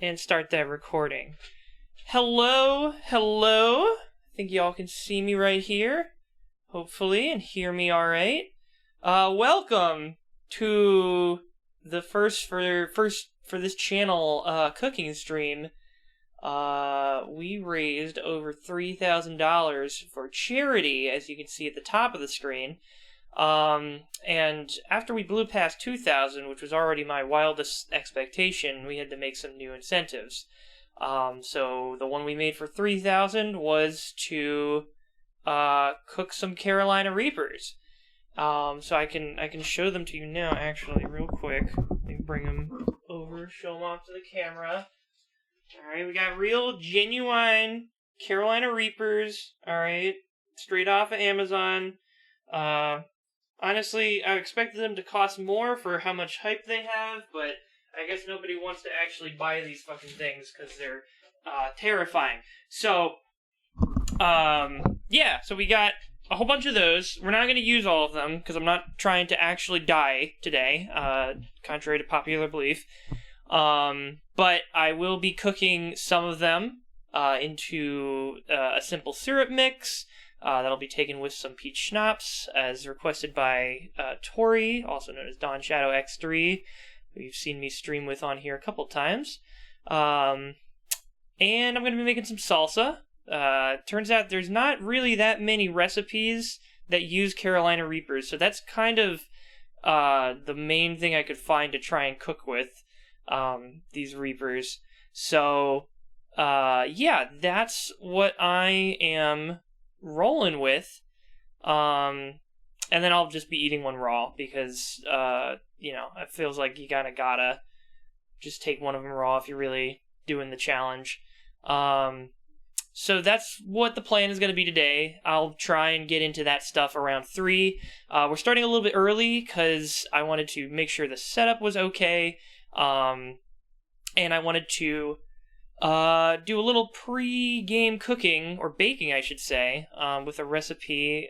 and start that recording. Hello, hello. I think y'all can see me right here, hopefully, and hear me all right. Welcome to the first for this channel cooking stream. We raised over $3,000 for charity, as you can see at the top of the screen. And after we blew past 2,000, which was already my wildest expectation, we had to make some new incentives. So the one we made for 3,000 was to cook some Carolina Reapers. So I can show them to you now, actually, real quick. Let me bring them over, show them off to the camera. Alright, we got real, genuine Carolina Reapers, alright, straight off of Amazon. Honestly, I expected them to cost more for how much hype they have, but I guess nobody wants to actually buy these fucking things because they're terrifying. So, yeah, so we got a whole bunch of those. We're not going to use all of them because I'm not trying to actually die today, contrary to popular belief. But I will be cooking some of them into a simple syrup mix. That'll be taken with some peach schnapps, as requested by Tori, also known as Dawn Shadow X3, who you've seen me stream with on here a couple times. And I'm going to be making some salsa. Turns out there's not really that many recipes that use Carolina Reapers, so that's kind of the main thing I could find to try and cook with these Reapers. So, yeah, that's what I am rolling with, and then I'll just be eating one raw because it feels like you gotta just take one of them raw if you're really doing the challenge. So that's what the plan is going to be today. I'll try and get into that stuff around 3. We're starting a little bit early because I wanted to make sure the setup was okay, and I wanted to do a little pre-game cooking, or baking I should say, with a recipe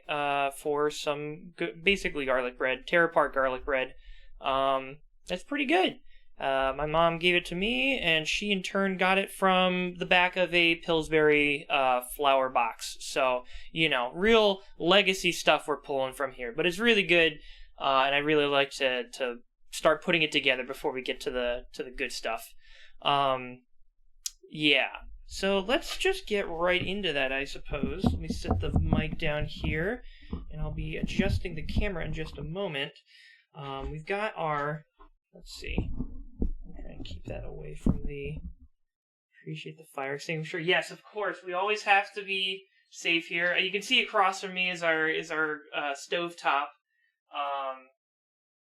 for some basically garlic bread, tear-apart garlic bread. That's pretty good. My mom gave it to me, and she in turn got it from the back of a Pillsbury flour box. So, real legacy stuff we're pulling from here. But it's really good, and I really like to start putting it together before we get to the good stuff. Yeah, so let's just get right into that, I suppose. Let me set the mic down here, and I'll be adjusting the camera in just a moment. We've got our, let's see, I'm trying to keep that away from appreciate the fire extinguisher. Yes, of course, we always have to be safe here. You can see across from me is our stovetop,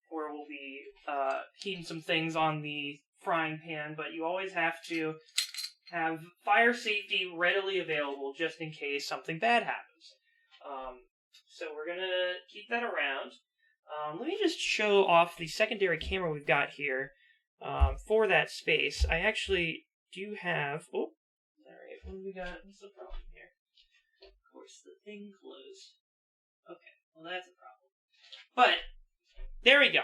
where we'll be heating some things on the frying pan, but you always have to have fire safety readily available just in case something bad happens. So we're going to keep that around. Let me just show off the secondary camera we've got here for that space. I actually do have... Oh, alright, what do we got? What's the problem here? Of course, the thing closed. Okay, well that's a problem. But, there we go.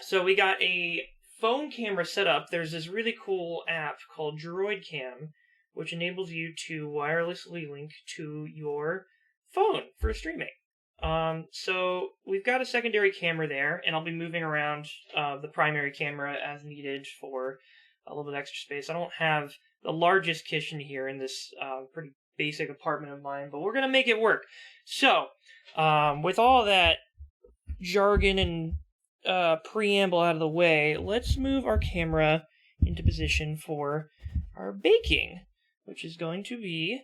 So we got a phone camera set up. There's this really cool app called Droid Cam, which enables you to wirelessly link to your phone for streaming. So we've got a secondary camera there, and I'll be moving around the primary camera as needed for a little bit extra space. I don't have the largest kitchen here in this pretty basic apartment of mine, but we're going to make it work. So, with all that jargon and preamble out of the way, let's move our camera into position for our baking, which is going to be,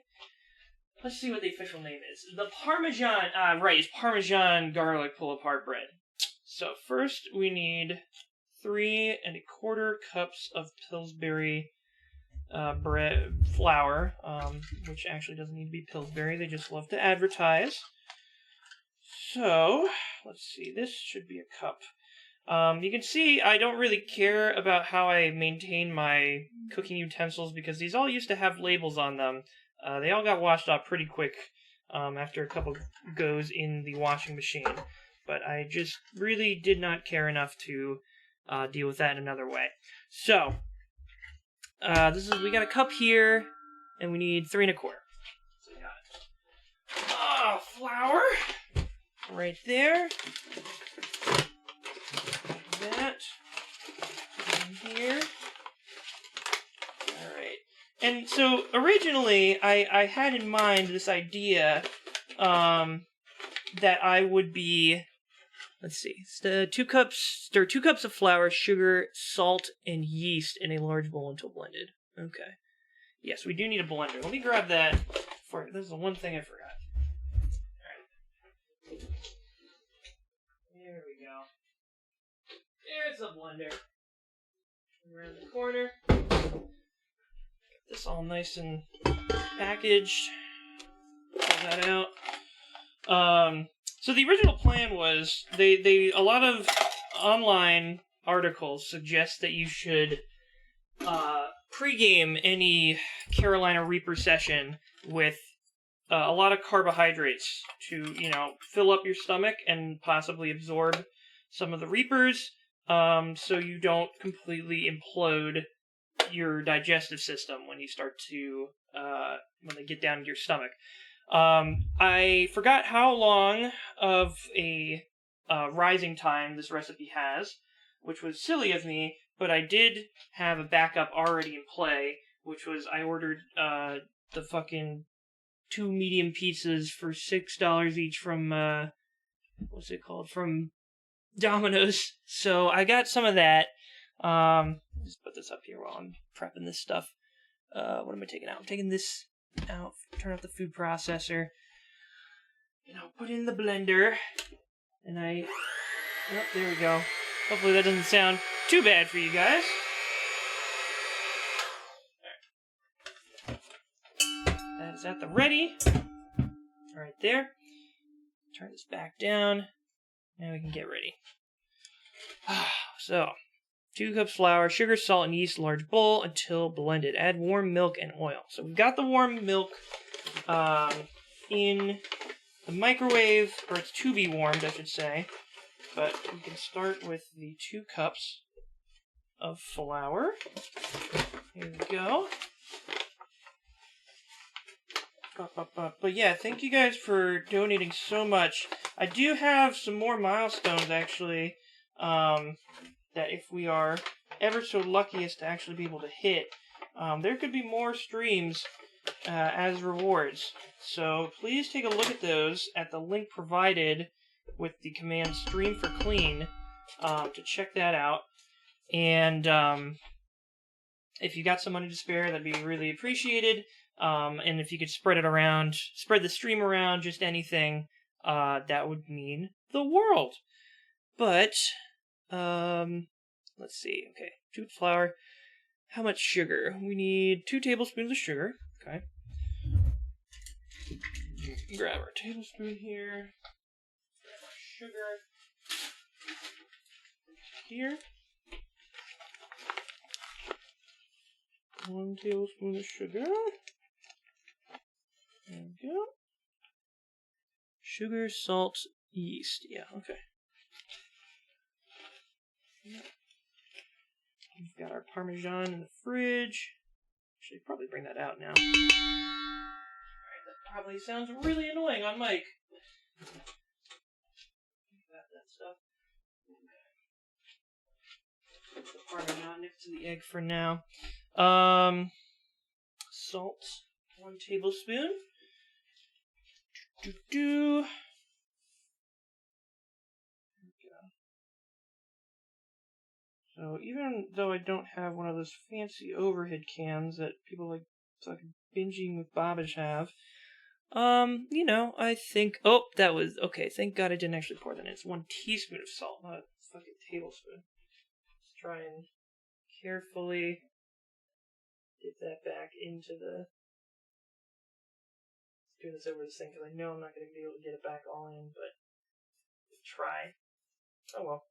let's see what the official name is. The Parmesan, it's Parmesan garlic pull-apart bread. So first we need 3 1/4 cups of Pillsbury bread flour, which actually doesn't need to be Pillsbury, they just love to advertise. So, let's see, this should be a cup. You can see I don't really care about how I maintain my cooking utensils because these all used to have labels on them. They all got washed off pretty quick after a couple goes in the washing machine. But I just really did not care enough to deal with that in another way. So, We got a cup here, and we need 3 1/4. So we got it. Flour. Right there. That. In here. Alright. And so, originally, I had in mind this idea, that I would be... Let's see. Stir 2 cups of flour, sugar, salt, and yeast in a large bowl until blended. Okay. Yes, we do need a blender. Let me grab that. This is the one thing I forgot. Alright. There we go. There's a blender. Around the corner. Got this all nice and packaged. Pull that out. So the original plan was a lot of online articles suggest that you should pregame any Carolina Reaper session with a lot of carbohydrates to, fill up your stomach and possibly absorb some of the Reapers, so you don't completely implode your digestive system when you start to when they get down to your stomach. I forgot how long of a rising time this recipe has, which was silly of me, but I did have a backup already in play, which was I ordered the fucking 2 medium pizzas for $6 each from, what's it called? From Domino's. So I got some of that. Just put this up here while I'm prepping this stuff. What am I taking out? I'm taking this out, turn off the food processor, and I'll put in the blender, and there we go. Hopefully that doesn't sound too bad for you guys. That is at the ready, right there. Turn this back down, now we can get ready. So, 2 cups flour, sugar, salt, and yeast, large bowl until blended. Add warm milk and oil. So we've got the warm milk in the microwave, or it's to be warmed, I should say. But we can start with the 2 cups of flour. Here we go. But yeah, thank you guys for donating so much. I do have some more milestones, actually, that if we are ever so lucky as to actually be able to hit, there could be more streams as rewards. So please take a look at those at the link provided with the command stream for clean to check that out. And if you got some money to spare, that'd be really appreciated. And if you could spread it around, spread the stream around, just anything, that would mean the world. But let's see. Okay, 2 cups flour. How much sugar? We need 2 tablespoons of sugar. Okay. Grab our tablespoon here. Grab our sugar here. 1 tablespoon of sugar. There we go. Sugar, salt, yeast. Yeah, okay. We've got our Parmesan in the fridge. Should probably bring that out now. Alright, that probably sounds really annoying on mic. Got that stuff. Put the Parmesan next to the egg for now. Salt, 1 tablespoon. So even though I don't have one of those fancy overhead cans that people like fucking binging with Babish have, I think, that was, okay, thank God I didn't actually pour that in. It's 1 teaspoon of salt, not a fucking tablespoon. Let's try and carefully get that back into the, do this over this thing, because I know I'm not going to be able to get it back all in, but try. Oh well.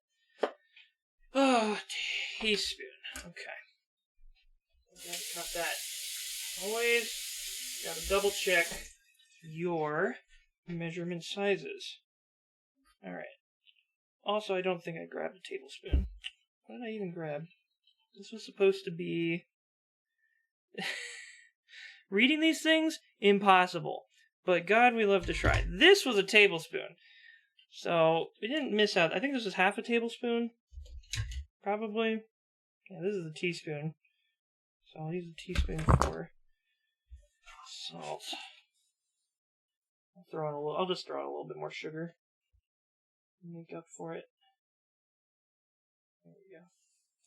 Oh, teaspoon. Okay. Gotta cut that. Always gotta double check your measurement sizes. Alright. Also, I don't think I grabbed a tablespoon. What did I even grab? This was supposed to be Reading these things, impossible. But God, we love to try. This was a tablespoon. So, we didn't miss out. I think this is half a tablespoon. Probably. Yeah, this is a teaspoon. So I'll use a teaspoon for salt. I'll just throw in a little bit more sugar. Make up for it. There we go.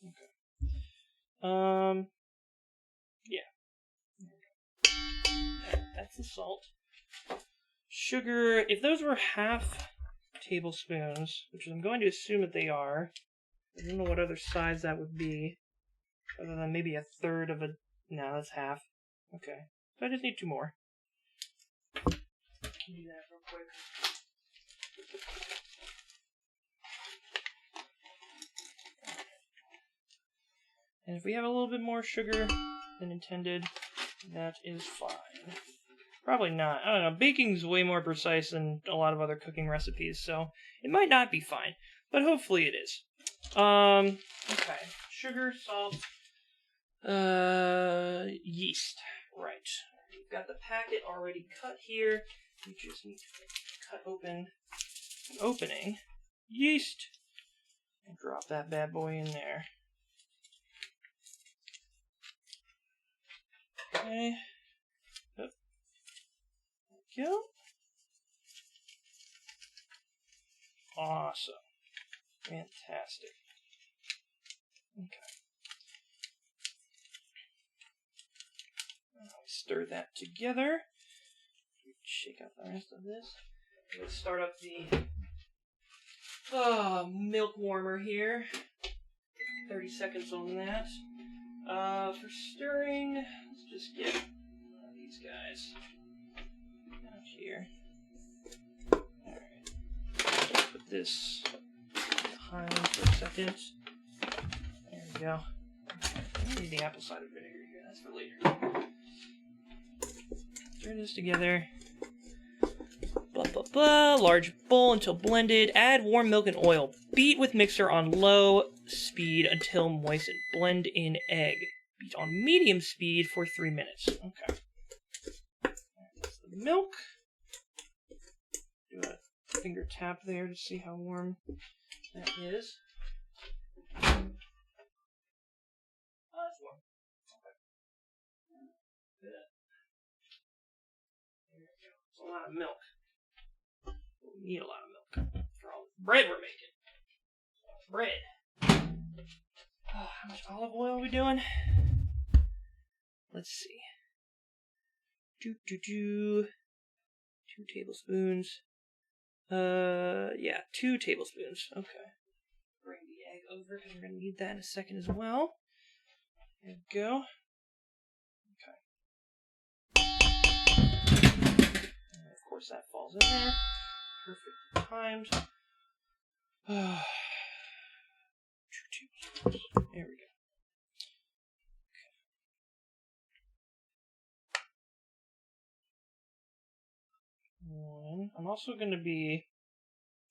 Okay. Yeah. That's the salt. Sugar, if those were half tablespoons, which I'm going to assume that they are, I don't know what other size that would be, other than maybe a third of a, no, that's half. Okay. So I just need 2 more. Can do that real quick. And if we have a little bit more sugar than intended, that is fine. Probably not. I don't know. Baking's way more precise than a lot of other cooking recipes, so it might not be fine, but hopefully it is. Okay. Sugar, salt, yeast. Right. We've got the packet already cut here. We just need to cut open an opening. Yeast. And drop that bad boy in there. Okay. There we go. Awesome. Fantastic. Okay. Stir that together. Shake out the rest of this. Let's start up the milk warmer here. 30 seconds on that. For stirring, let's just get one of these guys out here. Alright. Put this behind for a second. There we go. I need the apple cider vinegar here. That's for later. Stir this together. Blah, blah, blah. Large bowl until blended. Add warm milk and oil. Beat with mixer on low speed until moistened. Blend in egg. Beat on medium speed for 3 minutes. Okay. That's the milk. Do a finger tap there to see how warm that is. Oh, that's warm. Okay. Good. There we go. It's a lot of milk. We need a lot of milk for all the bread we're making. Bread. Oh, how much olive oil are we doing? Let's see. 2 tablespoons. Yeah, 2 tablespoons. Okay. Bring the egg over because we're going to need that in a second as well. There we go. Okay. And of course that falls in there. Perfect timed. 2 tablespoons. There we go. One. I'm also going to be,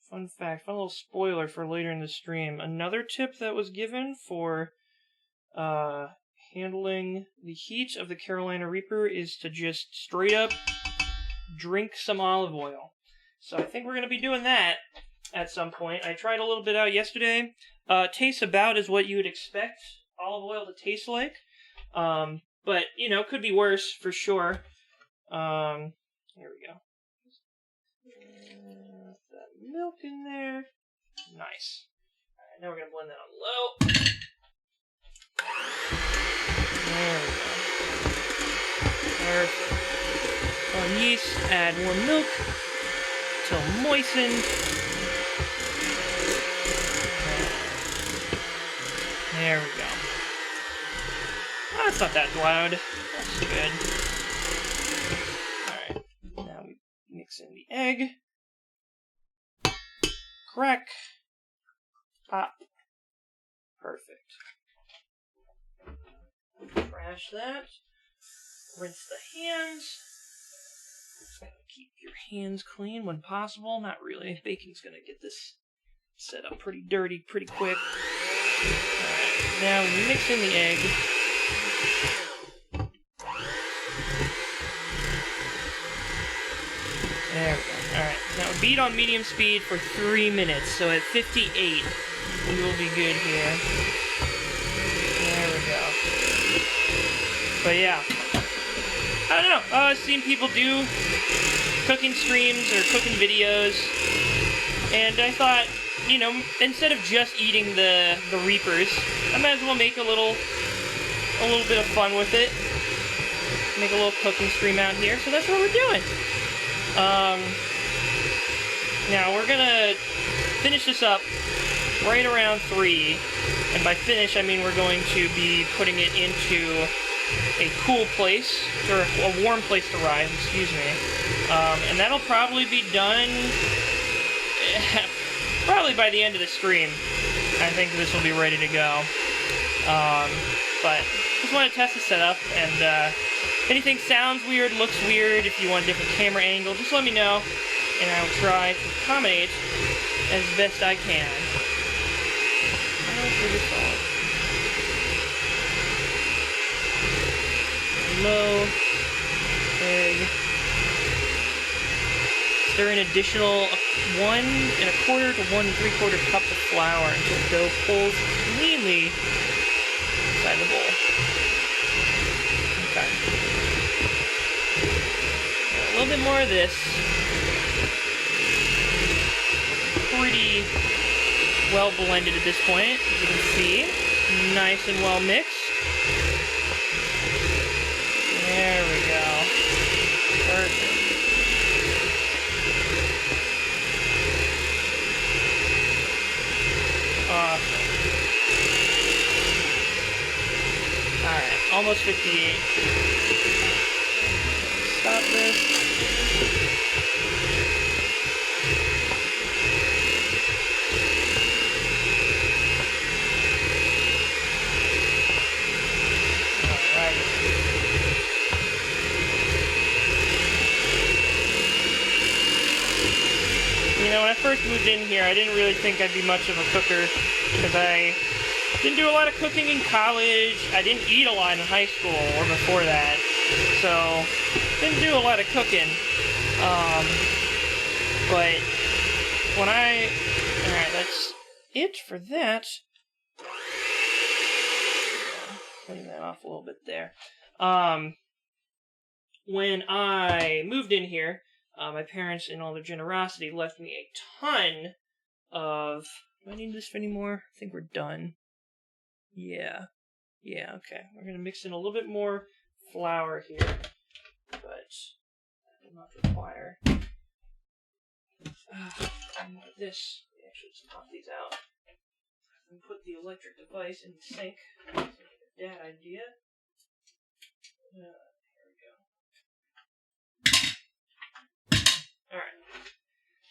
fun little spoiler for later in the stream, another tip that was given for handling the heat of the Carolina Reaper is to just straight up drink some olive oil. So I think we're going to be doing that at some point. I tried a little bit out yesterday. Tastes about as what you would expect olive oil to taste like. But, you know, could be worse for sure. Here we go. That milk in there. Nice. Alright, now we're going to blend that on low. There we go. Perfect. On yeast, add warm milk till moistened. There we go. Oh, that's not that loud. That's good. Alright, now we mix in the egg. Crack. Pop. Perfect. Crash that. Rinse the hands. Just gotta keep your hands clean when possible. Not really. Baking's gonna get this set up pretty dirty pretty quick. Alright, now we mix in the egg. beat on medium speed for 3 minutes, so at 58, we will be good here. There we go. But yeah, I don't know, I've seen people do cooking streams or cooking videos, and I thought, you know, instead of just eating the Reapers, I might as well make a little bit of fun with it. Make a little cooking stream out here, so that's what we're doing. Now we're gonna finish this up right around 3, and by finish I mean we're going to be putting it into a cool place, or a warm place to rise, excuse me. And that'll probably be done probably by the end of the stream. I think this will be ready to go. But just want to test the setup, and if anything sounds weird, looks weird, if you want a different camera angle, just let me know, and I will try to accommodate as best I can. Low egg. Stir an additional 1 1/4 to 1 3/4 cups of flour until the dough pulls cleanly inside the bowl. Okay. A little bit more of this. Pretty well blended at this point, as you can see. Nice and well mixed. There we go. Perfect. Awesome. Alright, almost 58. Stop this. You know, when I first moved in here, I didn't really think I'd be much of a cooker, because I didn't do a lot of cooking in college. I didn't eat a lot in high school or before that, so didn't do a lot of cooking. But when alright, that's it for that. Clean that off a little bit there. When I moved in here, my parents, in all their generosity, left me a ton of... Do I need this anymore? I think we're done. Yeah. Yeah, okay. We're going to mix in a little bit more flour here, but that will not require more of this. We actually just pop these out and put the electric device in the sink. That's a bad idea. Alright,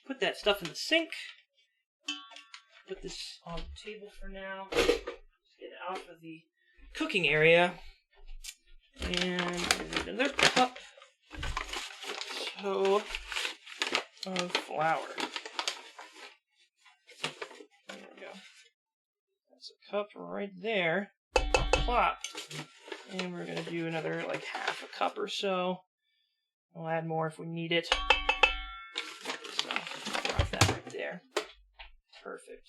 put that stuff in the sink. Put this on the table for now. Just get it out of the cooking area. And another cup so of flour. There we go. That's a cup right there. Plop. And we're going to do another like half a cup or so. We'll add more if we need it. So, drop that right there. Perfect.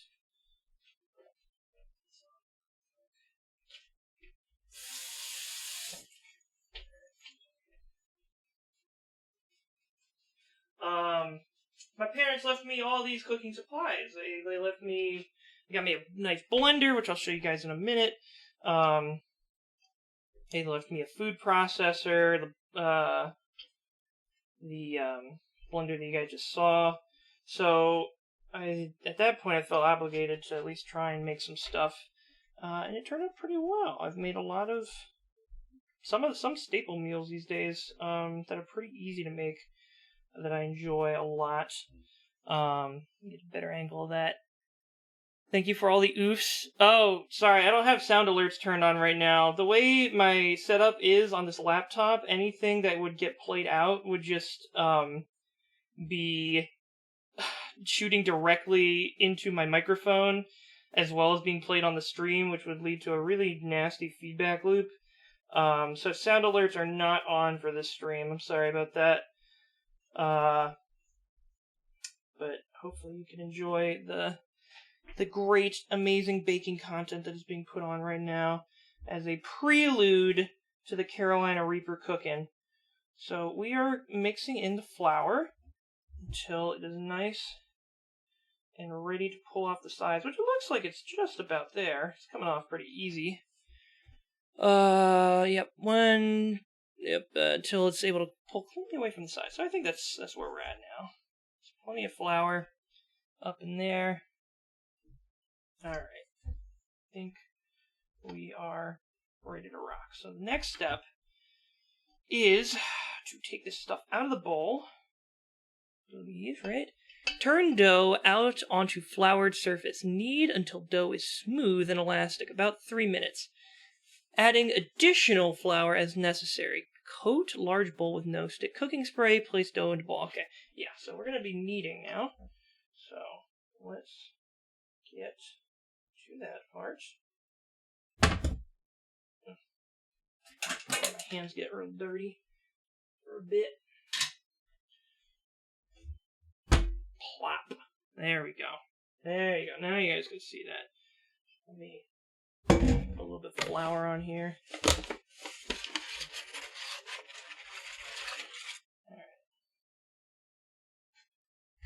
My parents left me all these cooking supplies. They got me a nice blender, which I'll show you guys in a minute. They left me a food processor, the blender that you guys just saw. So at that point I felt obligated to at least try and make some stuff, and it turned out pretty well. I've made a lot of some staple meals these days that are pretty easy to make, that I enjoy a lot. Get a better angle of that. Thank you for all the oofs. Oh, sorry, I don't have sound alerts turned on right now. The way my setup is on this laptop, anything that would get played out would just be shooting directly into my microphone, as well as being played on the stream, which would lead to a really nasty feedback loop. So sound alerts are not on for this stream. I'm sorry about that. but hopefully you can enjoy the great, amazing baking content that is being put on right now as a prelude to the Carolina Reaper cooking. So we are mixing in the flour until it is nice and ready to pull off the sides, which it looks like it's just about there. It's coming off pretty easy. Until it's able to pull cleanly away from the side. So I think that's where we're at now. There's plenty of flour up in there. Alright. I think we are ready to rock. So the next step is to take this stuff out of the bowl. Leave, right? Turn dough out onto floured surface. Knead until dough is smooth and elastic, about 3 minutes. Adding additional flour as necessary. Coat large bowl with no stick cooking spray. Place dough into bowl. Okay, yeah, so we're going to be kneading now. So let's get to that part. My hands get real dirty for a bit. Plop. There we go. There you go. Now you guys can see that. Let me put a little bit of flour on here. Alright.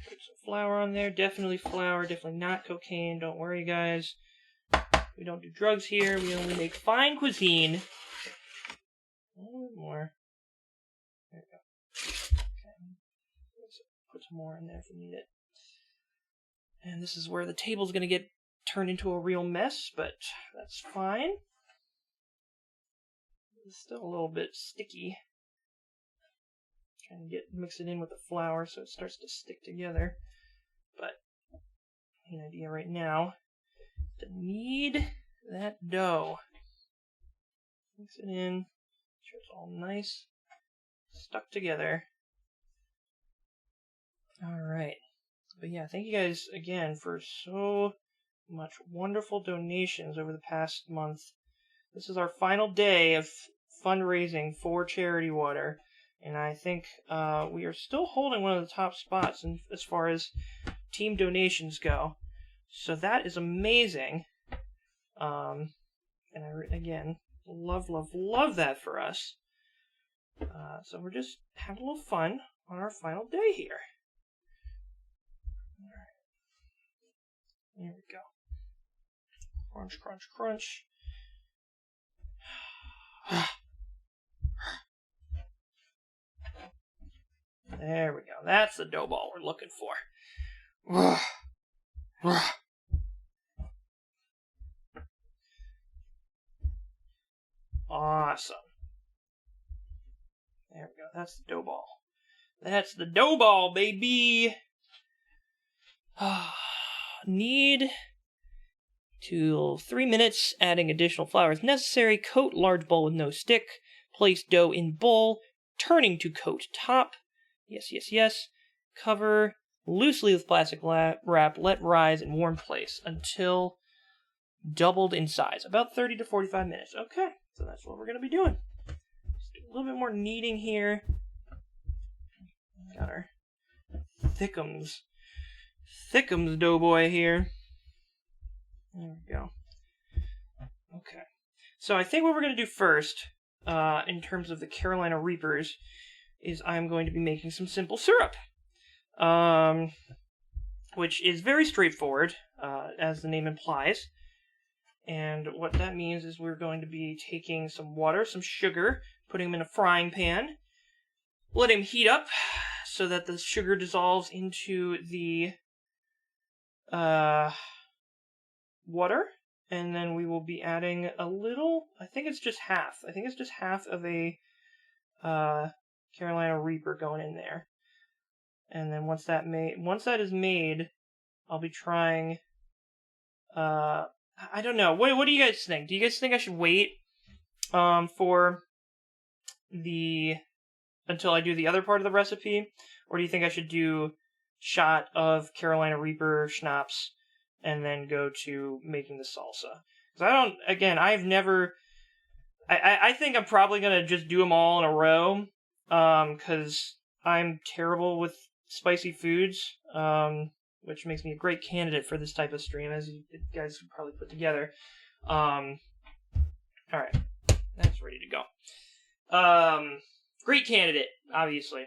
Put some flour on there. Definitely flour. Definitely not cocaine. Don't worry, guys. We don't do drugs here. We only make fine cuisine. A little bit more. There we go. Okay. Let's put some more in there if we need it. And this is where the table's going to get turned into a real mess, but that's fine. It's still a little bit sticky. Trying to mix it in with the flour so it starts to stick together. But the main idea right now is to knead that dough. Mix it in, make sure it's all nice, stuck together. Alright. But yeah, thank you guys again for so much wonderful donations over the past month. This is our final day of fundraising for Charity Water, and I think we are still holding one of the top spots as far as team donations go. So that is amazing. And I, again, love that for us. So we're just having a little fun on our final day here. There we go. Crunch, crunch, crunch. There we go. That's the dough ball we're looking for. Awesome. There we go. That's the dough ball. That's the dough ball, baby! Knead till 3 minutes, adding additional flour as necessary. Coat large bowl with no stick. Place dough in bowl, turning to coat top. Yes, yes, yes. Cover loosely with plastic wrap. Let rise in warm place until doubled in size. About 30 to 45 minutes. Okay, so that's what we're going to be doing. Just do a little bit more kneading here. Got our thickums doughboy here. There we go. Okay. So I think what we're going to do first, in terms of the Carolina Reapers, is I'm going to be making some simple syrup. Which is very straightforward, as the name implies. And what that means is we're going to be taking some water, some sugar, putting them in a frying pan, let him heat up so that the sugar dissolves into the water, and then we will be adding a little, I think it's just half of a Carolina Reaper going in there. And then once that is made, I'll be trying, I don't know, what do you guys think? Do you guys think I should wait until I do the other part of the recipe? Or do you think I should do shot of Carolina Reaper schnapps and then go to making the salsa? Because I think I'm probably going to just do them all in a row, because I'm terrible with spicy foods, which makes me a great candidate for this type of stream, as you guys could probably put together. Alright, that's ready to go. Great candidate, obviously.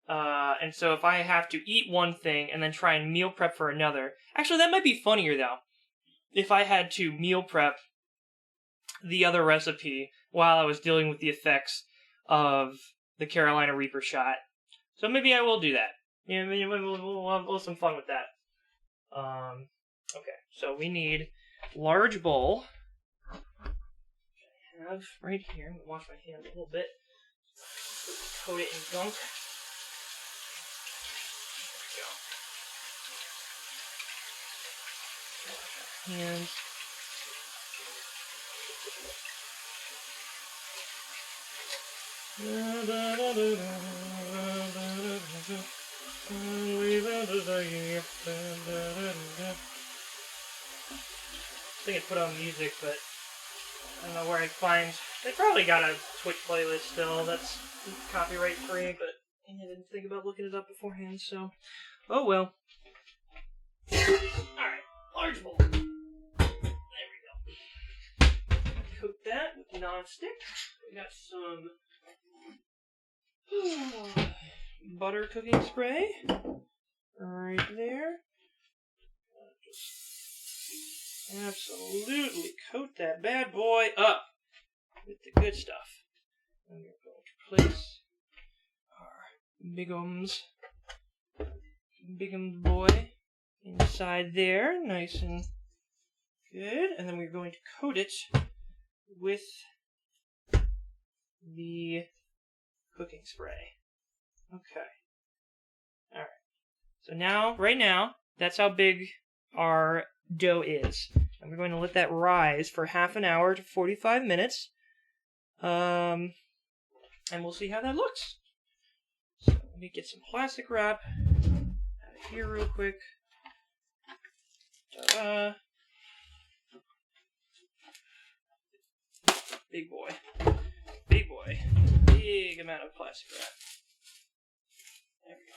And so if I have to eat one thing and then try and meal prep for another... Actually, that might be funnier, though. If I had to meal prep the other recipe while I was dealing with the effects of the Carolina Reaper shot. So maybe I will do that. Yeah, maybe we'll have some fun with that. Okay, so we need large bowl. Which I have right here. I'm going to wash my hands a little bit. Coat it in gunk. There we go. Hands. I think I'd put on music, but I don't know where I'd find. They probably got a Twitch playlist still that's copyright free, but I didn't think about looking it up beforehand, so oh well. Alright, large bowl. There we go. Coat that with non-stick. We got some butter cooking spray right there. Just absolutely coat that bad boy up with the good stuff. And we're going to place our bigums boy inside there, nice and good. And then we're going to coat it with the cooking spray. Okay. Alright. So now, right now, that's how big our dough is. And we're going to let that rise for half an hour to 45 minutes. And we'll see how that looks. So let me get some plastic wrap out of here real quick. Ta-da! Big boy. Big boy. Big amount of plastic wrap. There we go.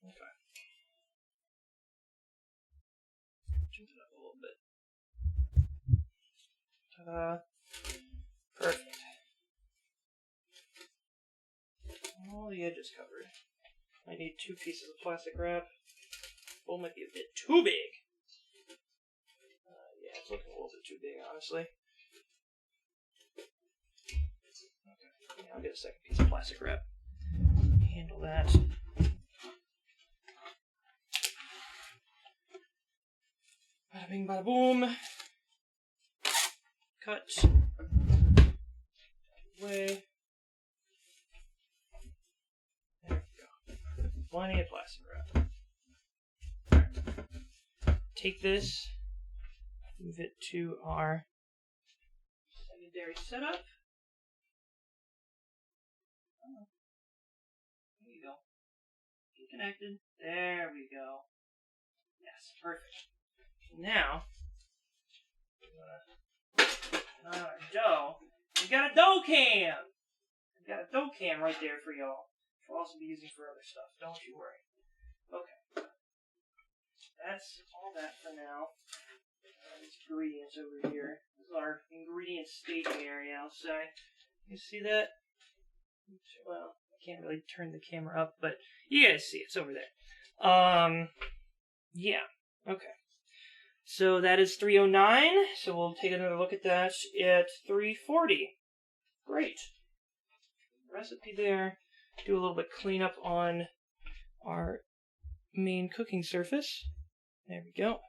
Okay. Jump it up a little bit. Ta-da. Perfect. All the edges covered. I need 2 pieces of plastic wrap. Bowl might be a bit too big. Yeah, it's looking a little bit too big, honestly. Okay, yeah, I'll get a second piece of plastic wrap. Handle that. Bada bing, bada boom. Cut. Away. There we go. Plenty of plastic wrap. Right. Take this. Move it to our secondary setup. Oh. There you go. Get connected. There we go. Yes, perfect. Now, on our dough, we got a dough cam! We got a dough cam right there for y'all. Which we'll also be using for other stuff. Don't you worry. Okay. That's all that for now. These ingredients over here. This is our ingredient staging area, I'll say. You see that? Well, I can't really turn the camera up, but you guys see it's over there. Yeah. Okay. So that is 309. So we'll take another look at that at 340. Great. Recipe there. Do a little bit cleanup on our main cooking surface. There we go.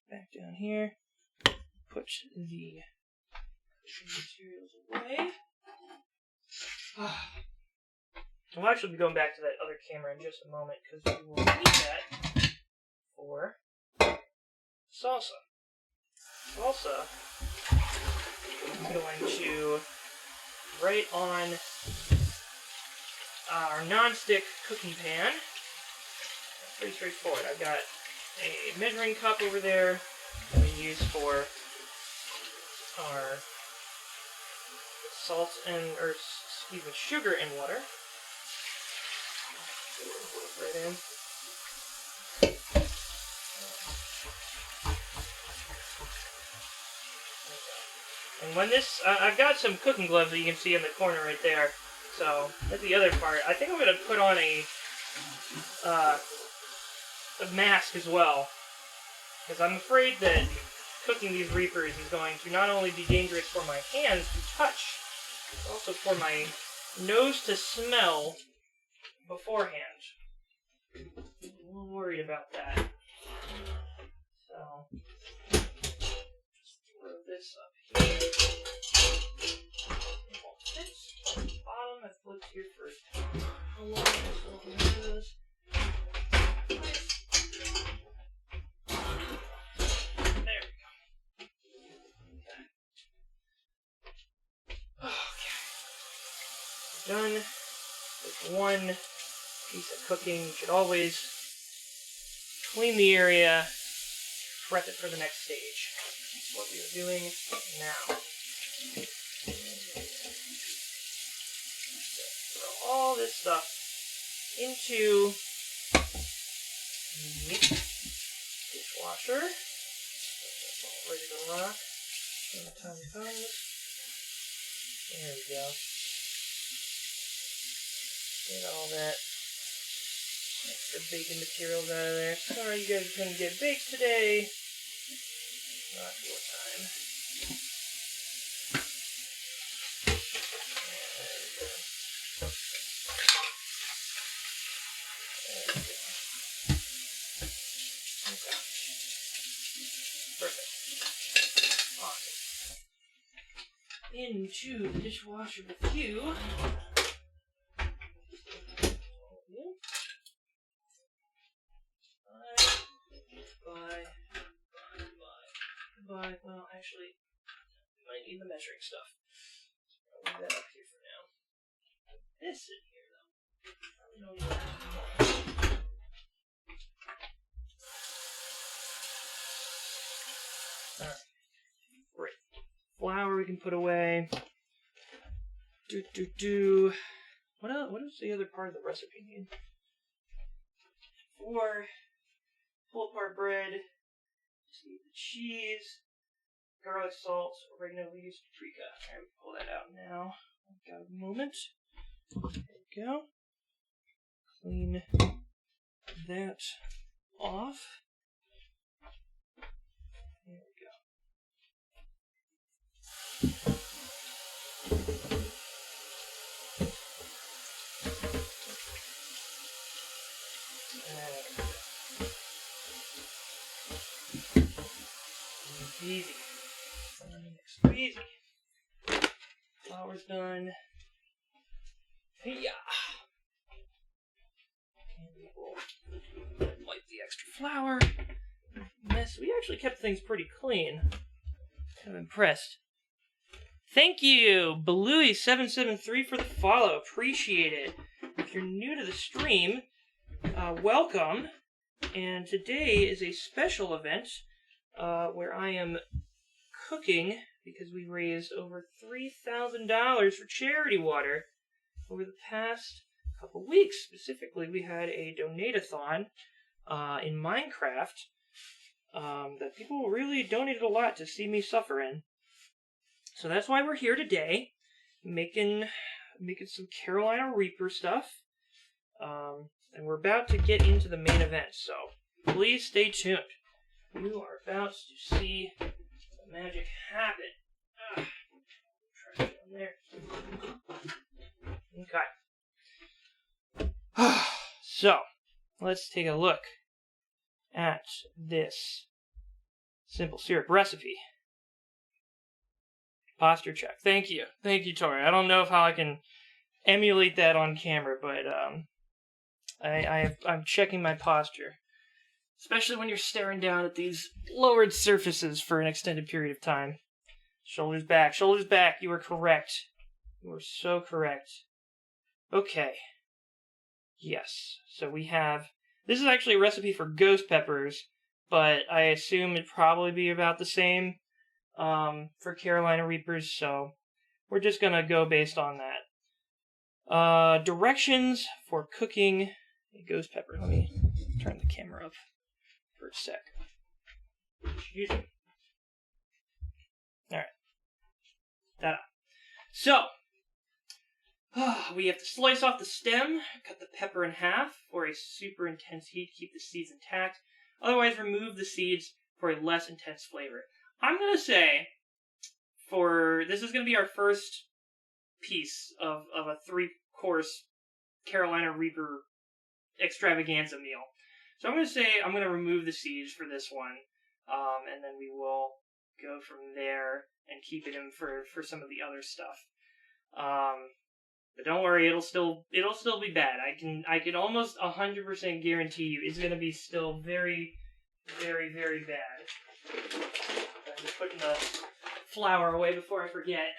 Back down here. Put the materials away. We'll actually be going back to that other camera in just a moment because we will need that for salsa. Salsa is going to right on our non-stick cooking pan. It's pretty straightforward. I've got a measuring cup over there that we use for our salt or excuse me, sugar and water. Right in. And when this, I've got some cooking gloves that you can see in the corner right there. So that's the other part. I think I'm gonna put on a mask as well, because I'm afraid that cooking these reapers is going to not only be dangerous for my hands to touch, but also for my nose to smell beforehand. I'm a little worried about that. So, just throw this up here. It won't fit. Bottom, I've looked here for how long this will do this. There we go. Okay. Done with one piece of cooking. You should always clean the area, prep it for the next stage. That's what we are doing now. Throw all this stuff into the dishwasher. That's all ready to rock when the time comes. There we go. Get all that extra bacon materials out of there. Sorry you guys couldn't get baked today. Not your time. Okay. Perfect. Awesome. Into the dishwasher with you. Well, actually, we might need the measuring stuff. So I'll leave that up here for now. This in here, though. Probably don't need that. Alright. Great. Flour we can put away. What else? What is the other part of the recipe need? For pull apart bread. Just need the cheese. Garlic, salt, oregano leaves, paprika. Alright, pull that out now. I've got a moment. There we go. Clean that off. There we go. Easy. Easy. Flour's done. Yeah. And we will wipe the extra flour. Mess. We actually kept things pretty clean. Kind of impressed. Thank you, Balooey773 for the follow. Appreciate it. If you're new to the stream, welcome. And today is a special event where I am cooking because we raised over $3,000 for charity water over the past couple weeks. Specifically, we had a donate-a-thon in Minecraft that people really donated a lot to see me suffer in. So that's why we're here today, making some Carolina Reaper stuff. And we're about to get into the main event, so please stay tuned. You are about to see the magic happen. Try it down there. Okay. So, let's take a look at this simple syrup recipe. Posture check. Thank you. Thank you, Tori. I don't know how I can emulate that on camera, but I'm checking my posture. Especially when you're staring down at these lowered surfaces for an extended period of time. Shoulders back. Shoulders back. You are correct. You are so correct. Okay. Yes. So we have... This is actually a recipe for ghost peppers, but I assume it'd probably be about the same for Carolina Reapers, so we're just gonna go based on that. Directions for cooking a ghost pepper. Let me turn the camera up for a sec. Excuse me. Alright. Ta-da. So, we have to slice off the stem, cut the pepper in half for a super intense heat to keep the seeds intact. Otherwise, remove the seeds for a less intense flavor. I'm going to say, this is going to be our first piece of a 3-course Carolina Reaper extravaganza meal. So I'm going to say I'm going to remove the seeds for this one, and then we will go from there and keep it in for some of the other stuff. But don't worry, it'll still be bad. I can almost 100% guarantee you it's gonna be still very, very, very bad. I'm just putting the flour away before I forget.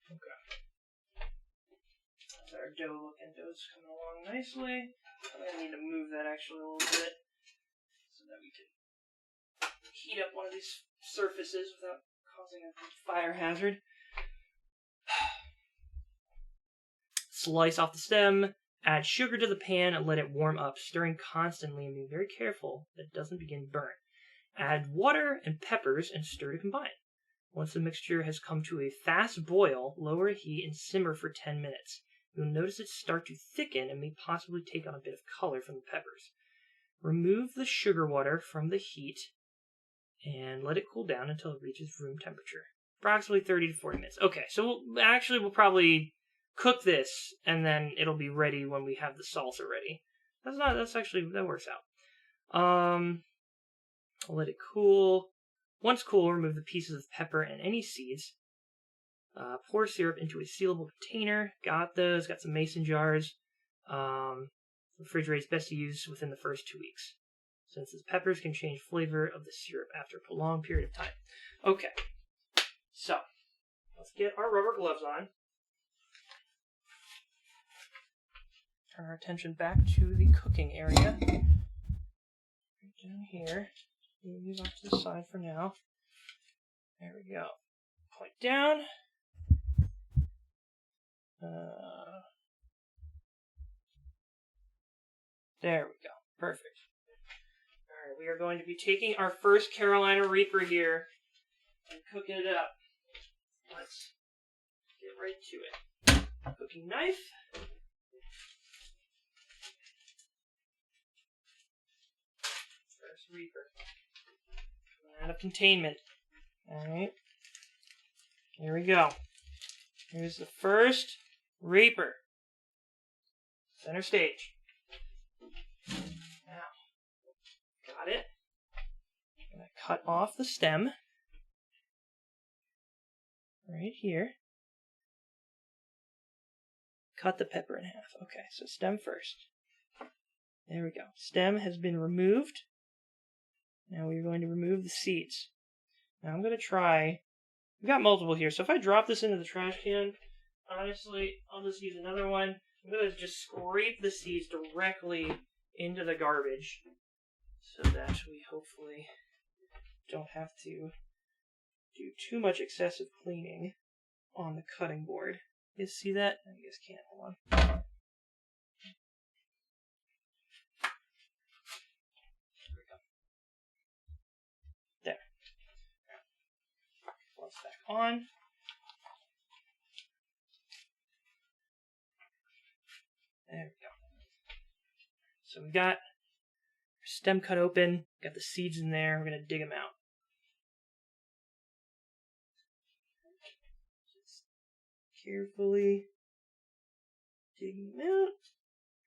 Okay. That's our dough-looking dough's coming along nicely. I'm gonna need to move that actually a little bit so that we can heat up one of these surfaces without causing a fire hazard. Slice off the stem, add sugar to the pan and let it warm up, stirring constantly and being very careful that it doesn't begin to burn. Add water and peppers and stir to combine. Once the mixture has come to a fast boil, lower heat and simmer for 10 minutes. You'll notice it start to thicken and may possibly take on a bit of color from the peppers. Remove the sugar water from the heat and let it cool down until it reaches room temperature. Approximately 30 to 40 minutes. Okay, so we'll probably cook this, and then it'll be ready when we have the salsa ready. That works out. Let it cool. Once cool, remove the pieces of pepper and any seeds. Pour syrup into a sealable container. Got those. Got some mason jars. Refrigerate is best to use within the first 2 weeks, since the peppers can change flavor of the syrup after a prolonged period of time. Okay, so let's get our rubber gloves on. Turn our attention back to the cooking area. Right down here. Move these off to the side for now. There we go. Point down. There we go. Perfect. Alright, we are going to be taking our first Carolina Reaper here and cooking it up. Let's get right to it. Cooking knife. First Reaper. Coming out of containment. Alright. Here we go. Here's the first Reaper. Center stage. Now, got it. I'm going to cut off the stem. Right here. Cut the pepper in half. Okay, so stem first. There we go. Stem has been removed. Now we're going to remove the seeds. Now I'm going to try... We've got multiple here, so if I drop this into the trash can, honestly, I'll just use another one. I'm going to just scrape the seeds directly into the garbage so that we hopefully don't have to do too much excessive cleaning on the cutting board. You guys see that? I guess can't. Hold on. There. Gloves back on. There we go. So we've got our stem cut open, got the seeds in there, we're going to dig them out. Just carefully digging them out,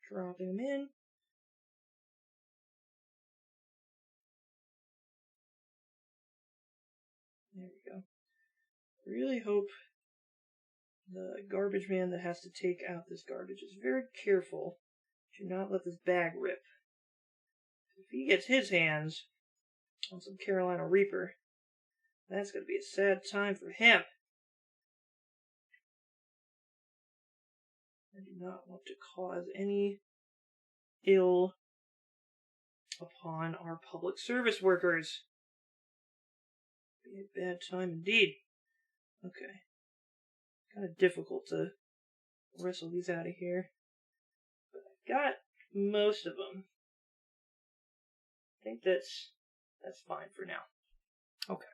dropping them in. There we go. Really hope the garbage man that has to take out this garbage is very careful to not let this bag rip. If he gets his hands on some Carolina Reaper, that's going to be a sad time for him. I do not want to cause any ill upon our public service workers. Be a bad time indeed. Okay. Kind of difficult to wrestle these out of here. But I got most of them. I think that's fine for now. Okay.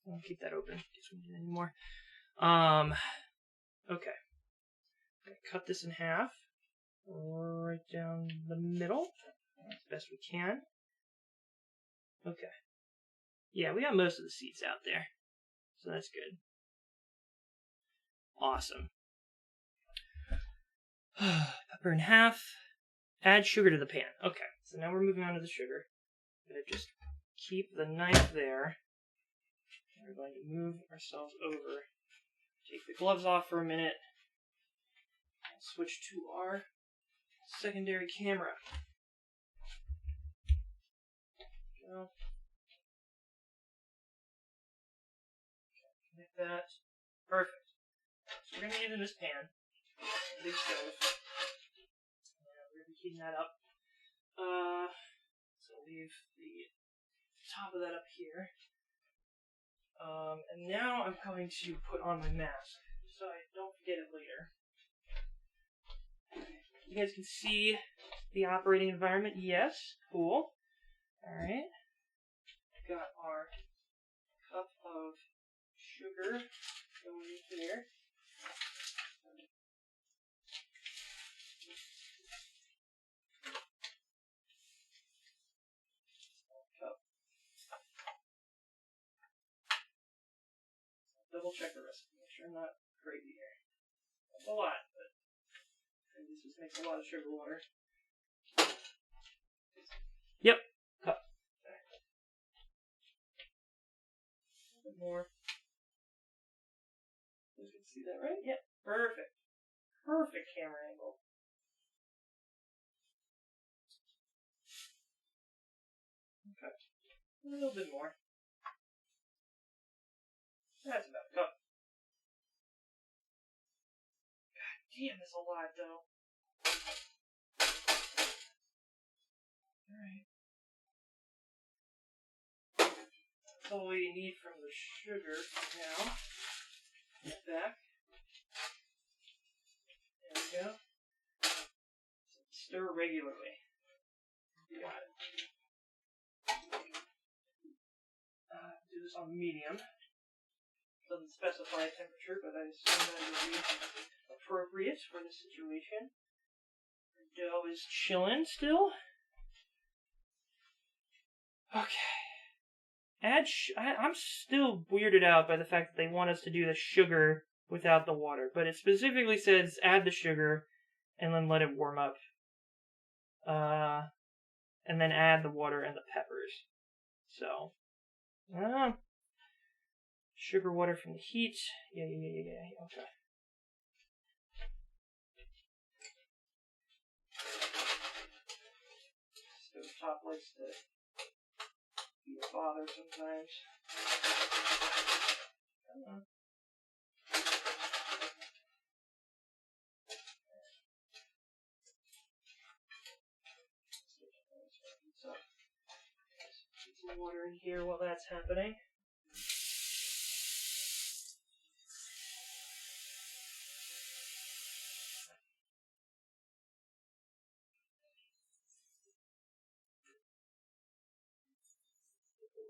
I'll keep that open in case we need any more. Okay. I'm gonna cut this in half. Right down the middle. As best we can. Okay. Yeah, we got most of the seeds out there. So that's good. Awesome. Pepper in half. Add sugar to the pan. Okay, so now we're moving on to the sugar. I'm going to just keep the knife there. We're going to move ourselves over. Take the gloves off for a minute. And switch to our secondary camera. Go. Connect that. Perfect. So we're going to use it in this pan. Big stove. And we're going to be heating that up. So leave the top of that up here. And now I'm going to put on my mask so I don't forget it later. You guys can see the operating environment. Yes, cool. Alright. Got our cup of sugar going in here. Double check the recipe. Make sure I'm not crazy here. That's a lot, but this just makes a lot of sugar water. Yep. Cup. A bit more. You can see that, right? Yep. Perfect. Perfect camera angle. Okay. A little bit more. That's about a cup. God damn, that's a lot, though. Alright. That's all we need from the sugar now. Get back. There we go. Stir regularly. Got it. Do this on medium. Doesn't specify a temperature, but I assume that would be appropriate for the situation. The dough is chilling still. Okay. I'm still weirded out by the fact that they want us to do the sugar without the water, but it specifically says add the sugar and then let it warm up. And then add the water and the peppers. So, sugar water from the heat. Yeah. Okay. Stovetop likes to be a bother sometimes. Come on. So, put some water in here while that's happening.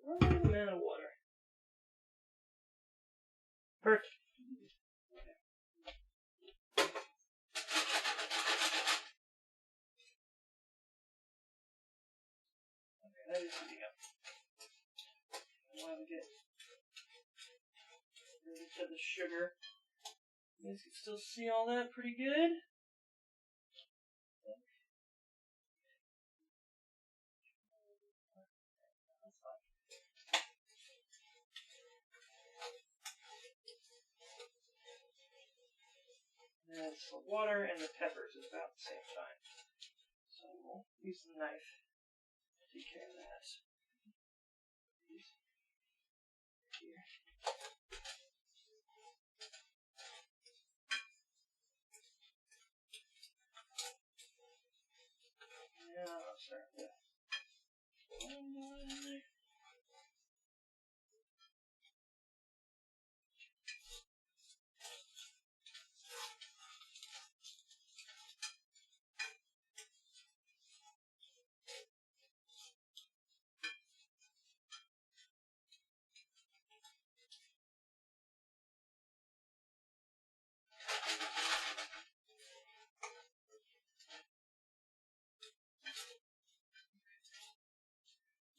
Right amount of water. Perfect. Okay, that is heating up. While we get rid of the sugar. You guys can still see all that pretty good. And the water and the peppers is about the same time. So we'll use the knife to take care of that. Here. Now I'll start with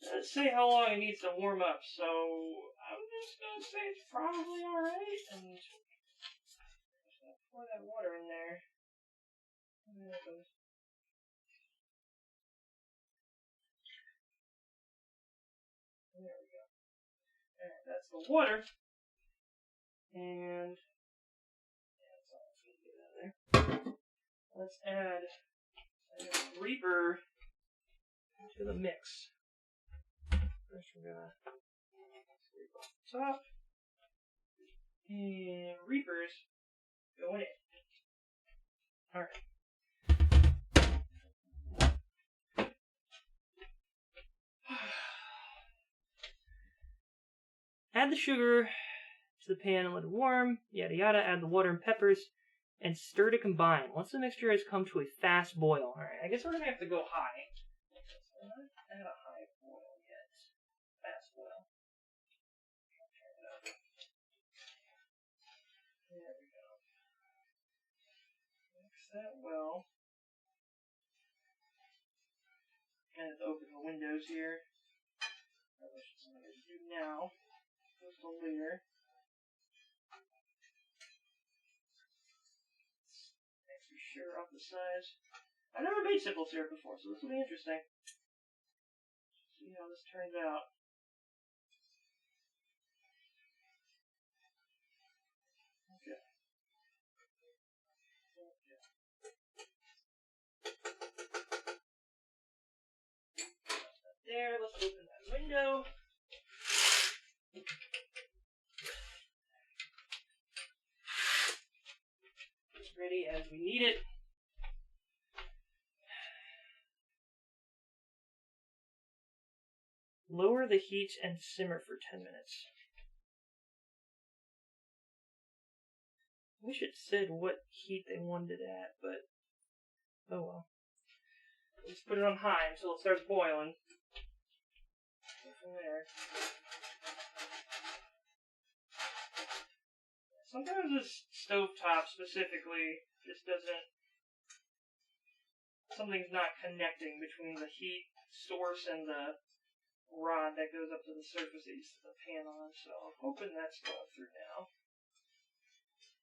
Let's say how long it needs to warm up, so I'm just gonna say it's probably alright, and I'm just gonna pour that water in there. There it goes. There we go. Alright, that's the water. And yeah, that's all that's gonna get out of there. Let's add a Reaper to the mix. First we're gonna scrape off the top. And Reapers going in. Alright. Add the sugar to the pan and let it warm, yada yada. Add the water and peppers and stir to combine. Once the mixture has come to a fast boil. Alright, I guess we're going to have to go high. We're not at a high boil yet. Fast boil. Turn it up. There we go. Mix that well. Kind of open the windows here. Which is what I'm going to do now. Goes to later. Extra sugar off the sides. I've never made simple syrup before, so this will be interesting. See how this turns out. Okay. There, let's open that window. It's ready as we need it. Lower the heat and simmer for 10 minutes. I wish it said what heat they wanted it at, but oh well. Let's put it on high until it starts boiling. Go from there. Sometimes this stovetop specifically just doesn't. Something's not connecting between the heat source and the rod that goes up to the surface that you set the pan on, so I'm hoping that's going through now.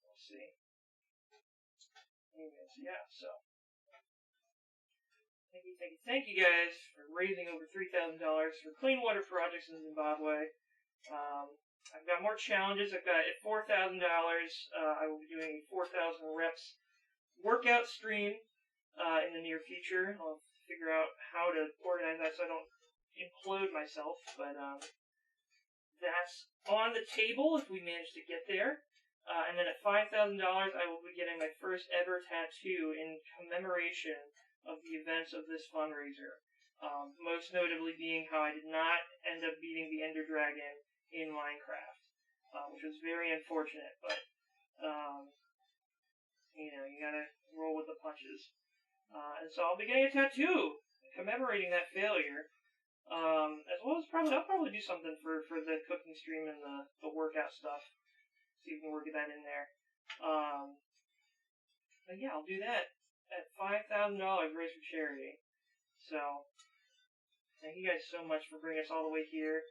We'll see. Anyways, yeah, so. Thank you guys for raising over $3,000 for clean water projects in Zimbabwe. I've got more challenges. I've got at $4,000, I will be doing a 4,000 reps workout stream in the near future. I'll figure out how to organize that so I don't implode myself, but that's on the table if we manage to get there. And then at $5,000, I will be getting my first ever tattoo in commemoration of the events of this fundraiser. Most notably being how I did not end up beating the Ender Dragon in Minecraft, which was very unfortunate, but you gotta roll with the punches. And so I'll be getting a tattoo commemorating that failure. As well as I'll probably do something for the cooking stream and the workout stuff. See if we can work that in there. But yeah, I'll do that at $5,000 raised for charity. So, thank you guys so much for bringing us all the way here.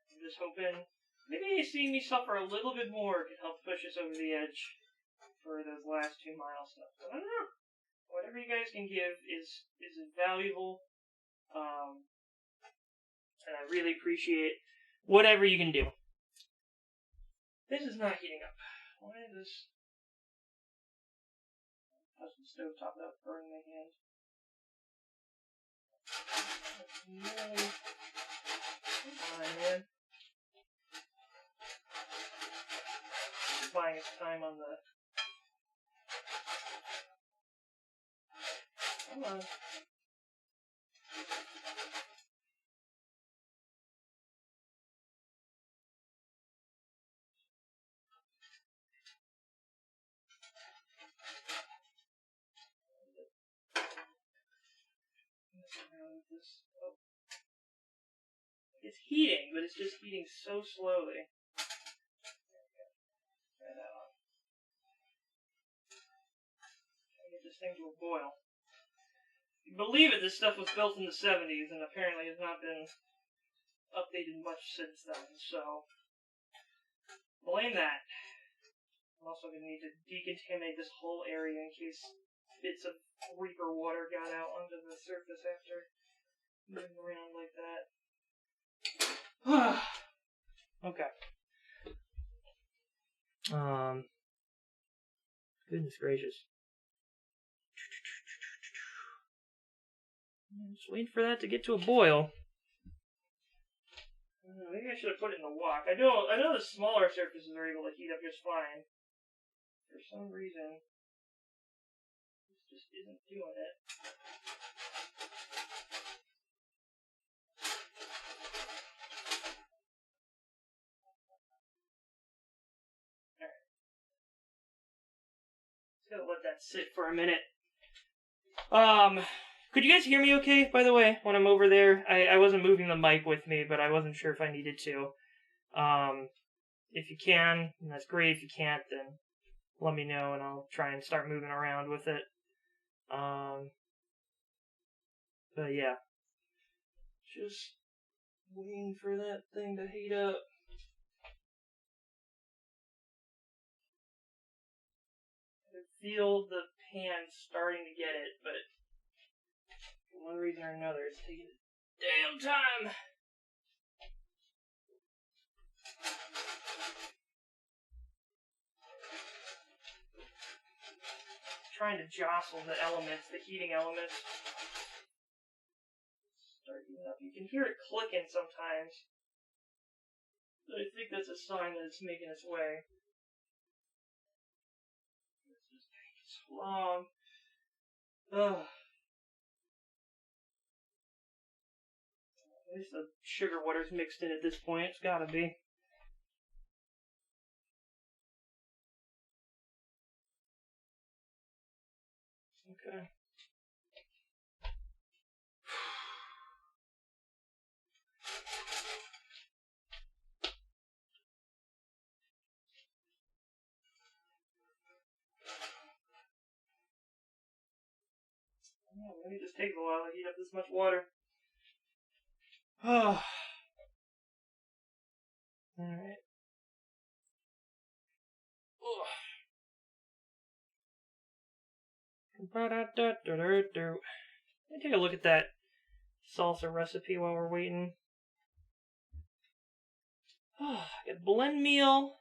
I'm just hoping maybe seeing me suffer a little bit more can help push us over the edge for those last 2 mile stuff. But I don't know. Whatever you guys can give is valuable. And I really appreciate whatever you can do. This is not heating up. Why is this? Touch the stove top without burning my hand. No. Come on, man. It's buying its time on the. Come on. It's heating, but it's just heating so slowly. Try that on. Try to get this thing to a boil. If you believe it, this stuff was built in the 70s and apparently has not been updated much since then, so blame that. I'm also going to need to decontaminate this whole area in case bits of Reaper water got out onto the surface after moving around like that. Okay. Goodness gracious. I'm just waiting for that to get to a boil. Maybe I should have put it in the wok. I know the smaller surfaces are able to heat up just fine. For some reason, this just isn't doing it. Alright. Just gotta let that sit for a minute. Could you guys hear me okay, by the way, when I'm over there? I wasn't moving the mic with me, but I wasn't sure if I needed to. If you can, then that's great. If you can't, then let me know and I'll try and start moving around with it. But yeah. Just waiting for that thing to heat up. I feel the pan starting to get it, but for one reason or another, it's taking a damn time. Trying to jostle the elements, the heating elements. Start heating up. You can hear it clicking sometimes. But I think that's a sign that it's making its way. It's just taking so long. Ugh. At least the sugar water's mixed in at this point. It's gotta be. Okay. Maybe it just takes a while to heat up this much water. Oh. Alright. Let me take a look at that salsa recipe while we're waiting. Got blend meal.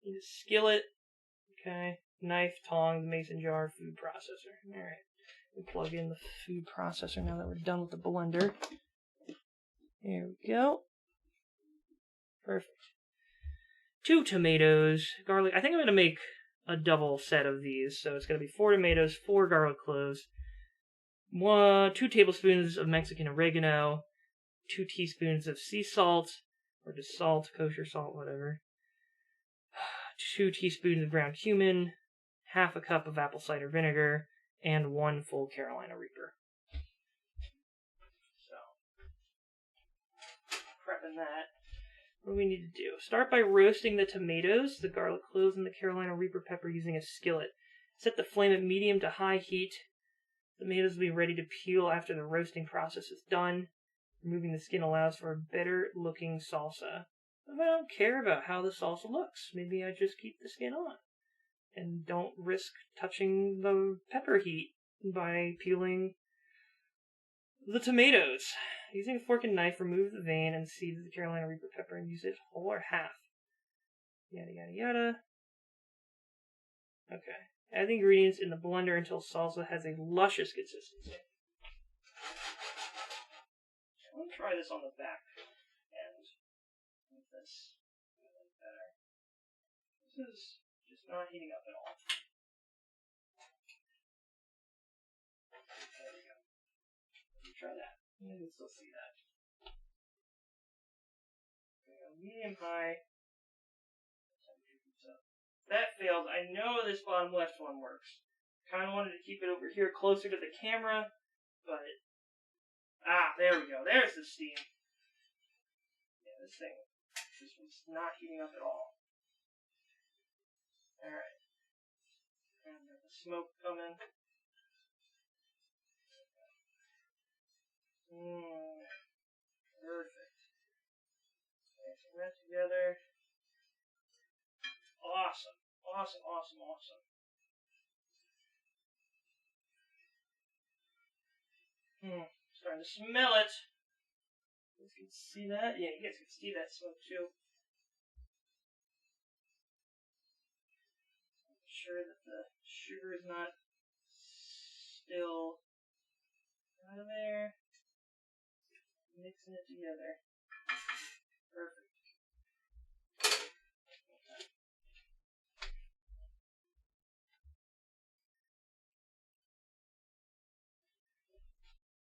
Need a skillet. Okay. Knife, tongs, mason jar, food processor. Alright. We plug in the food processor now that we're done with the blender. There we go. Perfect. 2 tomatoes, garlic. I think I'm going to make a double set of these. So it's going to be 4 tomatoes, 4 garlic cloves, 2 tablespoons of Mexican oregano, 2 teaspoons of sea salt, or just salt, kosher salt, whatever, 2 teaspoons of ground cumin, half a cup of apple cider vinegar, and 1 full Carolina Reaper. So, prepping that. What do we need to do? Start by roasting the tomatoes, the garlic cloves, and the Carolina Reaper pepper using a skillet. Set the flame at medium to high heat. The tomatoes will be ready to peel after the roasting process is done. Removing the skin allows for a better looking salsa. If I don't care about how the salsa looks, maybe I just keep the skin on. And don't risk touching the pepper heat by peeling the tomatoes. Using a fork and knife, remove the vein and seeds of the Carolina Reaper pepper and use it whole or half. Yada yada yada. Okay. Add the ingredients in the blender until salsa has a luscious consistency. Let me try this on the back end. Make this a little better. This is just not heating up at all. There we go. Let me try that. You can still see that. Medium high. So that failed. I know this bottom left one works. Kind of wanted to keep it over here closer to the camera, but there we go. There's the steam. Yeah, this thing just was not heating up at all. All right. And got the smoke coming. Perfect. that together. Awesome. Awesome, awesome, awesome. Starting to smell it. You guys can see that? Yeah, you guys can see that smoke too. Make sure that the sugar is not still out of there. Mixing it together. Perfect.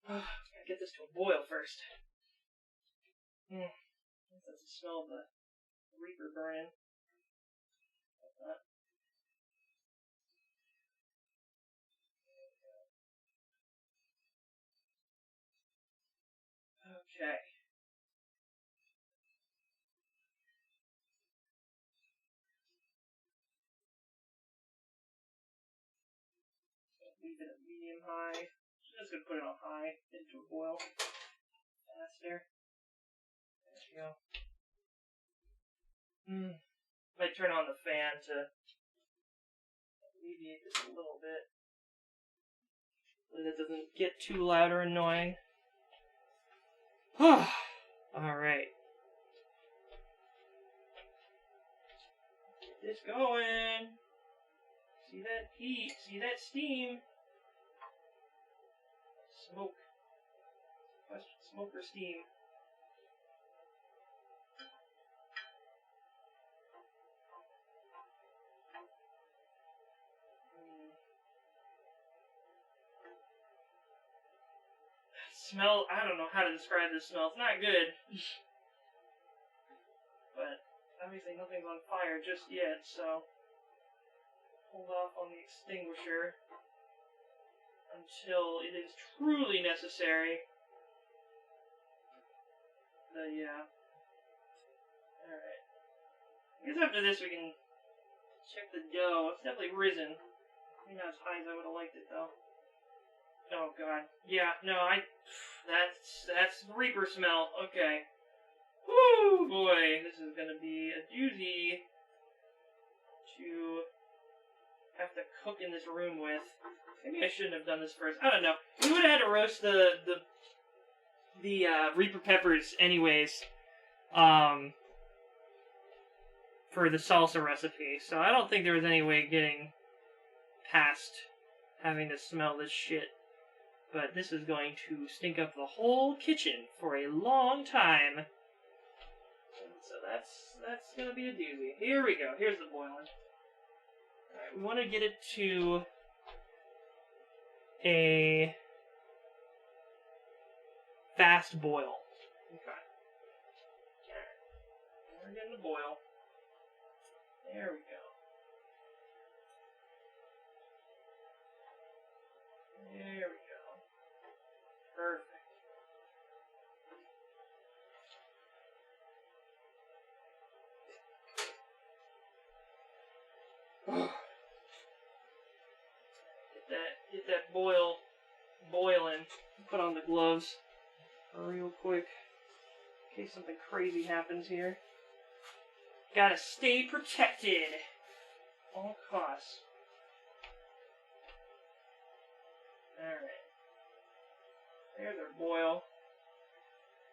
Gotta get this to a boil first. That's the smell of the reaper burning. Okay. Leave it at medium high. Just gonna put it on high into a boil faster. There we go. Might turn on the fan to alleviate this a little bit, so that it doesn't get too loud or annoying. Alright. Get this going. See that heat? See that steam? Smoke. Smoke or steam? Smell, I don't know how to describe this smell. It's not good. But obviously nothing's on fire just yet, so hold off on the extinguisher until it is truly necessary. But yeah. Alright. I guess after this we can check the dough. It's definitely risen. Maybe not as high as I would have liked it though. Oh god. Yeah, no, that's Reaper smell. Okay. Woo boy, this is gonna be a doozy to have to cook in this room with. Maybe I shouldn't have done this first. I don't know. We would have had to roast the Reaper peppers anyways, for the salsa recipe. So I don't think there was any way of getting past having to smell this shit. But this is going to stink up the whole kitchen for a long time. And so that's gonna be a doozy. Here we go. Here's the boiling. Alright, we want to get it to a fast boil. Okay. Alright. We're getting the boil. There we go. There we go. Perfect. Get that boiling. Put on the gloves real quick in case something crazy happens here. Gotta stay protected. All costs. Alright. There's our boil.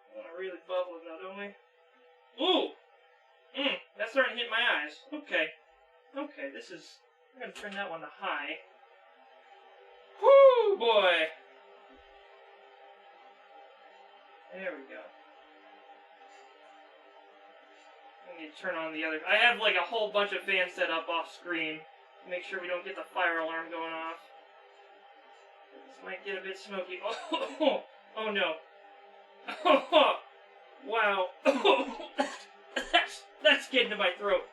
We want to really bubble it now, don't we? Ooh! That's starting to hit my eyes. Okay. Okay, this is... I'm going to turn that one to high. Woo, boy! There we go. I need to turn on the other... I have like a whole bunch of fans set up off screen to make sure we don't get the fire alarm going off. This might get a bit smoky. Oh no. Oh, wow. That's getting to my throat.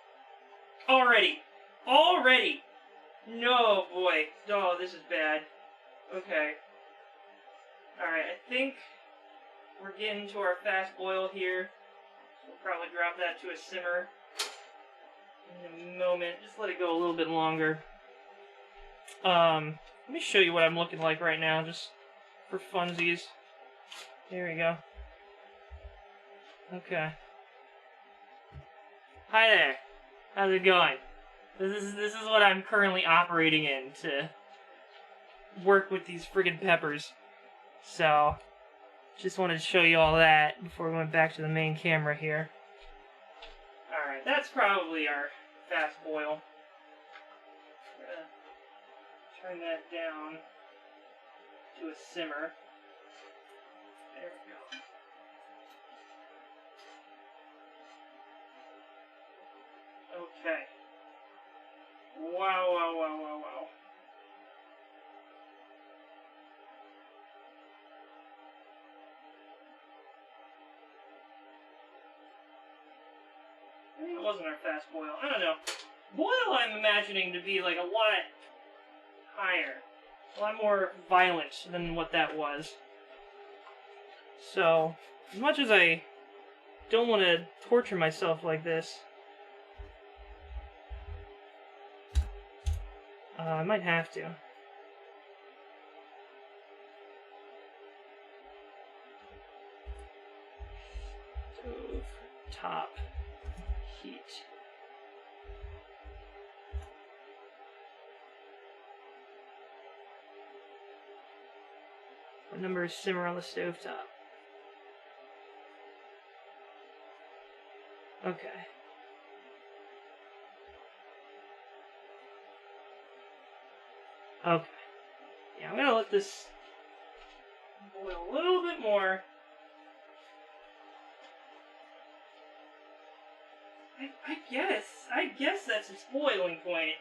Already. No, boy. Oh, this is bad. Okay. Alright, I think we're getting to our fast boil here. We'll probably drop that to a simmer in a moment. Just let it go a little bit longer. Let me show you what I'm looking like right now, just for funsies. Here we go. Okay. Hi there. How's it going? This is what I'm currently operating in to work with these friggin' peppers. So, just wanted to show you all that before we went back to the main camera here. Alright, that's probably our fast boil. We're gonna turn that down to a simmer. There we go. Okay. Wow. Maybe it wasn't our fast boil. I don't know. Boil I'm imagining to be like a lot higher. A lot more violent than what that was. So, as much as I don't want to torture myself like this, I might have to. Stove, top, heat. What number is simmer on the stove top? Okay. Okay. Yeah, I'm gonna let this boil a little bit more. I guess that's its boiling point.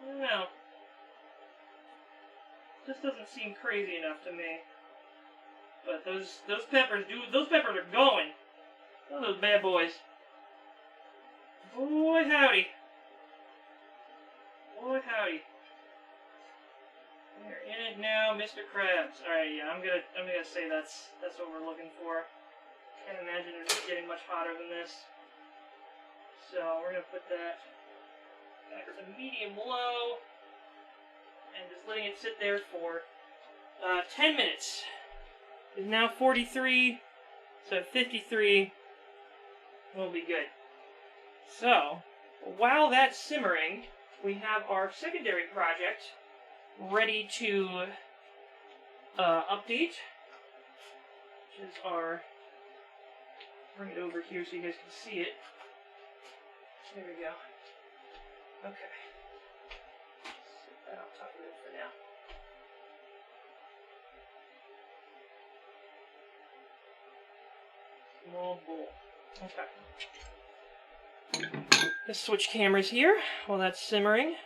I don't know. This doesn't seem crazy enough to me. But those peppers are going. Look at those bad boys. Boy howdy. Boy howdy. We're in it now, Mr. Krabs. Alright, yeah, I'm gonna say that's what we're looking for. Can't imagine it getting much hotter than this. So we're gonna put that back to medium low and just letting it sit there for 10 minutes. It's now 43, so at 53 we'll be good. So, while that's simmering, we have our secondary project ready to update, which is our, bring it over here so you guys can see it. There we go. Okay. Set that on top of it for now. Small bowl. Okay. Let's switch cameras here while that's simmering.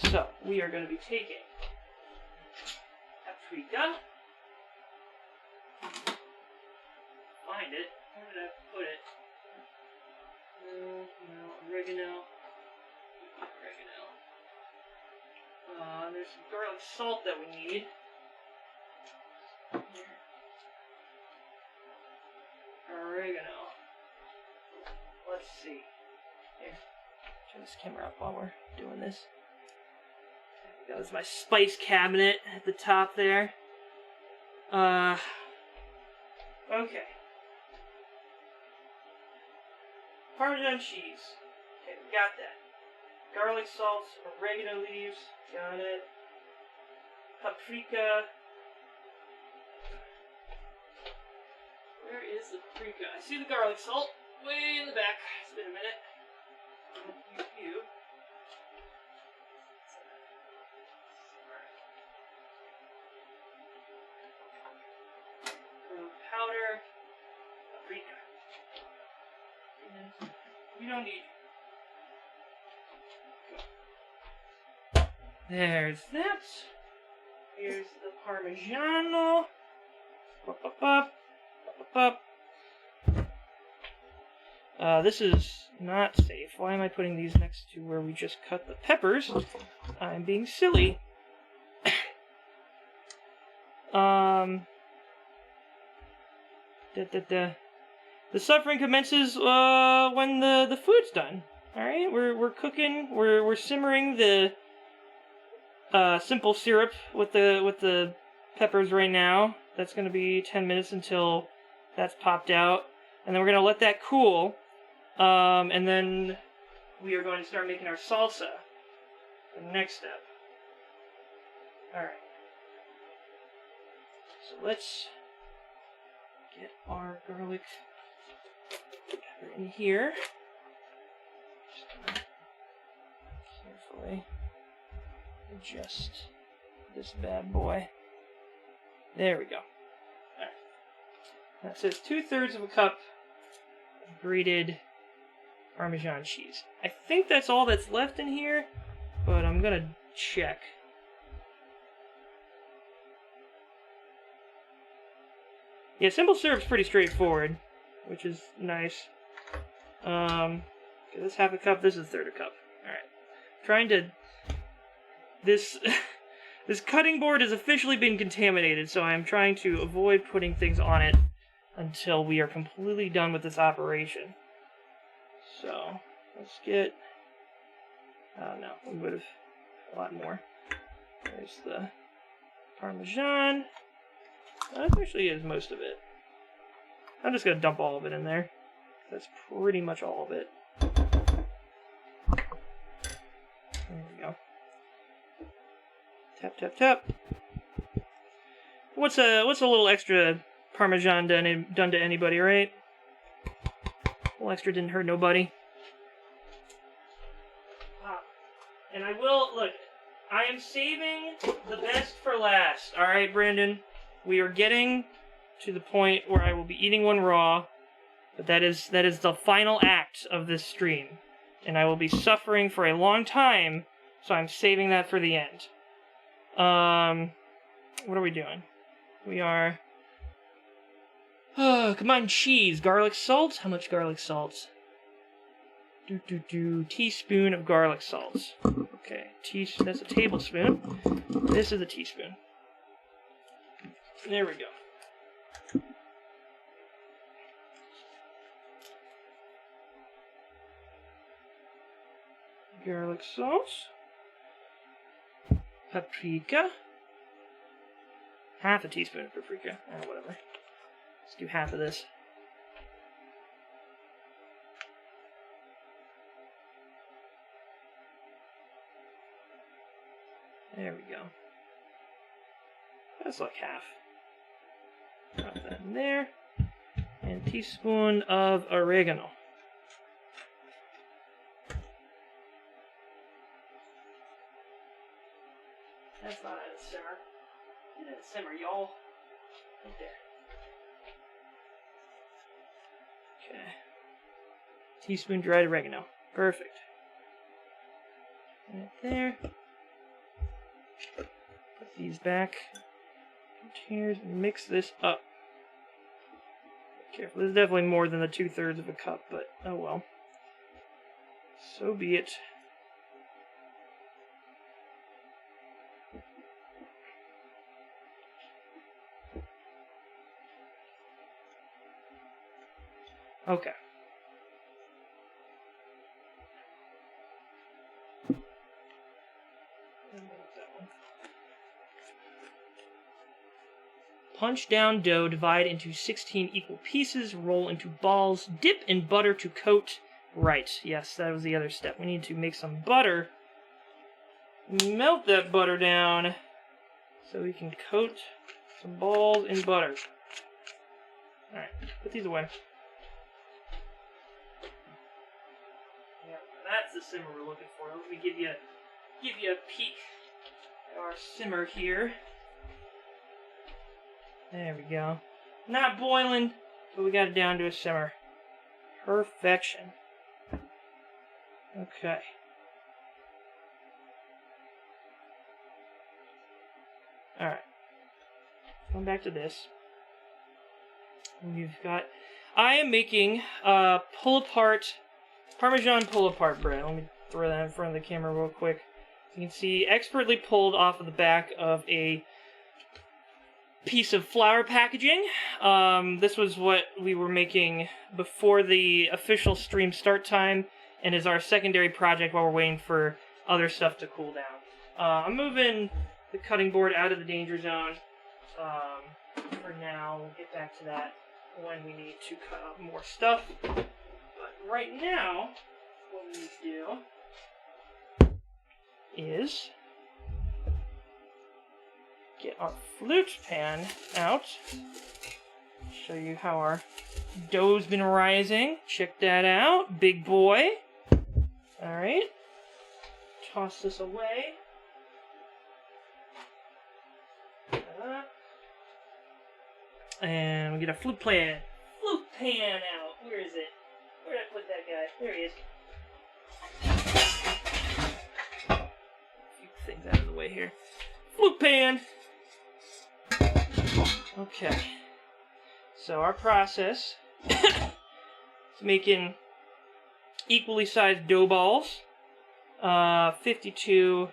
So, we are going to be taking paprika. Find it. Where did I put it? No, oregano. There's some garlic salt that we need. Here. Oregano. Let's see. Here. Turn this camera up while we're doing this. There we go. This is my spice cabinet at the top there. Okay. Parmesan cheese. Okay, we got that. Garlic salt, oregano leaves. Got it. Paprika. Where is the paprika? I see the garlic salt way in the back. It's been a minute. You. Powder. Paprika. We don't need. There's that. Here's the Parmigiano. This is not safe. Why am I putting these next to where we just cut the peppers? I'm being silly. The suffering commences when the food's done. All right, we're cooking. We're simmering the simple syrup with the peppers right now. That's going to be 10 minutes until that's popped out, and then we're going to let that cool, and then we are going to start making our salsa. The next step. All right. So let's get our garlic pepper in here. Just gonna carefully adjust this bad boy. There we go. Alright. That says 2/3 of a cup of grated Parmesan cheese. I think that's all that's left in here, but I'm gonna check. Yeah, simple syrup's pretty straightforward, which is nice. Okay, this is half a cup, this is a third a cup. Alright. Trying to... This... This cutting board has officially been contaminated, so I'm trying to avoid putting things on it until we are completely done with this operation. So, let's get... Oh no, we would have a lot more. There's the Parmesan. That actually is most of it. I'm just going to dump all of it in there. That's pretty much all of it. There we go. Tap, tap, tap. What's a little extra Parmesan done to anybody, right? A little extra didn't hurt nobody. And I will, look, I am saving the best for last. Alright, Brandon? We are getting to the point where I will be eating one raw, but that is the final act of this stream. And I will be suffering for a long time, so I'm saving that for the end. What are we doing? We are... combined cheese, garlic salt. How much garlic salt? Teaspoon of garlic salt. Okay, that's a tablespoon. This is a teaspoon. There we go. Garlic sauce. Paprika. Half a teaspoon of paprika. Whatever. Let's do half of this. There we go. That's like half. Drop that in there. And a teaspoon of oregano. That's not at a simmer. Get it at a simmer, y'all. Right there. Okay. Teaspoon dried oregano. Perfect. Right there. Put these back. Containers and mix this up. Be careful. This is definitely more than the 2/3 of a cup, but oh well. So be it. Okay. Punch down dough, divide into 16 equal pieces, roll into balls, dip in butter to coat. Right, yes, that was the other step. We need to make some butter. Melt that butter down so we can coat some balls in butter. Alright, put these away. Yeah, that's the simmer we're looking for. Let me give you a peek at our simmer here. There we go. Not boiling, but we got it down to a simmer. Perfection. Okay. Alright. Going back to this. We've got... I am making pull-apart... Parmesan pull-apart bread. Let me throw that in front of the camera real quick. You can see expertly pulled off of the back of a piece of flour packaging. This was what we were making before the official stream start time, and is our secondary project while we're waiting for other stuff to cool down. I'm moving the cutting board out of the danger zone for now. We'll get back to that when we need to cut up more stuff. But right now, what we need to do is get our flute pan out. Show you how our dough's been rising. Check that out, big boy. Alright. Toss this away. And we get a flute pan. Flute pan out. Where is it? Where did I put that guy? There he is. A few things out of the way here. Flute pan. Okay. So our process is making equally sized dough balls. 52.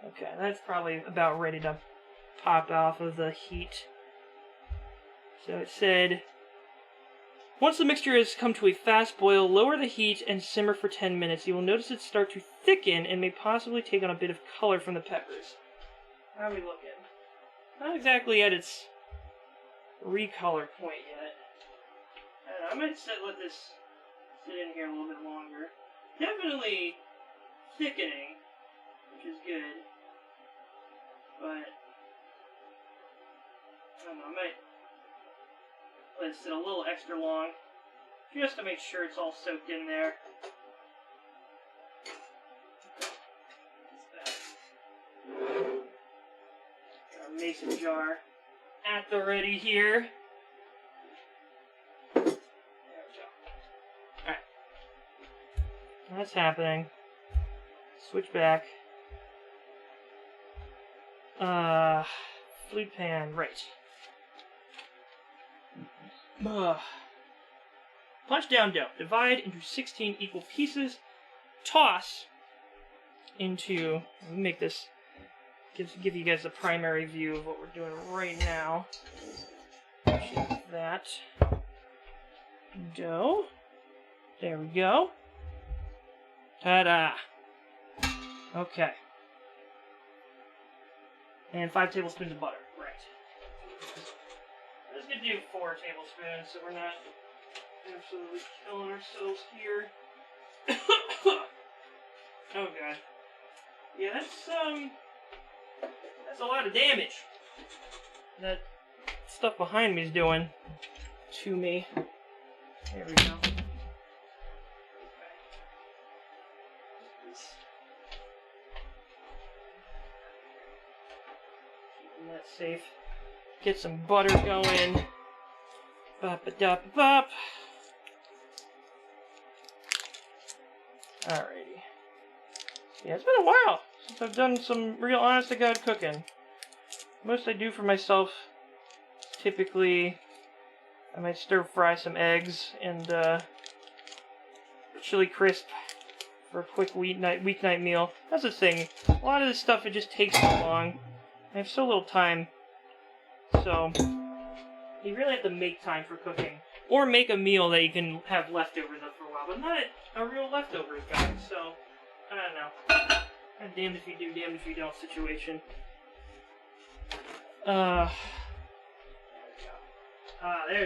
Okay, that's probably about ready to pop off of the heat. So it said, once the mixture has come to a fast boil, lower the heat and simmer for 10 minutes. You will notice it start to thicken and may possibly take on a bit of color from the peppers. How are we looking? Not exactly at its recolor point yet. I don't know, I might let this sit in here a little bit longer. Definitely thickening, which is good. But I don't know, I might let it sit a little extra long, just to make sure it's all soaked in there. Got a mason jar at the ready here. There we go. Alright. That's happening. Switch back. Flute pan, right. Punch down dough. Divide into 16 equal pieces. Toss into, let me make this, give you guys a primary view of what we're doing right now. That dough. There we go. Ta-da! Okay. And 5 tablespoons of butter. Right. I'm just gonna do 4 tablespoons so we're not absolutely killing ourselves here. Oh god. Yeah, that's a lot of damage that stuff behind me is doing to me. There we go. Okay. Keeping that safe. Get some butter going. Bop-a-dop-bop. Alrighty. Yeah, it's been a while since I've done some real honest-to-God cooking. Most I do for myself, typically, I might stir-fry some eggs and chili crisp for a quick weeknight meal. That's the thing. A lot of this stuff, it just takes so long. I have so little time. So, you really have to make time for cooking. Or make a meal that you can have leftovers of for a while. But I'm not a real leftovers guy, so I don't know. I'm damned if you do, damned if you don't situation. There's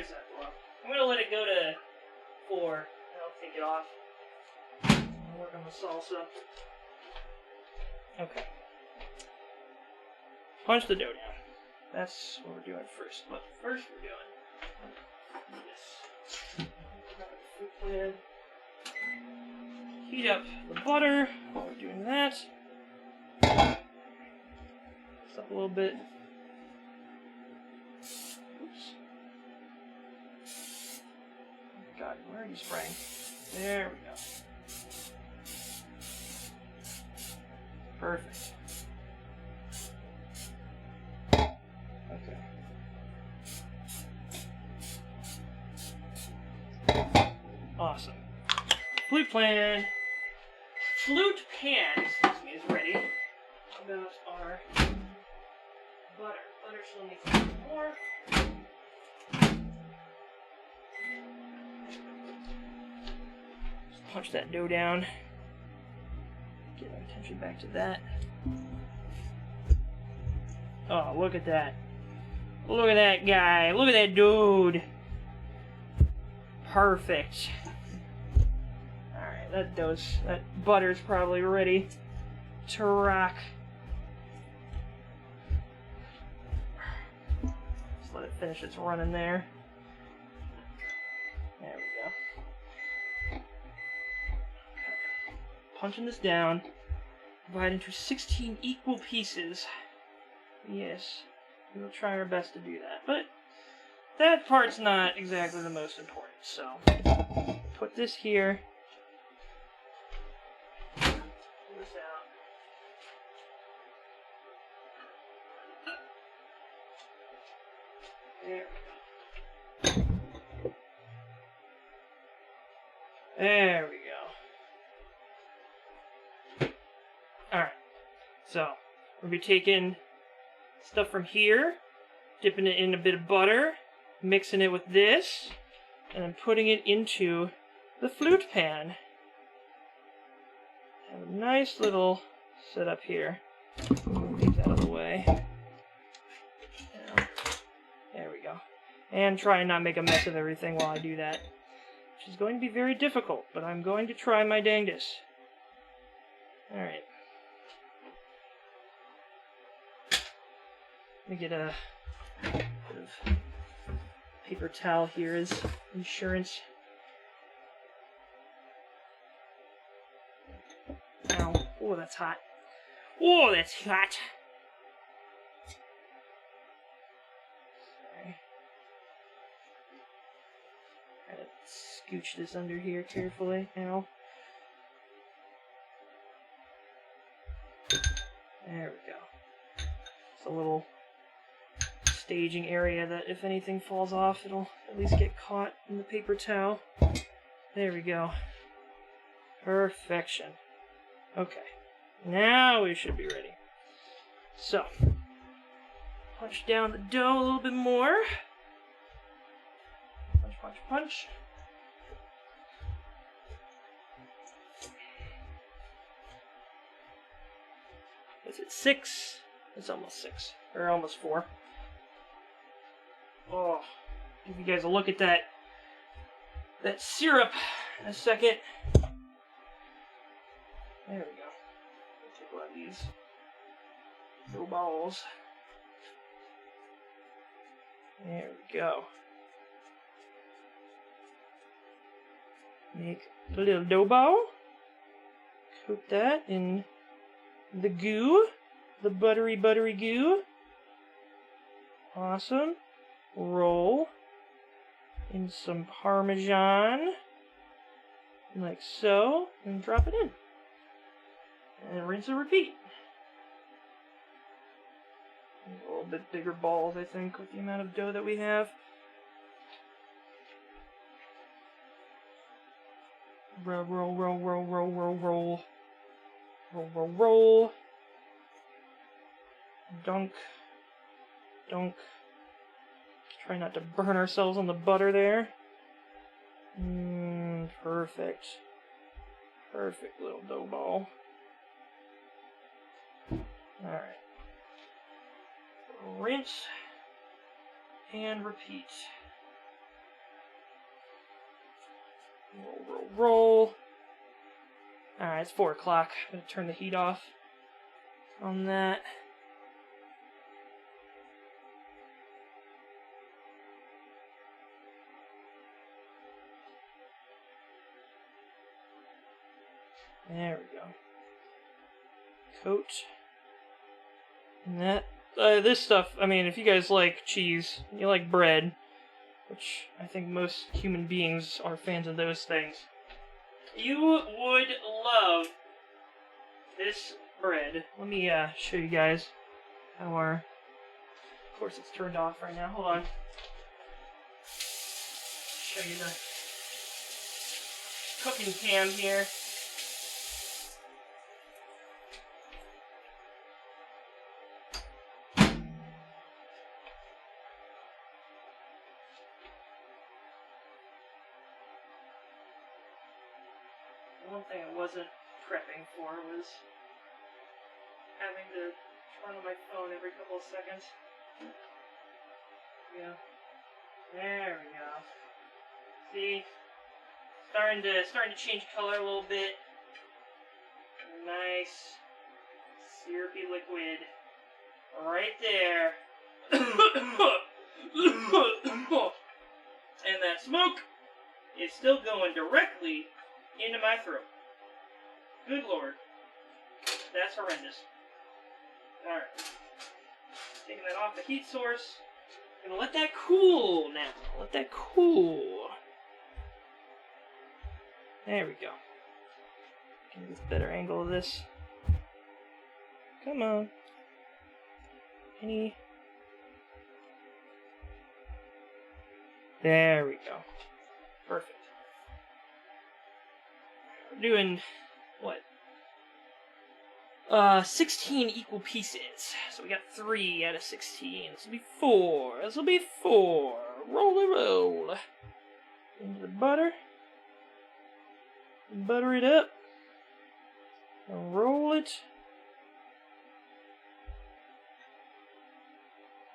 that blow. I'm gonna let it go to 4, and I'll take it off. I'll work on the salsa. Okay. Punch the dough down. That's what we're doing first. But first we're doing this. Heat up the butter while we're doing that. This up a little bit. Oops. God, where are you spraying? There we go. Perfect. Okay. Awesome. Flute pan, excuse me, is ready. How about our butter? Butter still needs a little more. Just punch that dough down. Get my attention back to that. Oh, look at that. Look at that guy. Look at that dude. Perfect. Alright, that butter's probably ready to rock. Just let it finish its run in there. There we go. Okay. Punching this down. Divide into 16 equal pieces. Yes, we'll try our best to do that. But that part's not exactly the most important. So, put this here. Pull this out. There we go. There we go. Alright, so we'll be taking stuff from here, dipping it in a bit of butter, mixing it with this, and then putting it into the flute pan. Have a nice little setup here. Move these out of the way. There we go. And try and not make a mess of everything while I do that. Which is going to be very difficult, but I'm going to try my dangest. Alright. Let me get a bit of paper towel here as insurance. Ow. Oh, that's hot. Oh, that's hot. Sorry. Gotta scooch this under here carefully. Ow. There we go. It's a little staging area that if anything falls off, it'll at least get caught in the paper towel. There we go. Perfection. Okay. Now we should be ready. So, punch down the dough a little bit more. Punch, punch, punch. Is it 6? It's almost 6. Or almost 4. Oh, give you guys a look at that syrup in a second. There we go. Take one of these dough balls. There we go. Make a little dough ball. Coat that in the goo, the buttery goo. Awesome. Roll in some Parmesan, like so, and drop it in. And rinse and repeat. A little bit bigger balls, I think, with the amount of dough that we have. Roll, roll, roll, roll, roll, roll, roll. Roll, roll, roll. Dunk. Dunk. Try not to burn ourselves on the butter there. Perfect. Perfect little dough ball. Alright. Rinse and repeat. Roll, roll, roll. Alright, it's 4 o'clock. I'm going to turn the heat off on that. There we go. Coat. And that. This stuff, I mean, if you guys like cheese, you like bread, which I think most human beings are fans of those things, you would love this bread. Let me show you guys how our... Of course, it's turned off right now. Hold on. Show you the cooking cam here. One thing I wasn't prepping for was having to turn on my phone every couple of seconds. Yeah. There we go. See? Starting to change color a little bit. Nice syrupy liquid. Right there. And that smoke is still going directly into my throat. Good lord. That's horrendous. Alright. Taking that off the heat source. Gonna let that cool now. Let that cool. There we go. Get this better angle of this. Come on. There we go. Perfect. We're doing, what? 16 equal pieces. So we got 3 out of 16. This will be 4. This will be 4. Roll. Into the butter. Butter it up. And roll it.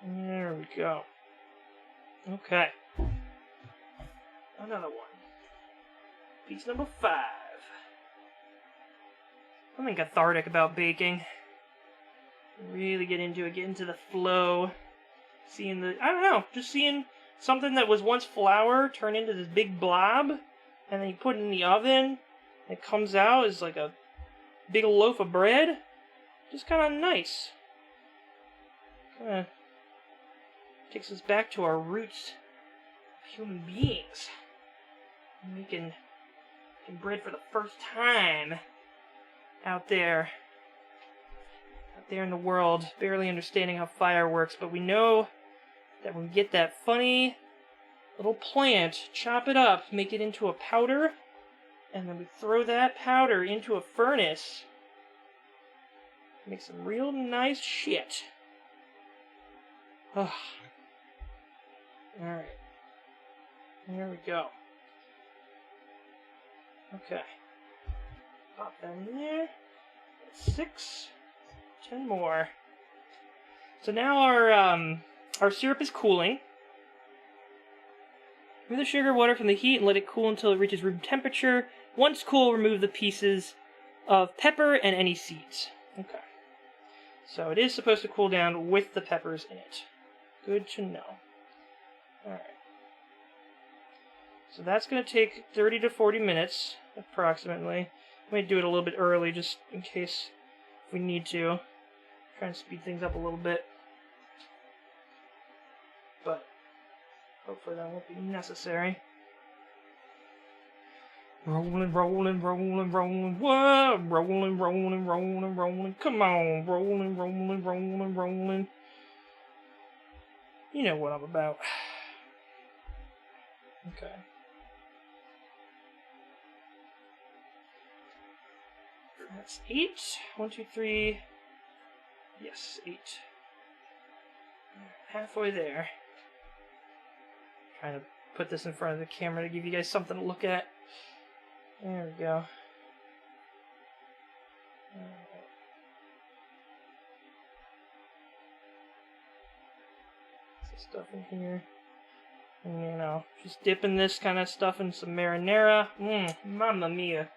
There we go. Okay. Another one. Piece number 5. Something cathartic about baking. Really get into it, get into the flow. Seeing I don't know, just seeing something that was once flour turn into this big blob, and then you put it in the oven, and it comes out as like a big loaf of bread. Just kind of nice. Kind of takes us back to our roots of human beings. Making bread for the first time out there in the world, barely understanding how fire works, but we know that when we get that funny little plant, chop it up, make it into a powder, and then we throw that powder into a furnace, make some real nice shit. Ugh. Alright. There we go. Okay. Pop that in there. 6. 10 more. So now our syrup is cooling. Remove the sugar water from the heat and let it cool until it reaches room temperature. Once cool, remove the pieces of pepper and any seeds. Okay. So it is supposed to cool down with the peppers in it. Good to know. Alright. So that's going to take 30 to 40 minutes, approximately. I might do it a little bit early, just in case we need to. Try and speed things up a little bit. But hopefully that won't be necessary. Rolling. Whoa! Rolling. Come on. Rolling. You know what I'm about. Okay. That's 8. 1, 2, 3. Yes, 8. Halfway there. Trying to put this in front of the camera to give you guys something to look at. There we go. Some stuff in here. And, you know, just dipping this kind of stuff in some marinara. Mamma mia.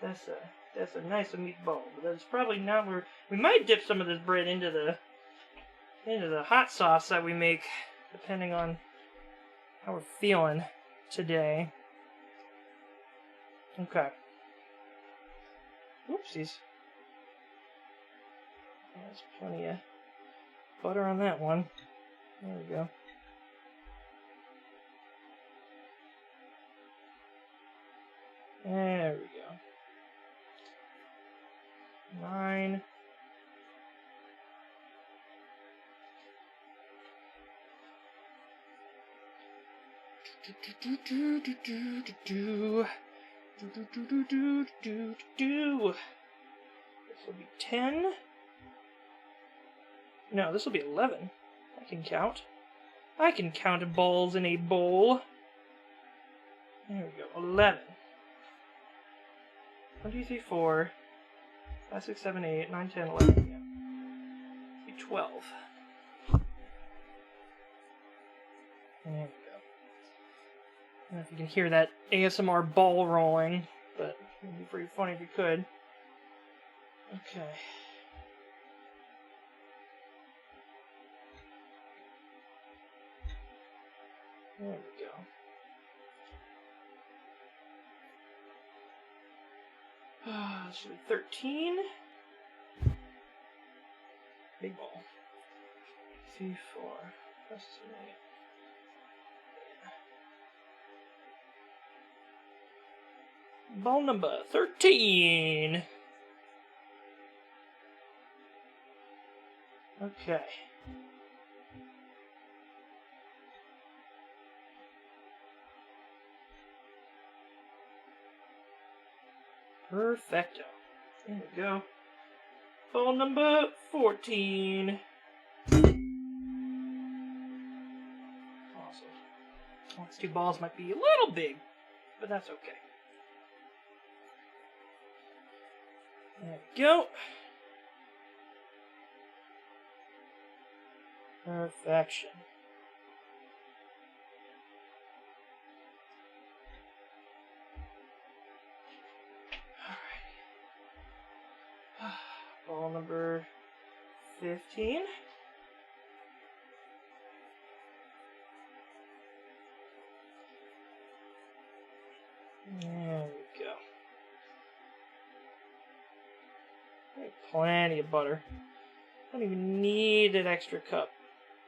That's a nice meatball, but that's probably not where we might dip some of this bread into the hot sauce that we make, depending on how we're feeling today. Okay. Oopsies. There's plenty of butter on that one. There we go. There we go. 9. This will be 10. No, this will be 11. I can count. I can count balls in a bowl. There we go. 11. 1, 2, 3, 4, 5, 6, 7, 8, 9, 10, 11. Yeah. 12. There we go. I don't know if you can hear that ASMR ball rolling, but it would be pretty funny if you could. Okay. There we go. This should be 13. Big ball. 3, 4. That's 8. Ball number 13. Okay. Perfecto. There we go. Ball number 14. Awesome. Well, these two balls might be a little big, but that's okay. There we go. Perfection. Alright. Ball number 15. There we go. Plenty of butter. Don't even need an extra cup.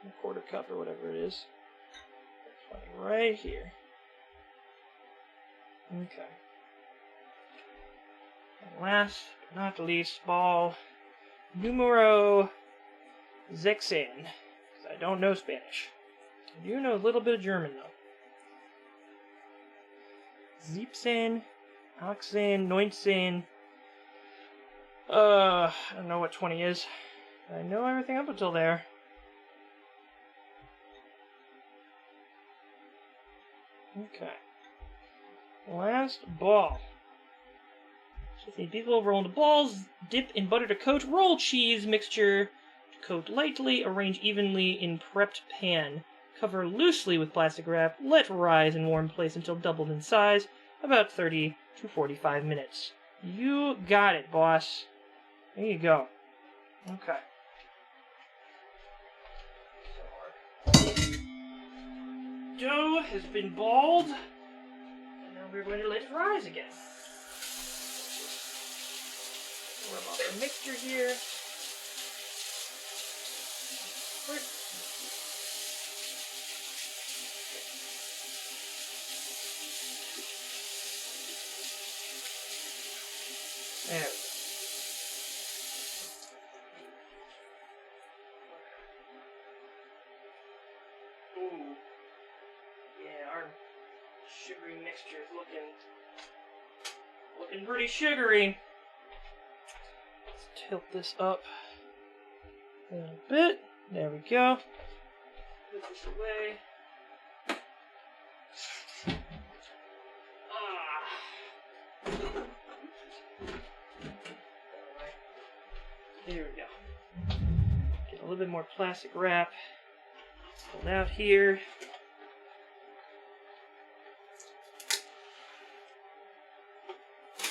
A quarter cup or whatever it is. Plenty right here. Okay. And last but not least, ball numero 16. Because I don't know Spanish. I do know a little bit of German though. 17, 18, 19. I don't know what 20 is. I know everything up until there. Okay. Last ball. So the people roll into balls, dip in butter to coat, roll cheese mixture to coat lightly, arrange evenly in prepped pan. Cover loosely with plastic wrap, let rise in warm place until doubled in size, about 30 to 45 minutes. You got it, boss. There you go. Okay. Dough has been balled, and now we're going to let it rise again. Rub off the mixture here. There we go. Ooh. Yeah, our sugary mixture is looking pretty sugary. Let's tilt this up a little bit. There we go. Put this away. There we go. Get a little bit more plastic wrap. Pulled out here.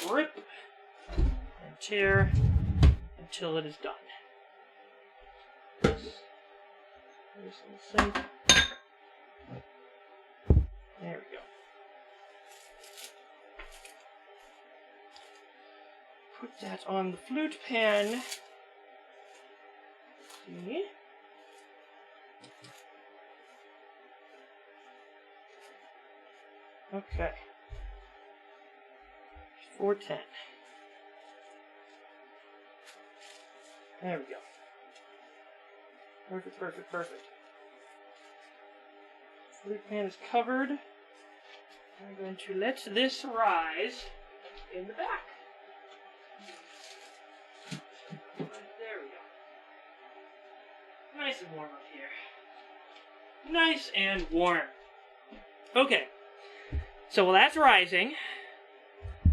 Rip and tear until it is done. This in the sink. There we go. Put that on the flute pan. See? Okay. 410. There we go. Perfect, perfect, perfect. Flute pan is covered. I'm going to let this rise in the back. There we go. Nice and warm up here. Nice and warm. Okay. So while that's rising,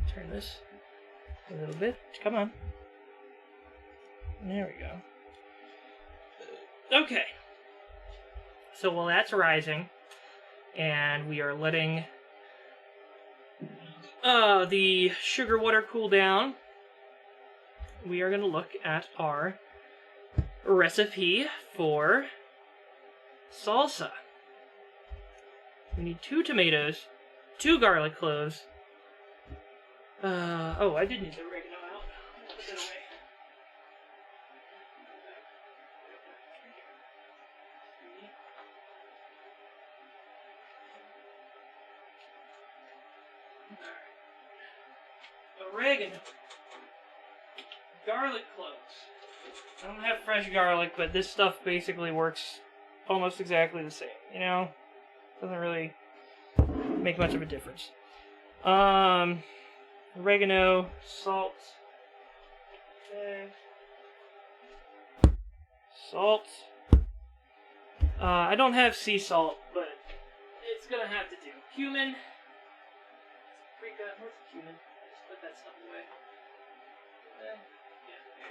turn this A little bit. Come on. There we go. Okay. So while that's rising, and we are letting the sugar water cool down, we are going to look at our recipe for salsa. We need 2 tomatoes, 2 garlic cloves. I did need the oregano out. I'll put that away. Oregano. Garlic cloves. I don't have fresh garlic, but this stuff basically works almost exactly the same, you know? Doesn't really make much of a difference. Oregano, salt. Okay. Salt. I don't have sea salt, but it's gonna have to do. Cumin. Where's the cumin? I just put that stuff away. Yeah, there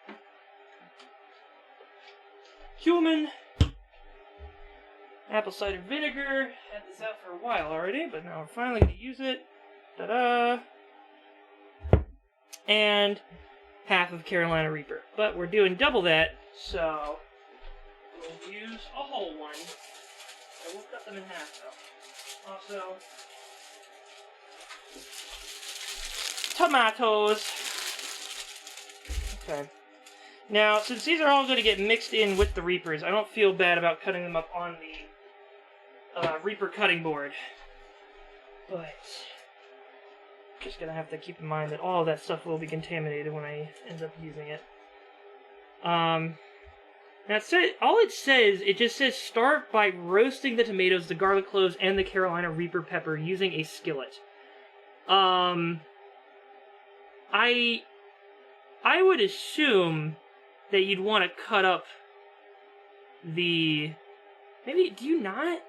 it is. Cumin. Apple cider vinegar. Had this out for a while already, but now we're finally going to use it. Ta-da! And half of Carolina Reaper. But we're doing double that, so we'll use a whole one. I will cut them in half, though. Also, tomatoes. Okay. Now, since these are all going to get mixed in with the Reapers, I don't feel bad about cutting them up on the Reaper cutting board. But just going to have to keep in mind that all of that stuff will be contaminated when I end up using it. Now, it just says start by roasting the tomatoes, the garlic cloves, and the Carolina Reaper pepper using a skillet. I would assume that you'd want to cut up the... Maybe, do you not?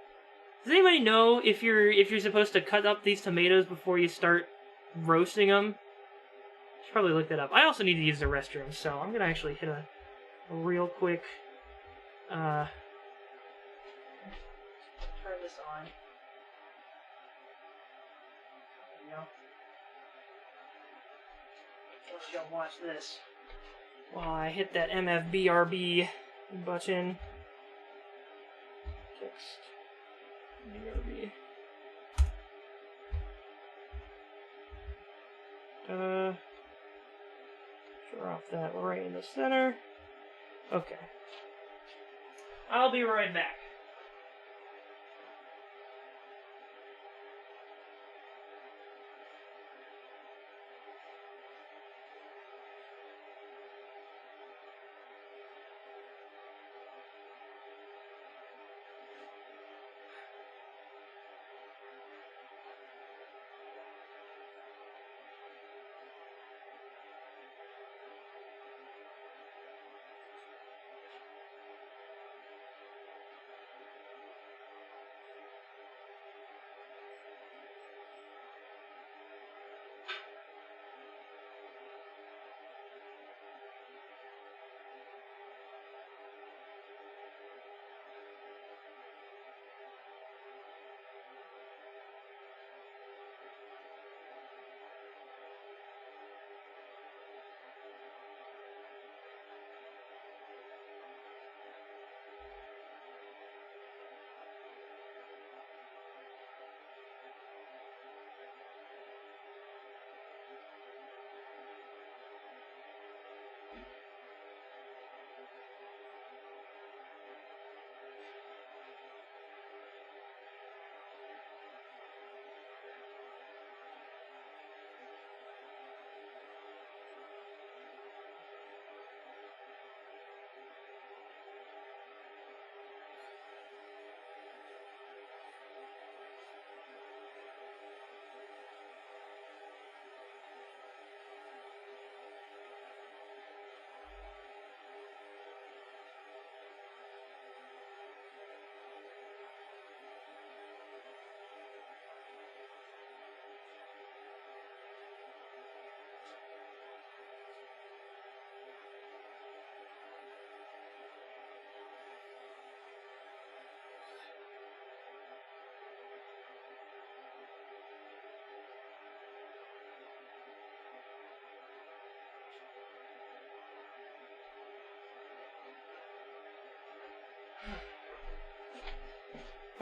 Does anybody know if you're supposed to cut up these tomatoes before you start roasting them? I should probably look that up. I also need to use the restroom, so I'm going to actually hit a real quick... turn this on. There we go. Let's go watch this while I hit that MFBRB button. Text. BRB. Drop that right in the center. Okay. I'll be right back.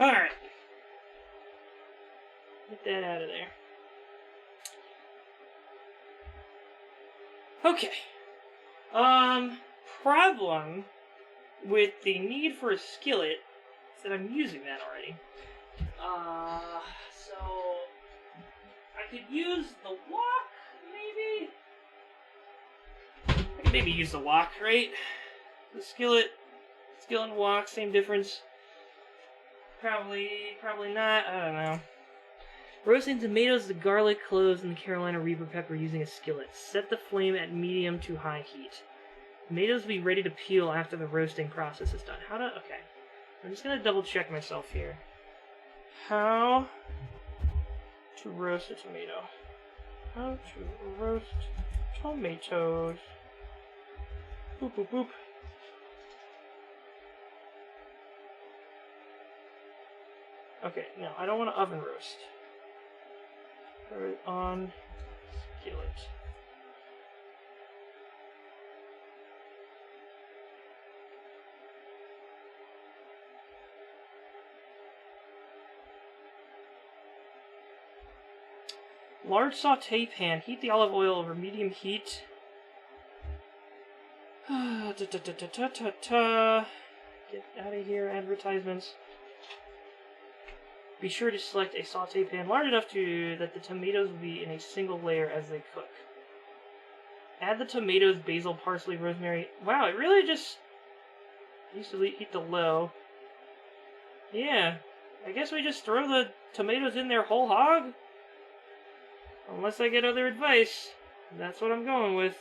Alright. Get that out of there. Okay. Problem with the need for a skillet is that I'm using that already. So I could use the wok, maybe? I could maybe use the wok, right? The skillet and wok, same difference. Probably not, I don't know. Roasting tomatoes, the garlic cloves, and the Carolina Reaper pepper using a skillet. Set the flame at medium to high heat. Tomatoes will be ready to peel after the roasting process is done. Okay. I'm just gonna double check myself here. How to roast a tomato. How to roast tomatoes. Boop, boop, boop. Okay, no, I don't want to oven roast. Put it on skillet. Large saute pan. Heat the olive oil over medium heat. Get out of here, advertisements. Be sure to select a saute pan large enough that the tomatoes will be in a single layer as they cook. Add the tomatoes, basil, parsley, rosemary. Wow, it really just used to heat the low. Yeah, I guess we just throw the tomatoes in there whole hog? Unless I get other advice. That's what I'm going with.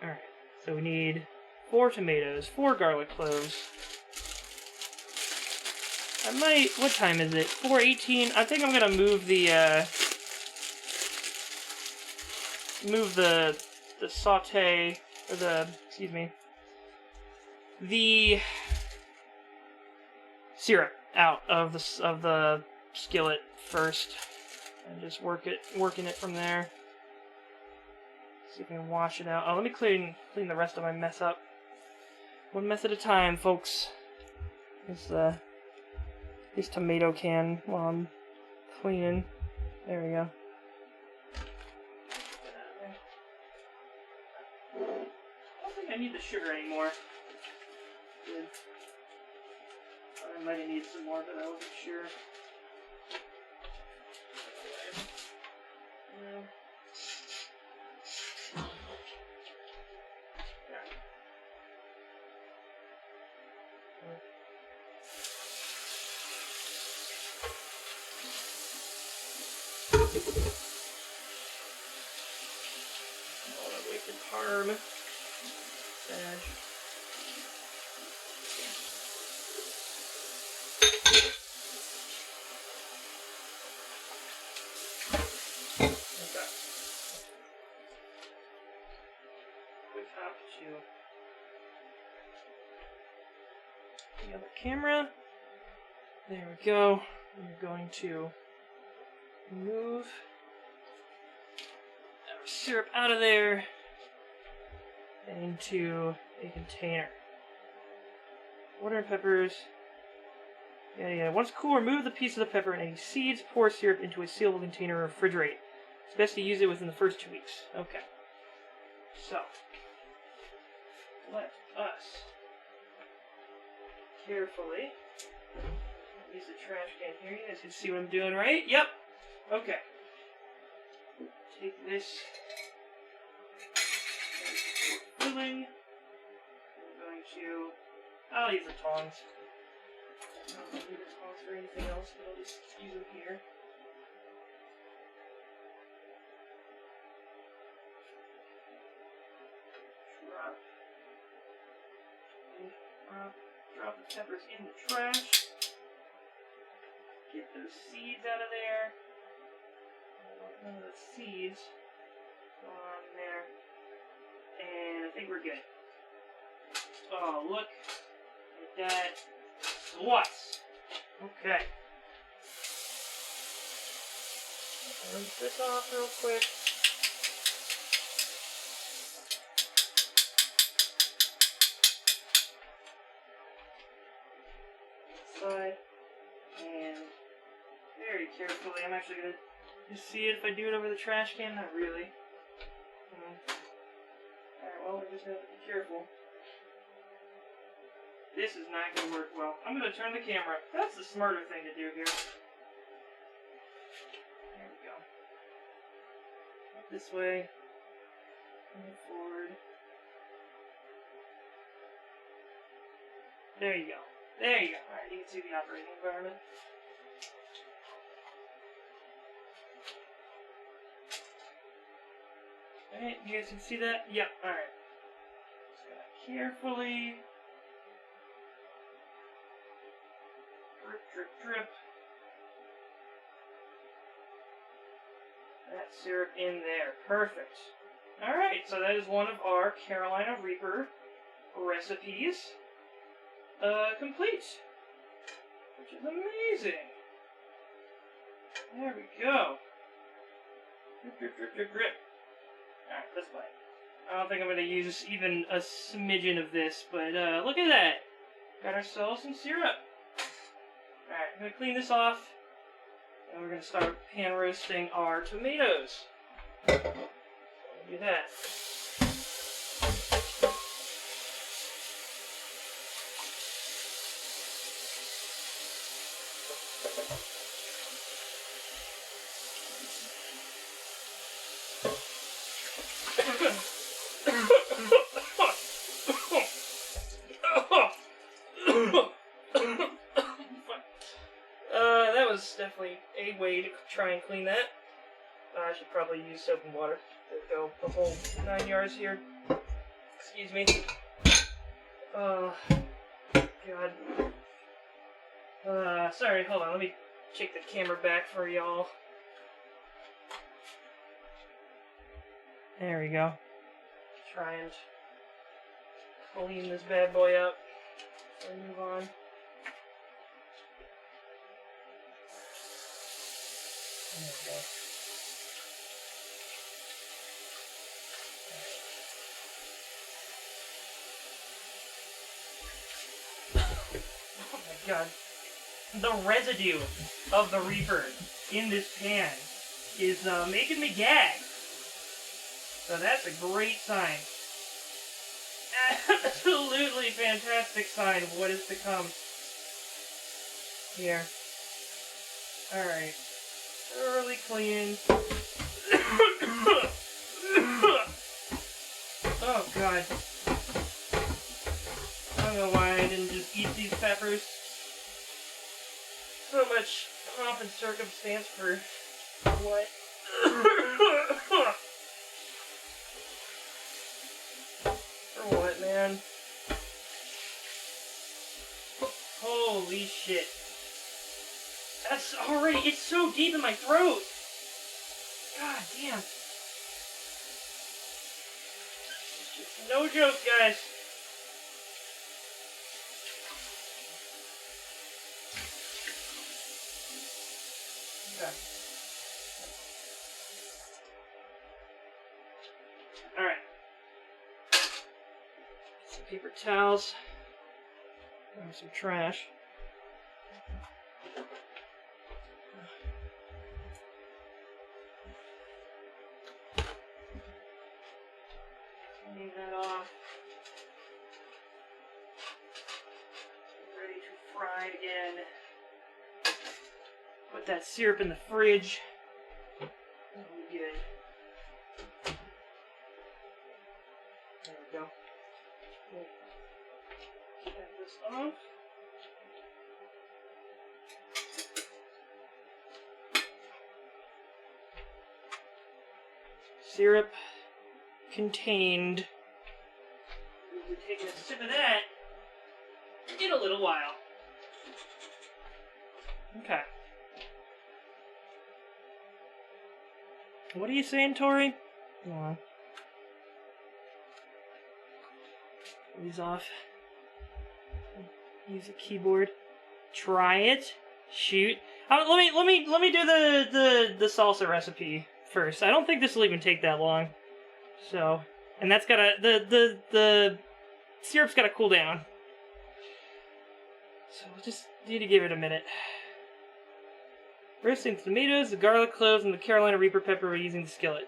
Alright, so we need 4 tomatoes, 4 garlic cloves. What time is it? 4:18. I think I'm gonna move the saute, or the syrup out of the skillet first, and just working it from there. See if I can wash it out. Oh, let me clean the rest of my mess up. One mess at a time, folks. This tomato can while I'm cleaning. There we go. I don't think I need the sugar anymore. Good. I might have needed some more, but I wasn't sure. Yeah. Parm. Dash. Okay. We have to the other camera. There we go. We're going to move our syrup out of there into a container. Water and peppers. Yeah. Once cool, remove the piece of the pepper and any seeds. Pour syrup into a sealable container and refrigerate. It's best to use it within the first 2 weeks. Okay. So, let us carefully use the trash can here. You guys can see what I'm doing, right? Yep. Okay. Take this filling. I'll use the tongs. I don't need the tongs for anything else, but I'll just use them here. Drop the peppers in the trash. Get those seeds out of there. None of the seeds going on in there. And I think we're good. Oh, look at that. What? Okay. Rinse this off real quick. Side. carefully. I'm actually gonna just see it if I do it over the trash can. Not really. Alright, well, we're just gonna have to be careful. This is not gonna work well. I'm gonna turn the camera. That's the smarter thing to do here. There we go. Up this way. Move forward. There you go. There you go. Alright, you can see the operating environment. Alright, you guys can see that? Yep, alright. Just gotta carefully drip, drip, drip. That syrup in there. Perfect. Alright, so that is one of our Carolina Reaper recipes complete. Which is amazing. There we go. Drip, drip, drip, drip, drip. Alright, this way. I don't think I'm going to use even a smidgen of this, but look at that. Got ourselves some syrup. Alright, I'm going to clean this off. And we're going to start pan roasting our tomatoes. Do that. That was definitely a way to try and clean that. I should probably use soap and water to go the whole 9 yards here. Excuse me. Oh, God. Sorry, hold on, let me check the camera back for y'all. There we go. Try and clean this bad boy up and move on. There we go. Oh my God. The residue of the Reaper in this pan is making me gag. So that's a great sign. Absolutely fantastic sign of what is to come. Here. Alright. Thoroughly clean. Oh God. I don't know why I didn't just eat these peppers. So much pomp and circumstance for what? For what, man? Holy shit. That's already, it's so deep in my throat. God damn. Just no joke, guys. Okay. Alright. Some paper towels. And some trash. Clean that off. Get ready to fry it again. Put that syrup in the fridge. That'll be good. There we go. Cap this off. Syrup contained. We'll be taking a sip of that in a little while. Okay. What are you saying, Tori? Come on. These off. Use a keyboard. Try it. Shoot. Let me do the salsa recipe first. I don't think this will even take that long. So, and that's gotta the syrup's gotta cool down. So we'll just need to give it a minute. Roasting the tomatoes, the garlic cloves, and the Carolina Reaper pepper using the skillet.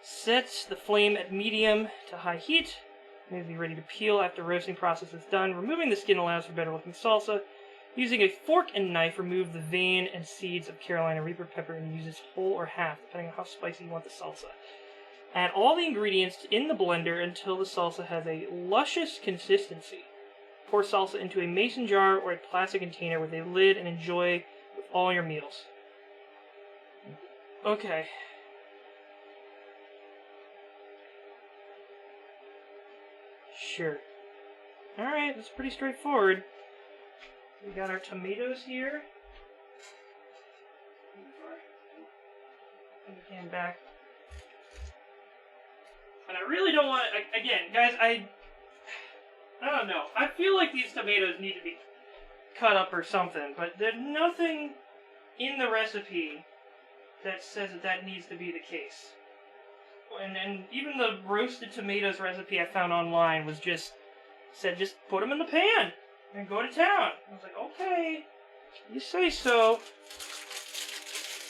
Set the flame at medium to high heat. It may be ready to peel after roasting process is done. Removing the skin allows for better looking salsa. Using a fork and knife, remove the vein and seeds of Carolina Reaper pepper and use its whole or half, depending on how spicy you want the salsa. Add all the ingredients in the blender until the salsa has a luscious consistency. Pour salsa into a mason jar or a plastic container with a lid and enjoy with all your meals. Okay. Sure. Alright, that's pretty straightforward. We got our tomatoes here. Put the can back. And I really don't want to, again, guys, I don't know. I feel like these tomatoes need to be cut up or something, but there's nothing in the recipe that says that needs to be the case. And even the roasted tomatoes recipe I found online was just put them in the pan and go to town. I was like, okay, you say so.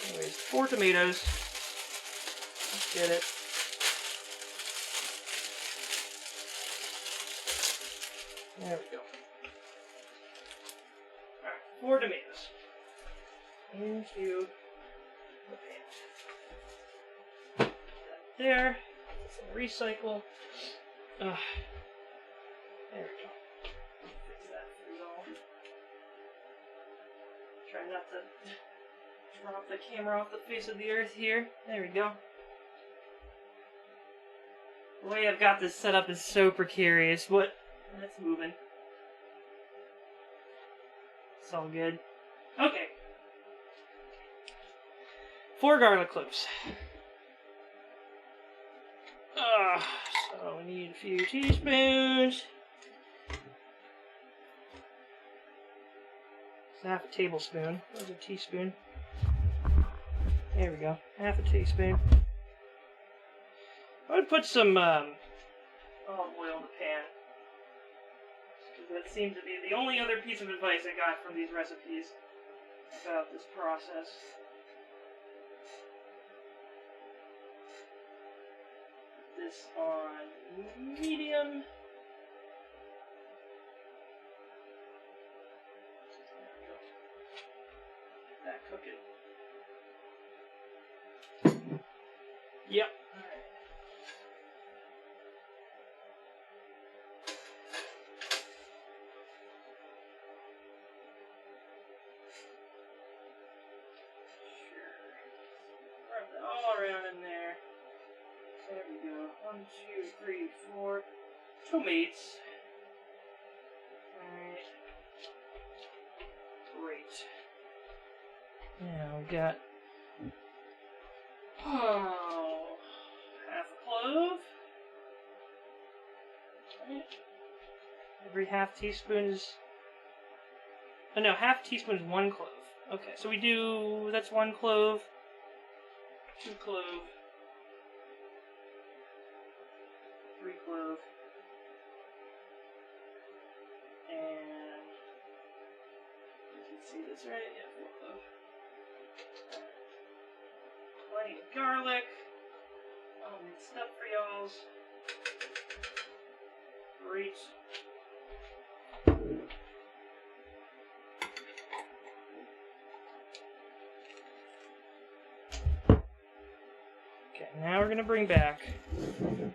Anyways, 4 tomatoes. Let's get it. There we go. Alright, 4 tomatoes. Into the pan. There. Some recycle. There we go. Fix that for y'all. Try not to drop the camera off the face of the earth here. There we go. The way I've got this set up is so precarious, but that's moving. It's all good. Okay. 4 garlic cloves. So we need a few teaspoons. It's half a tablespoon. There's a teaspoon. There we go. Half a teaspoon. I would put some olive oil in the pan. Because that seems to be the only other piece of advice I got from these recipes about this process. This on medium. Get that cooking. Yep. Alright. Sure. Rub that all around in there. There we go. 1, 2, 3, 4 tomatoes. Alright. Great. Now we got half a clove. Right. Every half teaspoon is. Oh no, half teaspoon is 1 clove. Okay, so we do. That's 1 clove. 2 clove. 3 clove. And you can see this, right? Yeah, 4 clove. Plenty of garlic. All good stuff for y'alls. Great. Okay, now we're gonna bring back the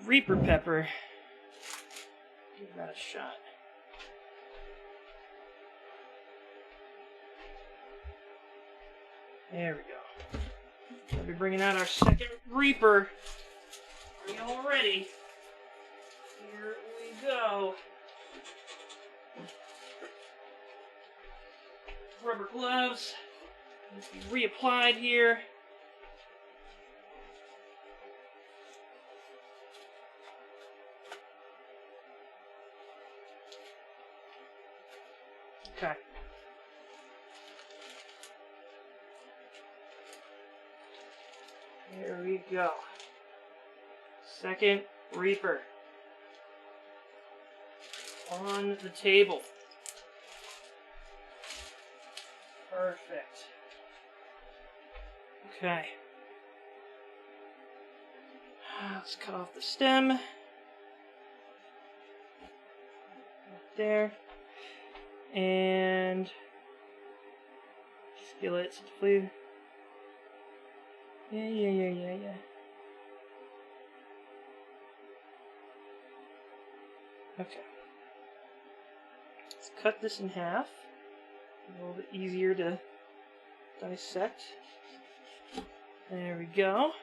Reaper pepper. Give that a shot. There we go. We'll be bringing out our second Reaper. Are you all ready? Here we go. Rubber gloves. Needs to be reapplied here. Okay. Here we go. Second Reaper. On the table. Perfect. Okay. Let's cut off the stem. Right there. And skillets, please. Yeah. Okay. Let's cut this in half. A little bit easier to dissect. There we go.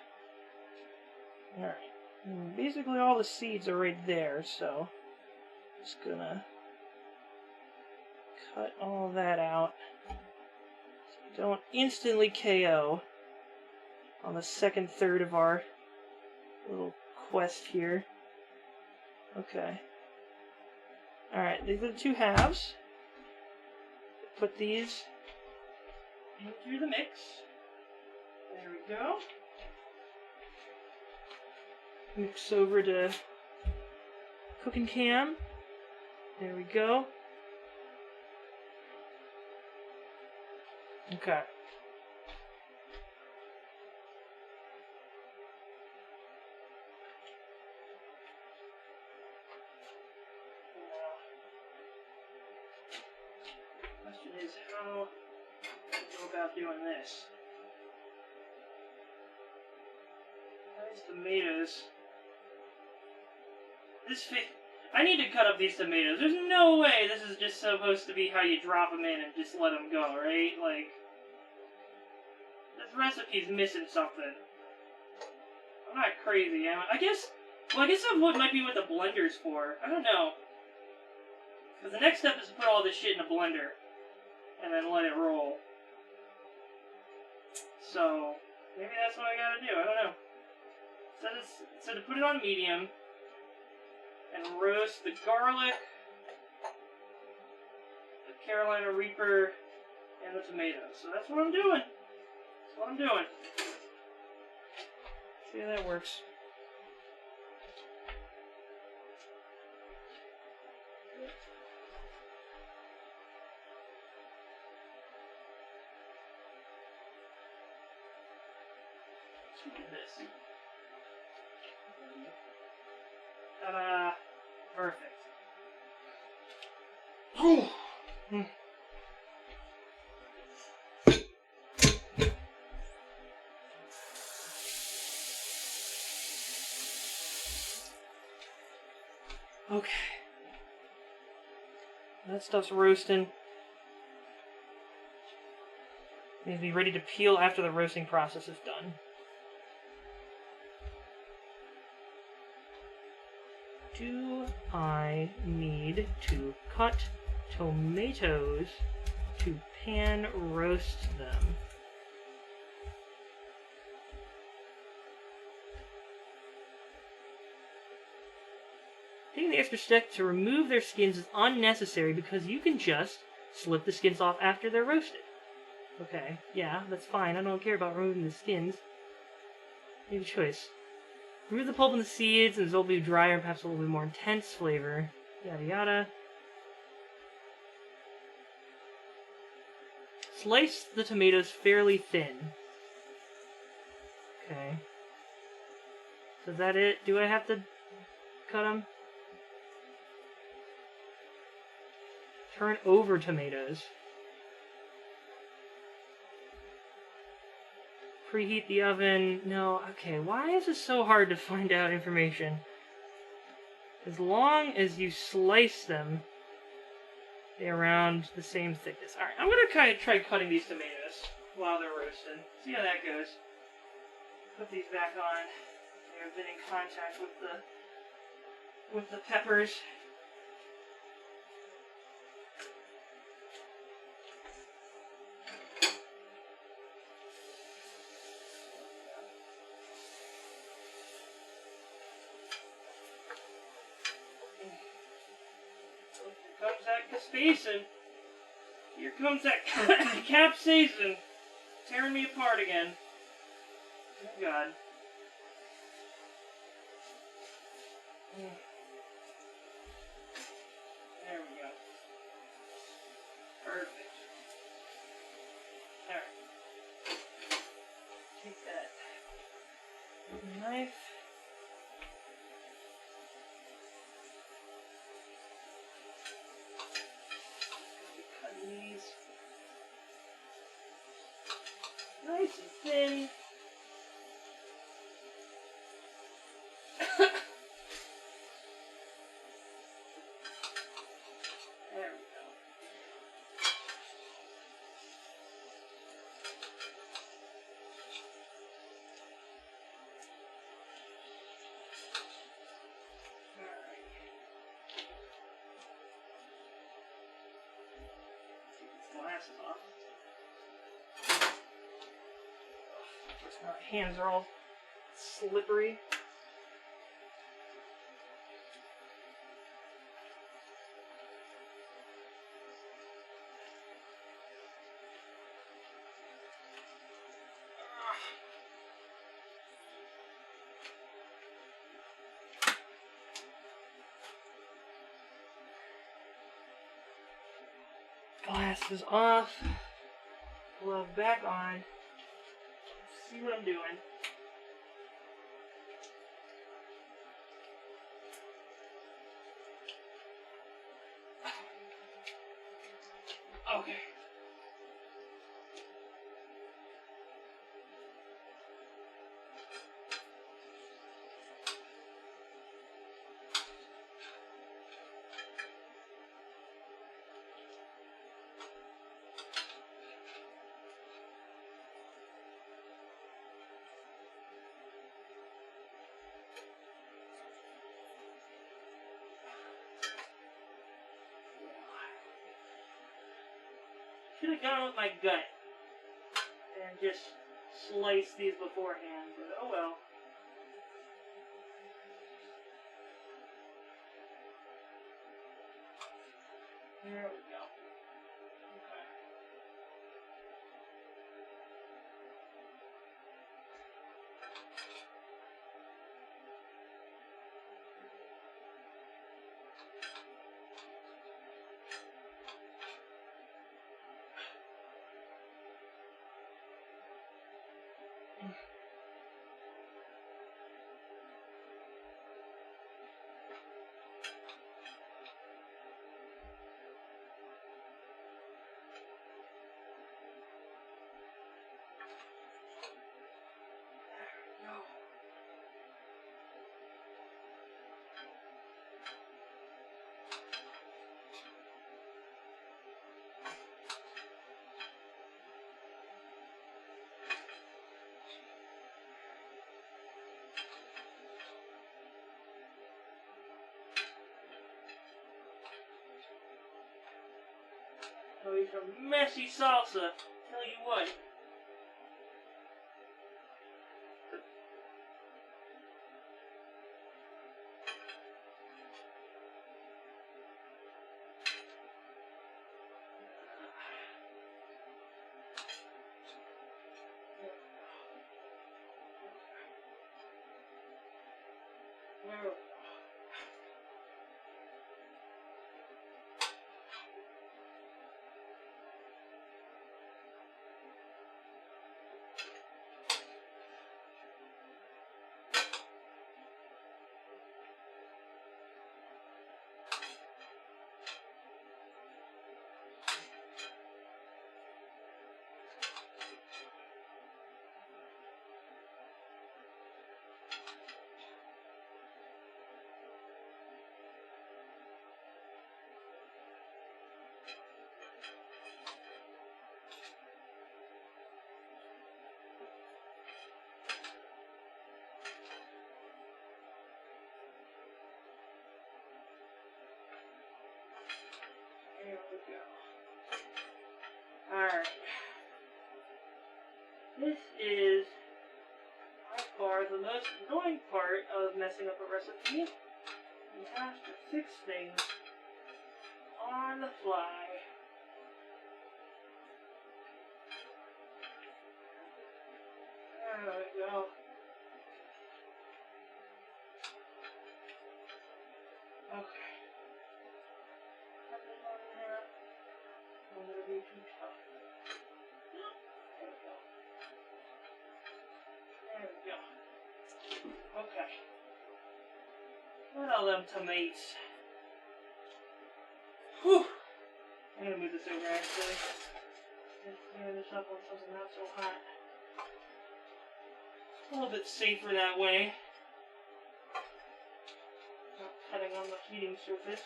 Alright. Basically all the seeds are right there, so just gonna cut all that out so we don't instantly KO on the second third of our little quest here. Okay. Alright, these are the two halves. Put these into the mix. There we go. Mix over to cooking cam. There we go. Okay. Question is how to go about doing this. These tomatoes. I need to cut up these tomatoes. There's no way this is just supposed to be how you drop them in and just let them go, right? Like, this recipe's missing something. I'm not crazy, am I? I guess that's what might be what the blender's for. I don't know. Because the next step is to put all this shit in a blender and then let it roll. So, maybe that's what I gotta do. I don't know. So to put it on medium and roast the garlic, the Carolina Reaper, and the tomatoes. So that's what I'm doing. That's what I'm doing. See how that works. Let's do this. Ta-da! Perfect. Okay. That stuff's roasting. Needs to be ready to peel after the roasting process is done. Do I need to cut tomatoes to pan roast them? Taking the extra step to remove their skins is unnecessary because you can just slip the skins off after they're roasted. Okay, yeah, that's fine. I don't care about removing the skins. You have a choice. Remove the pulp and the seeds, and they'll be drier and perhaps a little bit more intense flavor. Yada yada. Slice the tomatoes fairly thin. Okay. So is that it? Do I have to cut them? Turn over tomatoes. Preheat the oven. No, okay, why is it so hard to find out information? As long as you slice them, they're around the same thickness. Alright, I'm gonna kind of try cutting these tomatoes while they're roasting. See how that goes. Put these back on. They've been in contact with the peppers. Capsaicin. Here comes that capsaicin. Tearing me apart again. Oh God. There we go. Perfect. Alright. Take Knife. Cutting these nice and thin. There we go. Glasses off. My hands are all slippery. Glasses off, glove back on. Let's see what I'm doing. Okay. Should have gone with my gut and just sliced these beforehand, but oh well. There we go. Okay. Oh, it's a messy salsa. Tell you what. There we go. There we go. Alright. This is by far the most annoying part of messing up a recipe. You have to fix things on the fly. There we go. Okay. I'm gonna be too tough. There we go. There we go. Okay. Look at all them tomatoes. Whew! I'm gonna move this over actually. Let's clear this up on something not so hot. A little bit safer that way. Not cutting on the heating surface.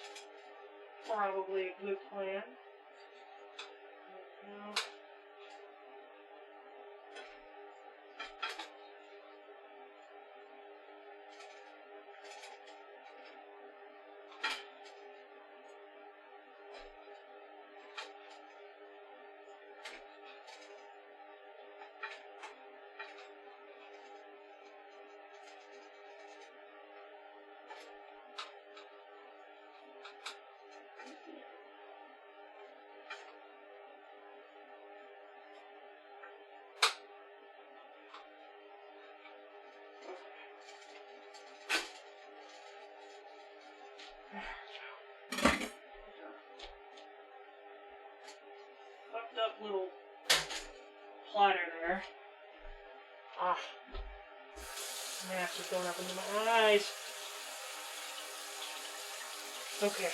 Probably a good plan. There we go. Fucked up little platter there. Ah. Mask is going up into my eyes. Okay.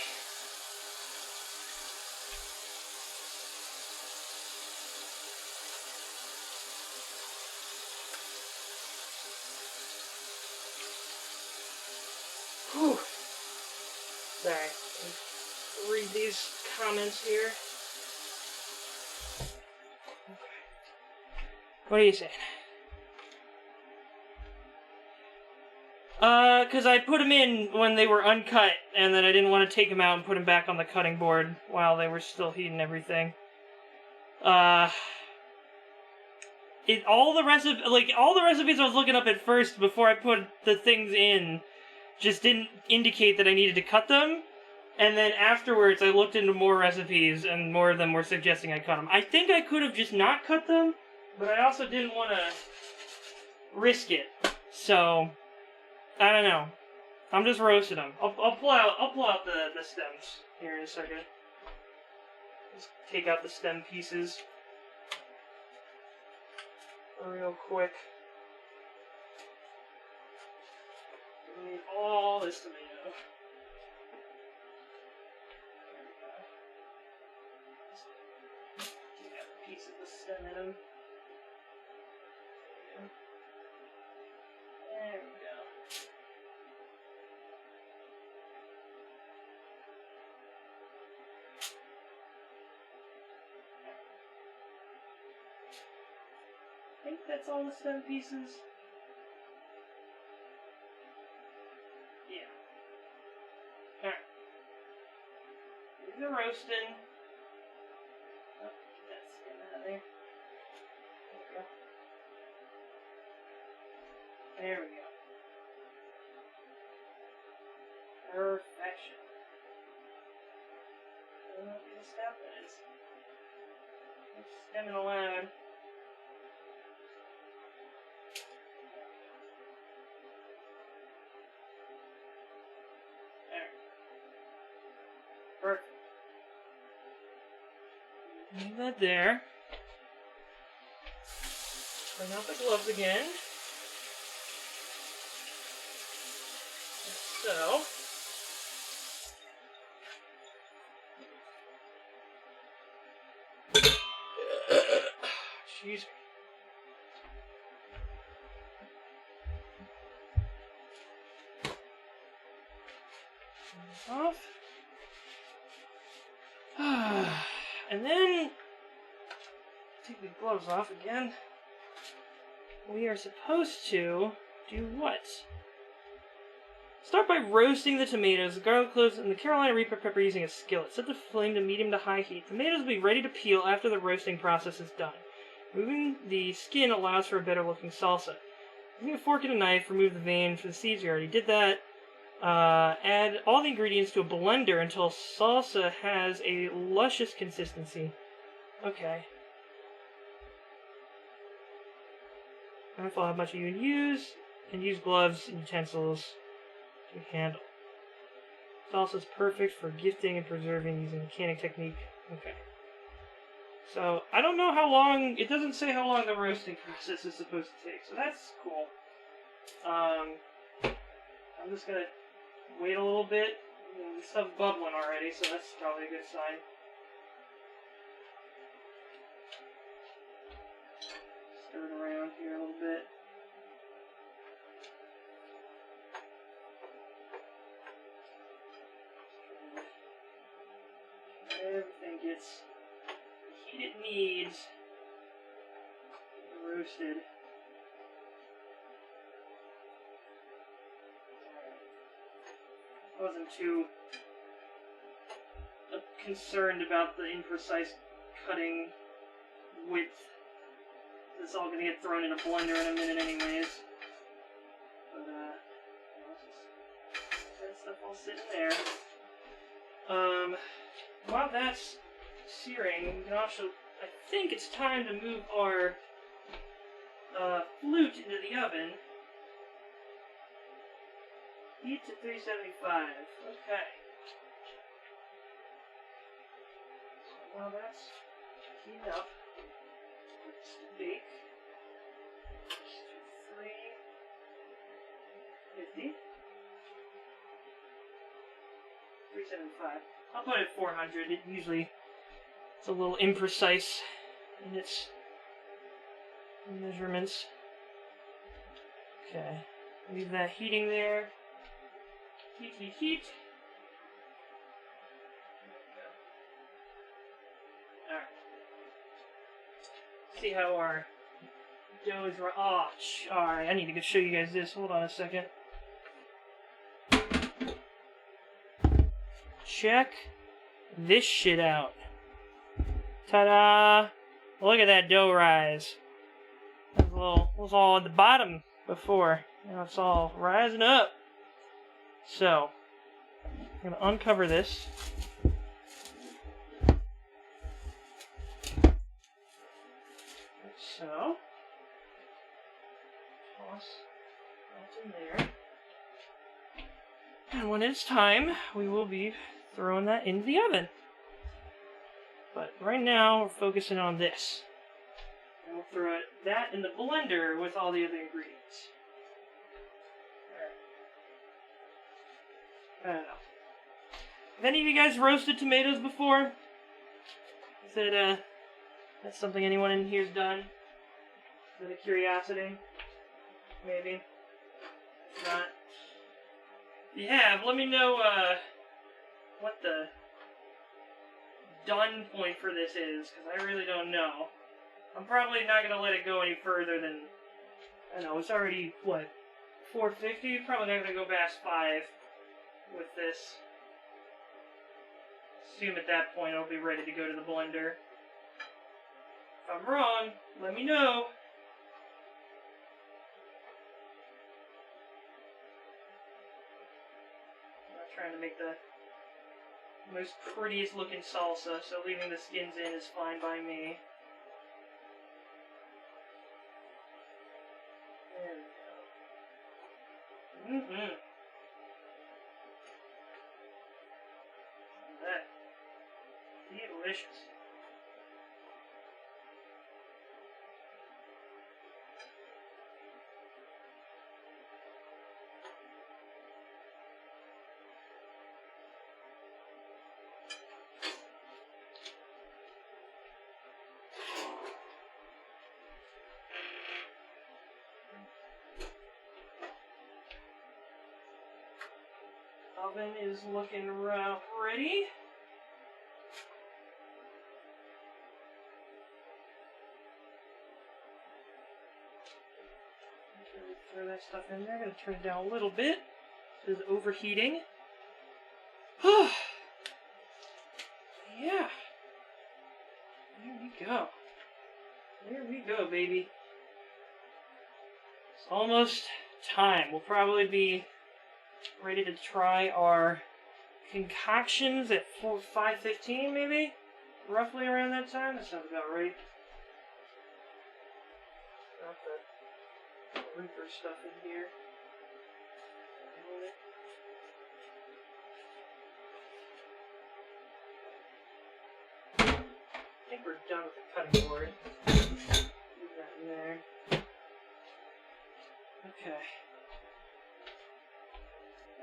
Whew. Sorry. Read these comments here. What are you saying? Because I put them in when they were uncut, and then I didn't want to take them out and put them back on the cutting board while they were still heating everything. All the recipes I was looking up at first before I put the things in just didn't indicate that I needed to cut them. And then afterwards, I looked into more recipes, and more of them were suggesting I cut them. I think I could have just not cut them, but I also didn't want to risk it. So, I don't know. I'm just roasting them. I'll pull out the stems here in a second. Just take out the stem pieces real quick. We need all this tomato. Piece of the stem in them. There we go. I think that's all the stem pieces. Yeah. Alright. These are roasting. There we go. Perfection. I don't know what kind of stuff that is. It's stemming alone. There. Perfect. Leave that there. Bring out the gloves again. So, excuse me. Off. And then, take the gloves off again. We are supposed to do what? Start by roasting the tomatoes, the garlic cloves, and the Carolina Reaper pepper using a skillet. Set the flame to medium to high heat. Tomatoes will be ready to peel after the roasting process is done. Removing the skin allows for a better looking salsa. Using a fork and a knife, remove the vein for the seeds. We already did that. Add all the ingredients to a blender until salsa has a luscious consistency. Okay. Mindful how much you use, and use gloves and utensils to handle. Salsa is perfect for gifting and preserving using a canning technique. Okay. So, I don't know how long, it doesn't say how long the roasting process is supposed to take, so that's cool. I'm just gonna wait a little bit. The stuff's bubbling already, so that's probably a good sign. Stir it around here a little bit. Everything gets the heat it needs. Roasted. I wasn't too concerned about the imprecise cutting width. It's all gonna get thrown in a blender in a minute anyways. But I'll just let that stuff all sit in there. While that's searing, we can also, I think it's time to move our flute into the oven. Heat to 375. Okay. So while that's heating up, let's bake. 350. 375. I'll put it at 400. It usually it's a little imprecise in its measurements. Okay. Leave that heating there. Heat. Alright. See how our dough is alright, I need to show you guys this. Hold on a second. Check this shit out. Ta-da! Look at that dough rise. It was all at the bottom before. Now it's all rising up. So, I'm going to uncover this. So, toss that in there. And when it's time, we will be throwing that into the oven. But right now, we're focusing on this. And we'll throw that in the blender with all the other ingredients. I don't know. Have any of you guys roasted tomatoes before? Is that that's something anyone in here's done? Is that a curiosity? Maybe. If not. If you have, let me know what the done point for this is, because I really don't know. I'm probably not going to let it go any further than, I don't know, it's already, what, 450? Probably not going to go past 5 with this. Assume at that point I'll be ready to go to the blender. If I'm wrong, let me know. I'm not trying to make the most prettiest looking salsa, so leaving the skins in is fine by me. There we go. That delicious. Oven is looking ready. Throw that stuff in there. I'm going to turn it down a little bit. This is overheating. Yeah. There we go. There we go, baby. It's almost time. We'll probably be ready to try our concoctions at 5:15, maybe? Roughly around that time? That sounds about right. Got the Reaper stuff in here. I think we're done with the cutting board. Leave that in there. Okay.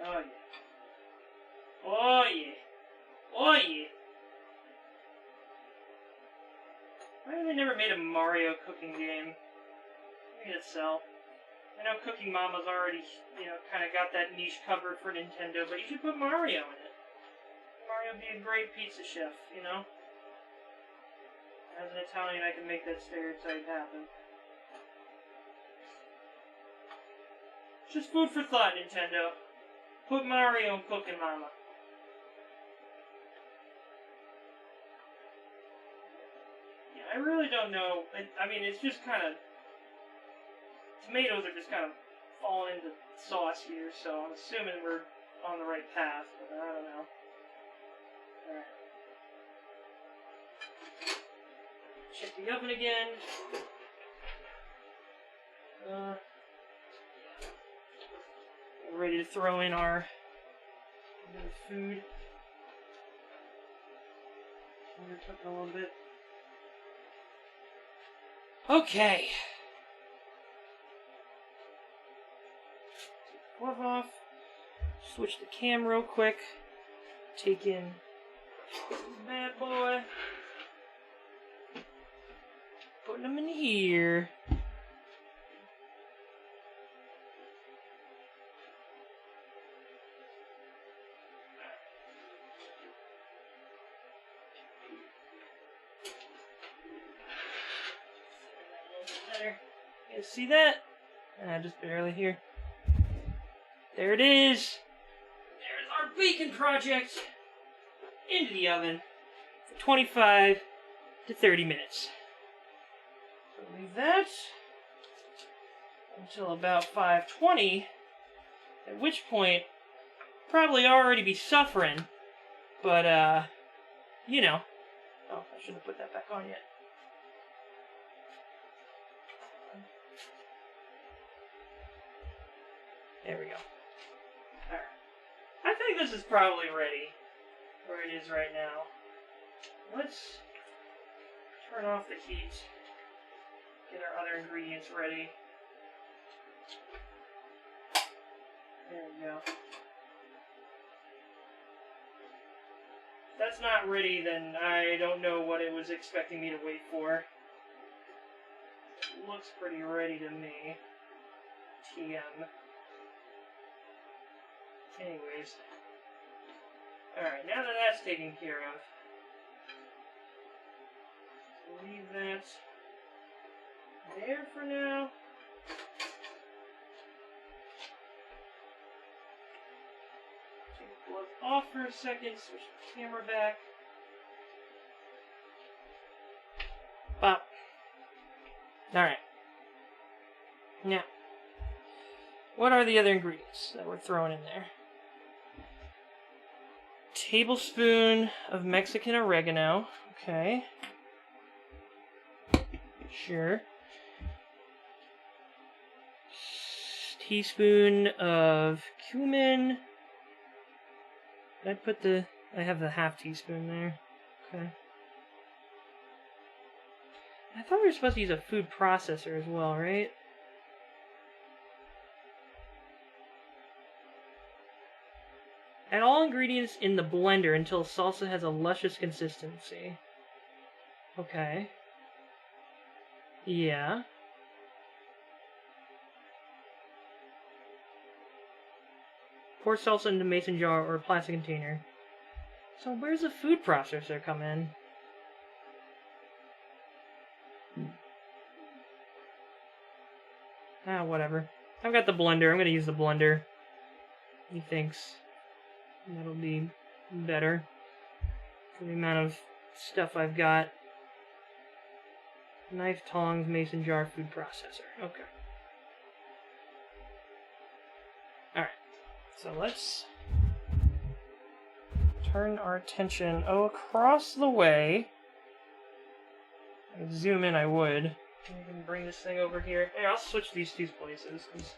Oh yeah. Oh yeah. Oh yeah. Why have they never made a Mario cooking game? Maybe it'd sell. I know Cooking Mama's already, kind of got that niche covered for Nintendo, but you should put Mario in it. Mario would be a great pizza chef, As an Italian, I can make that stereotype happen. Just food for thought, Nintendo. Put Mario in Cooking Mama. Yeah, I really don't know. It's just kind of... Tomatoes are just kind of falling into sauce here, so I'm assuming we're on the right path, but I don't know. Alright. Check the oven again. We're ready to throw in our bit of food. We're cooking a little bit. Okay. Glove off. Switch the cam real quick. Take in this bad boy. Putting them in here. You guys see that? Just barely here. There it is. There's our bacon project. Into the oven for 25 to 30 minutes. So leave that until about 5:20, at which point probably already be suffering, but Oh, I shouldn't have put that back on yet. There we go. Alright. I think this is probably ready where it is right now. Let's turn off the heat. Get our other ingredients ready. There we go. If that's not ready, then I don't know what it was expecting me to wait for. It looks pretty ready to me. TM. Anyways. Alright, now that that's taken care of, leave that there for now. Take the glove off for a second, switch the camera back. Pop. Alright. Now, what are the other ingredients that we're throwing in there? Tablespoon of Mexican oregano. Okay. Sure. Teaspoon of cumin. I have the half teaspoon there. Okay. I thought we were supposed to use a food processor as well, right? Add all ingredients in the blender until salsa has a luscious consistency. Okay. Yeah. Pour salsa into a mason jar or a plastic container. So where's the food processor come in? Whatever. I've got the blender. I'm gonna use the blender. He thinks that'll be better for the amount of stuff I've got. Knife, tongs, mason jar, food processor. Okay. Alright. So let's turn our attention across the way. If I could zoom in, I would. I can bring this thing over here. Hey, I'll switch these two places because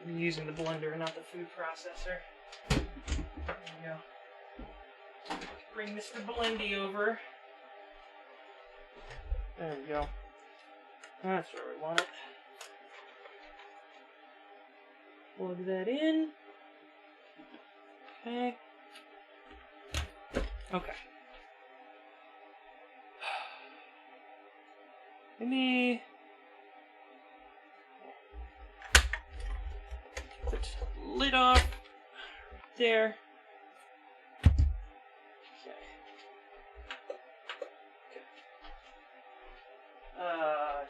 I'm using the blender and not the food processor. There we go. Bring Mr. Blendy over. There we go. That's where we want it. Plug that in. Okay. Okay. Maybe put the lid off there. Okay.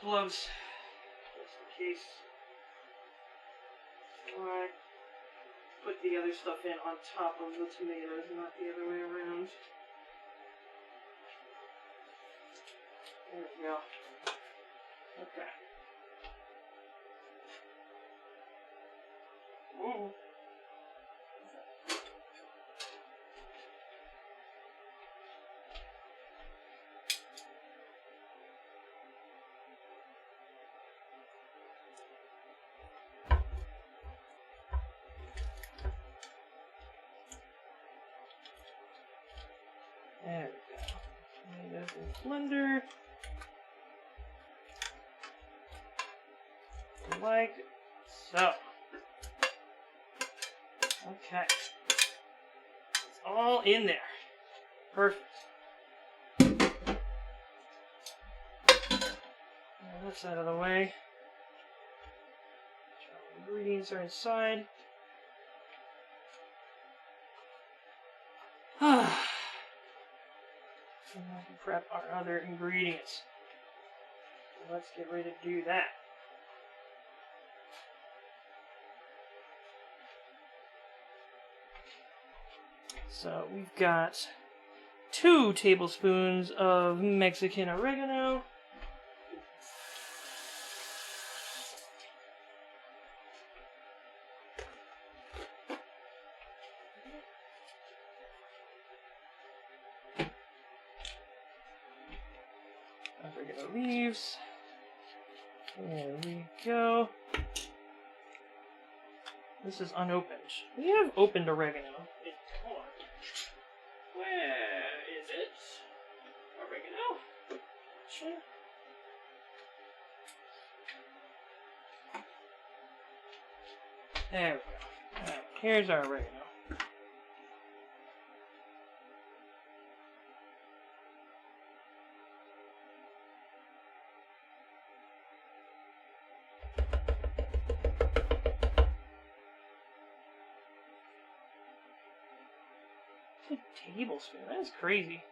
Gloves, just in case. Alright. Put the other stuff in on top of the tomatoes, not the other way around. There we go. Okay. Ooh. There we go. Tomatoes in blender. Like so. Okay. It's all in there. Perfect. That's out of the way. The ingredients are inside. And now we can prep our other ingredients. So let's get ready to do that. So we've got 2 tablespoons of Mexican oregano. Oregano leaves. There we go. This is unopened. We have opened oregano. Hold on. Where is it? Oregano? Sure. There we go. Alright, here's our oregano. A tablespoon. That is crazy.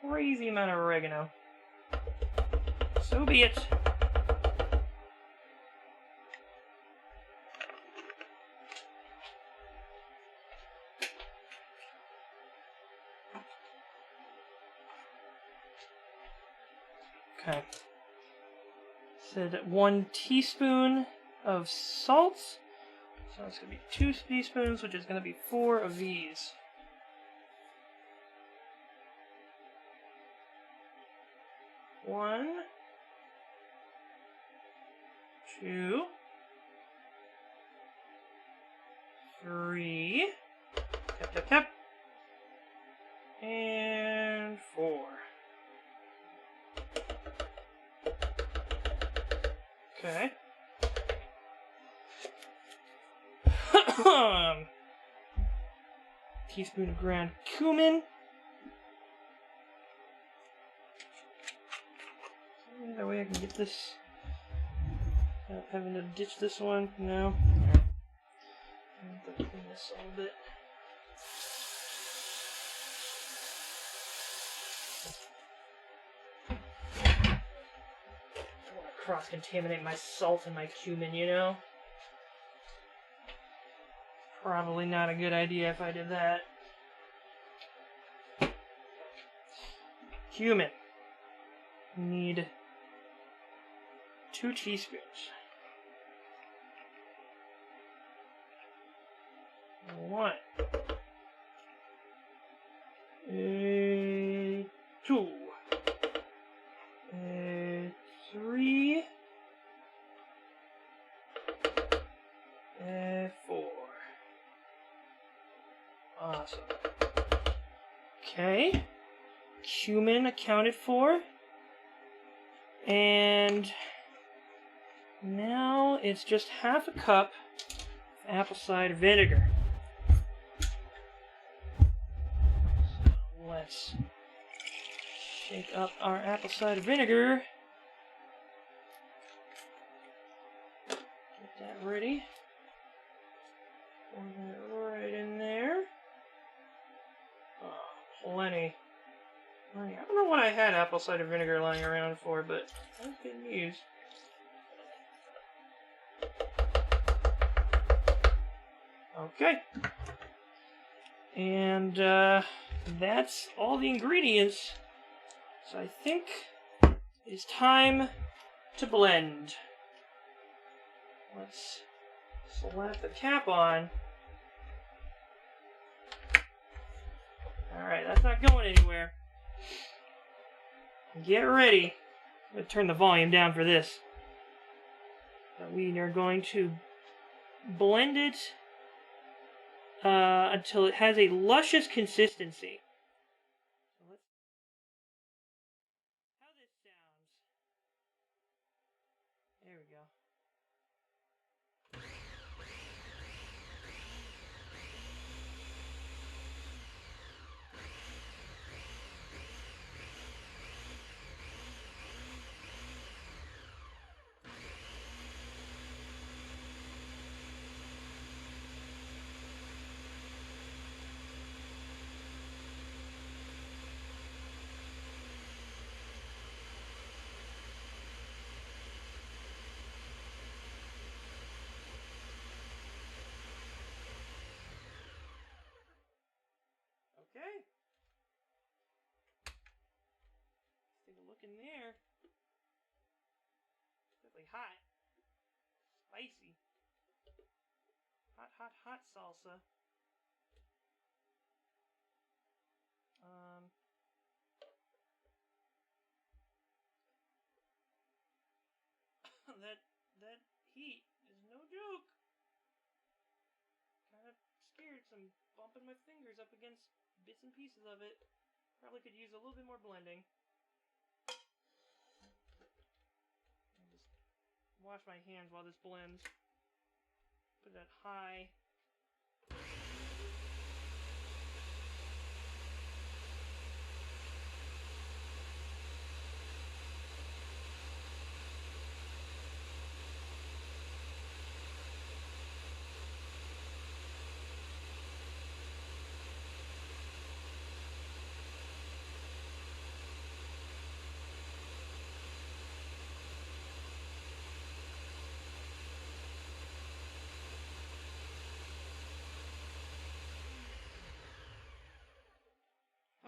Crazy amount of oregano. So be it. Okay. Said 1 teaspoon of salt. So it's going to be 2 teaspoons, which is going to be 4 of these. One, 2, 3, tap, and 4. Okay. Teaspoon of ground cumin. That way I can get this without having to ditch this one. No. I have to clean this a little bit. I don't want to cross-contaminate my salt and my cumin, you know? Probably not a good idea if I did that. Cumin. Need 2 teaspoons. 1. 2. 3. 4. Awesome. Okay. Cumin accounted for. And now it's just half a cup apple cider vinegar. So let's shake up our apple cider vinegar. Get that ready. Pour that right in there. Oh, plenty. I don't know what I had apple cider vinegar lying around for, but I can use. Okay. And that's all the ingredients. So I think it's time to blend. Let's slap the cap on. Alright, that's not going anywhere. Get ready. I'm going to turn the volume down for this. We are going to blend it until it has a luscious consistency. So let's how this sounds. There we go. Okay. Let's take a look in there. It's definitely hot. Spicy. Hot, hot, hot salsa. that heat is no joke. Kind of scared, so I'm bumping my fingers up against bits and pieces of it. Probably could use a little bit more blending. I'll just wash my hands while this blends. Put that high.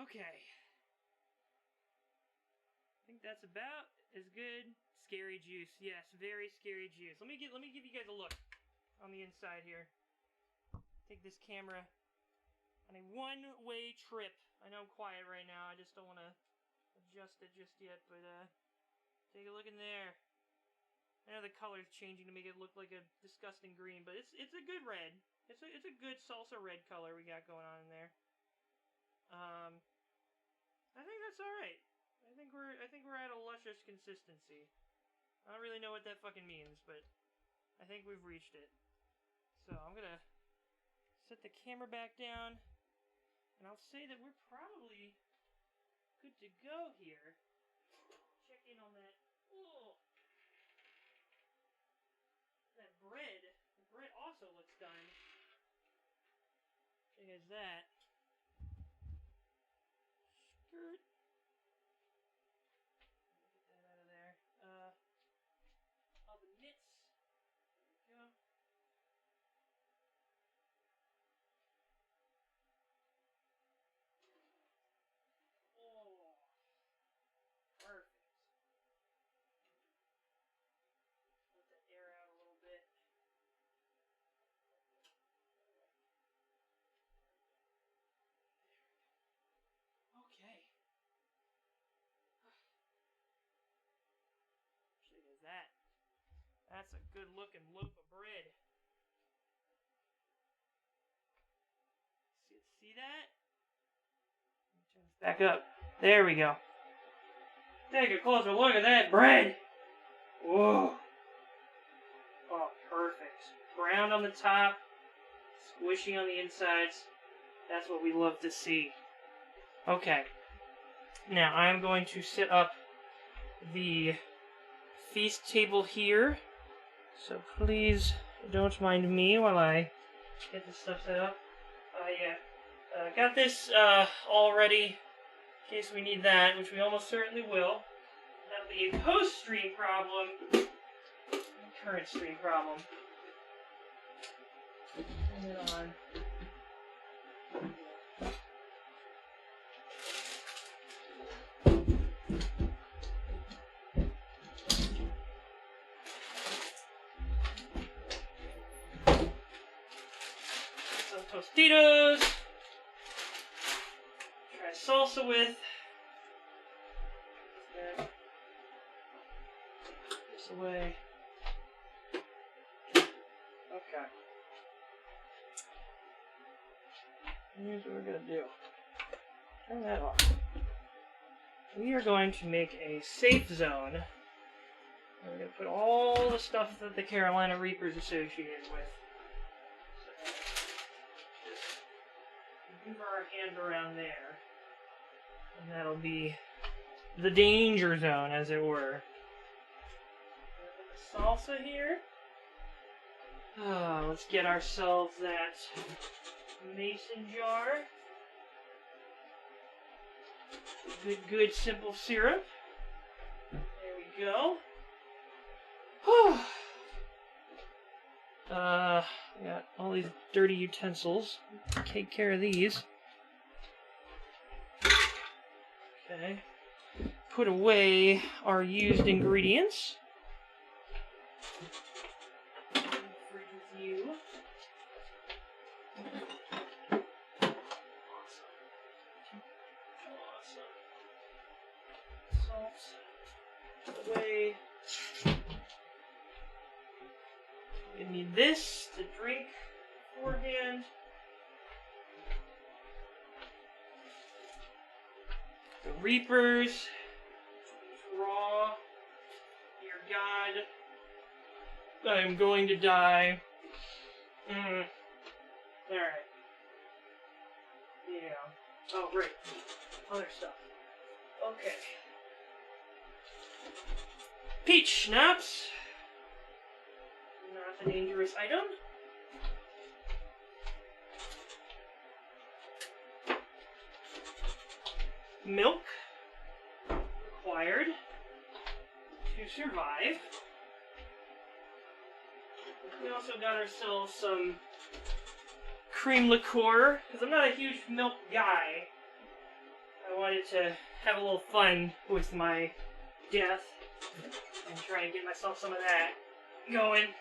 Okay. I think that's about as good. Scary juice. Yes, very scary juice. Let me give you guys a look on the inside here. Take this camera on a one-way trip. I know I'm quiet right now. I just don't want to adjust it just yet, but take a look in there. I know the color's changing to make it look like a disgusting green, but it's a good red. It's a good salsa red color we got going on in there. I think that's all right. I think we're at a luscious consistency. I don't really know what that fucking means, but I think we've reached it. So I'm gonna set the camera back down, and I'll say that we're probably good to go here. Check in on that. Oh, that bread. The bread also looks done. There's that. Skirt. Get that out of there. All the nits. There we go. Oh, perfect. Let that air out a little bit. Okay. Look at that. That's a good looking loaf of bread. See that? Let me turn this back up. There we go. Take a closer look at that bread. Whoa. Oh, perfect. Brown on the top, Squishy on the insides. That's what we love to see. Okay. Now, I'm going to set up the feast table here. So please don't mind me while I get this stuff set up. Got this all ready in case we need that, which we almost certainly will. That'll be a post-stream problem. Current stream problem. Turn it on. Some Tostitos. Try salsa with. This away. Okay. Here's what we're going to do. Turn that off. We are going to make a safe zone. We're going to put all the stuff that the Carolina Reaper is associated with. So, just move our hand around there. And that'll be the danger zone, as it were. Put the salsa here. Let's get ourselves that mason jar. Good simple syrup. There we go. Whew. We got all these dirty utensils. Take care of these. Okay. Put away our used ingredients. You. Awesome. Salt away. We need this to drink beforehand. The Reapers. Raw. Dear God. I'm going to die. Alright. Yeah. Oh, right. Other stuff. Okay. Peach schnapps. Not a dangerous item. Milk. Required to survive. We also got ourselves some cream liqueur, because I'm not a huge milk guy. I wanted to have a little fun with my death and try and get myself some of that going.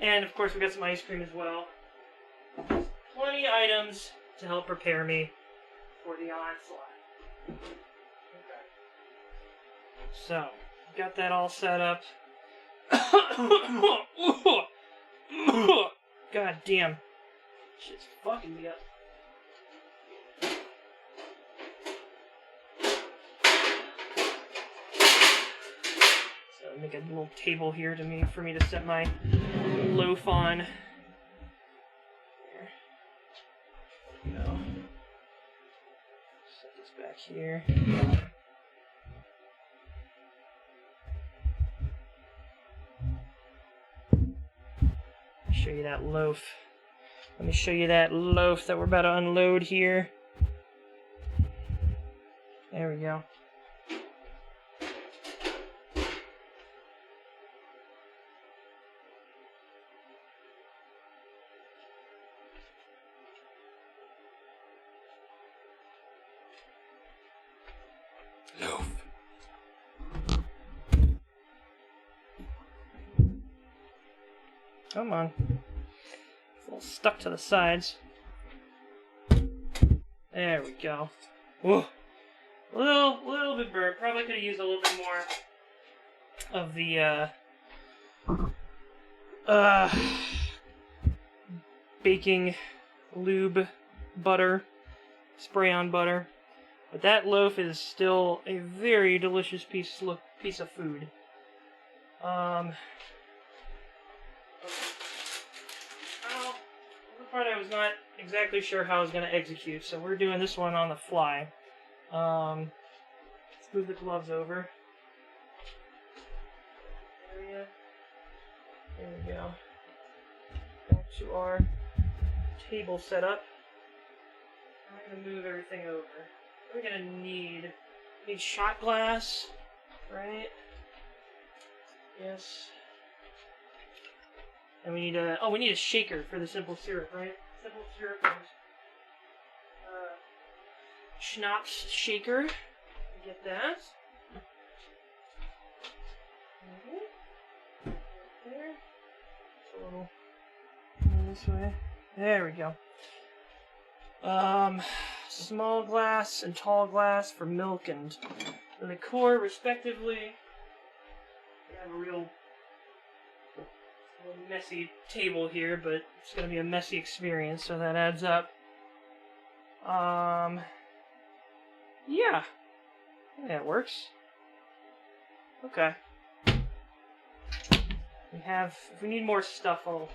And of course we got some ice cream as well. Plenty of items to help prepare me for the onslaught. Okay. So, got that all set up. God damn. Shit's fucking me up. So make a little table here for me to set my loaf on. There we go. Set this back here. Show you that loaf. Let me show you that loaf that we're about to unload here. There we go. Loaf. Come on. It's a little stuck to the sides. There we go. Whoa. Little bit burnt. Probably could have used a little bit more of the baking lube butter, spray on butter. But that loaf is still a very delicious piece of food. Ow. part I was not exactly sure how I was going to execute, so we're doing this one on the fly. Let's move the gloves over. There we go. Back to our table setup. I'm going to move everything over. We're going to need shot glass, right? Yes. And we need a shaker for the simple syrup, right? Simple syrup is schnapps shaker. Get that. There. It's a little this way. There we go. Small glass and tall glass for milk and liqueur, respectively. We have a real messy table here, but it's going to be a messy experience, so that adds up. Yeah. I think that works. Okay. If we need more stuff, I'll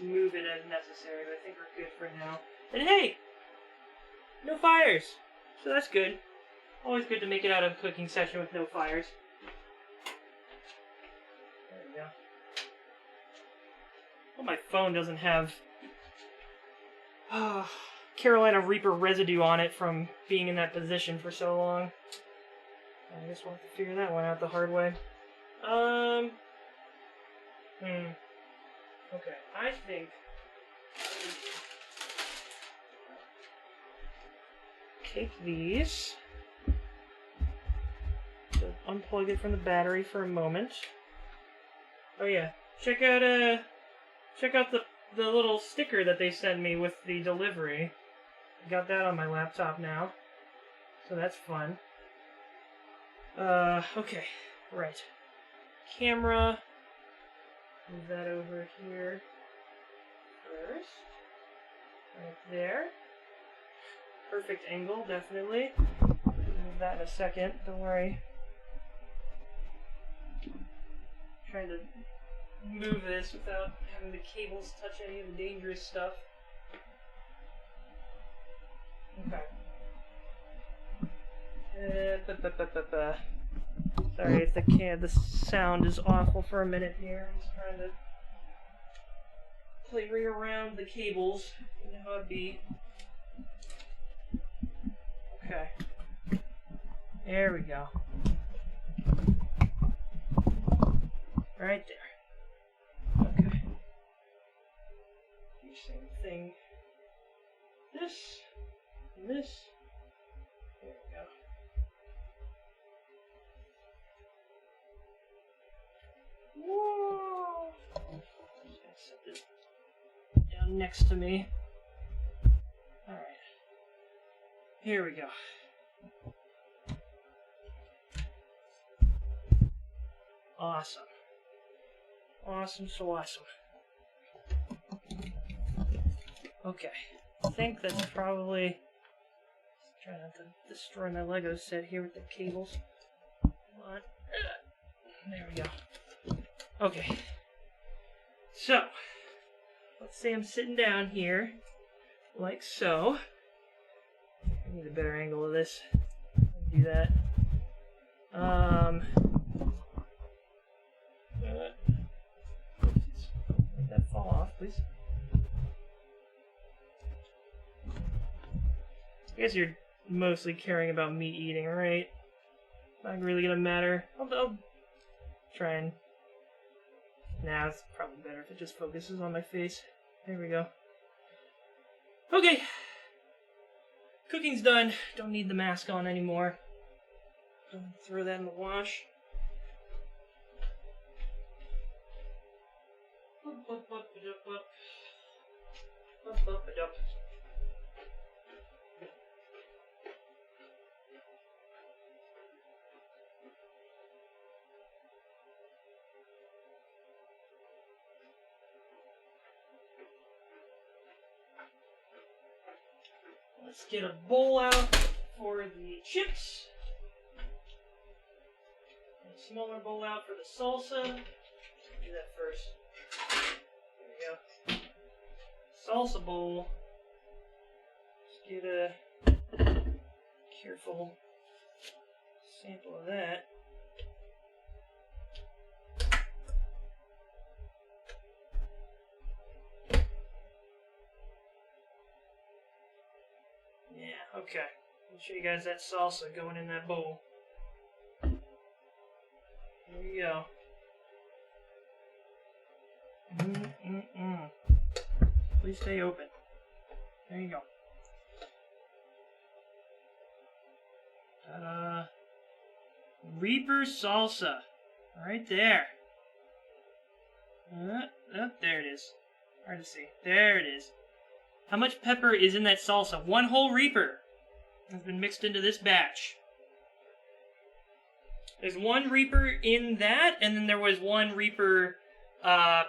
move it as necessary, but I think we're good for now. And hey! No fires! So that's good. Always good to make it out of a cooking session with no fires. There we go. Well, my phone doesn't have Carolina Reaper residue on it from being in that position for so long. I guess we'll have to figure that one out the hard way. Okay, I think take these, so unplug it from the battery for a moment. Oh yeah, check out the little sticker that they sent me with the delivery. I got that on my laptop now, so that's fun. Okay, right. Camera. Move that over here first. Right there. Perfect angle, definitely. Move that in a second, don't worry. Trying to move this without having the cables touch any of the dangerous stuff. Okay. Sorry if the sound is awful for a minute here. I'm just trying to play around the cables. You know how it'd be. Okay. There we go. Right there. Okay. Do the same thing. This. And this. There we go. Whoa! Just gonna set this down next to me. Alright. Here we go. Awesome. Awesome, so awesome. Okay. I think that's probably... Try not to destroy my Lego set here with the cables. Come on. There we go. Okay. So, let's say I'm sitting down here, like so. I need a better angle of this. Do that. Let that fall off, please. I guess you're mostly caring about me eating, right? Not really gonna matter. I'll try and... Nah, it's probably better if it just focuses on my face. There we go. Okay. Cooking's done. Don't need the mask on anymore. Throw that in the wash. Let's get a bowl out for the chips. A smaller bowl out for the salsa. Do that first. There we go. salsa bowl. Let's get a careful sample of that. Yeah, okay. I'll show you guys that salsa going in that bowl. There you go. Please stay open. There you go. Ta-da. Reaper salsa. Right there. Oh, there it is. Hard to see. There it is. How much pepper is in that salsa? 1 whole Reaper has been mixed into this batch. There's 1 Reaper in that, and then there was 1 Reaper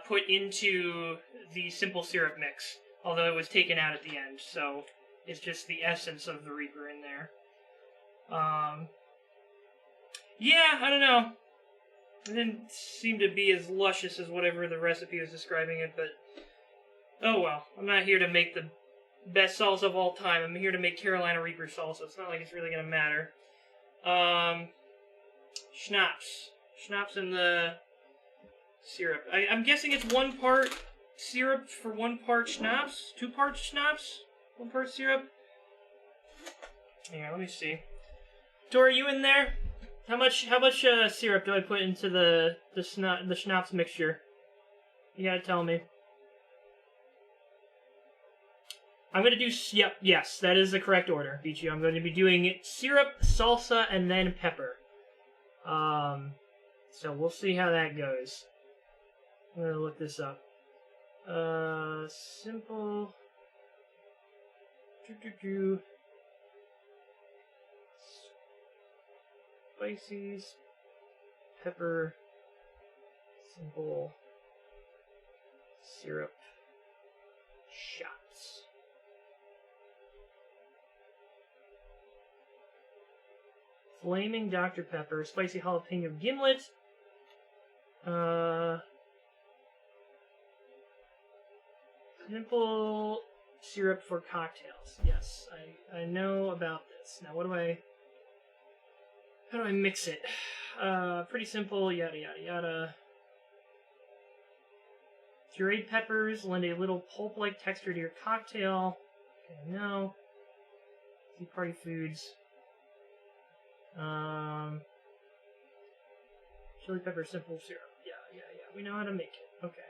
put into the simple syrup mix, although it was taken out at the end, so it's just the essence of the Reaper in there. Yeah, I don't know. It didn't seem to be as luscious as whatever the recipe was describing it, but oh well. I'm not here to make the best salsa of all time. I'm here to make Carolina Reaper salsa. It's not like it's really gonna matter. Schnapps. Schnapps in the syrup. I'm guessing it's 1 part syrup for 1 part schnapps? 2 parts schnapps? 1 part syrup? Here, let me see. Tori, are you in there? How much syrup do I put into the schnapps mixture? You gotta tell me. I'm gonna do, yep, yes, that is the correct order, Beachy. I'm going to be doing syrup, salsa, and then pepper. So we'll see how that goes. I'm gonna look this up. Simple. Spices, pepper, simple, syrup, shots. Flaming Dr. Pepper, spicy jalapeno gimlet, simple syrup for cocktails. Yes, I know about this. Now, how do I mix it? Pretty simple, yada yada yada. Pureed peppers lend a little pulp-like texture to your cocktail. Okay, no. Tea party foods. Chili pepper simple syrup. Yeah. We know how to make it. Okay.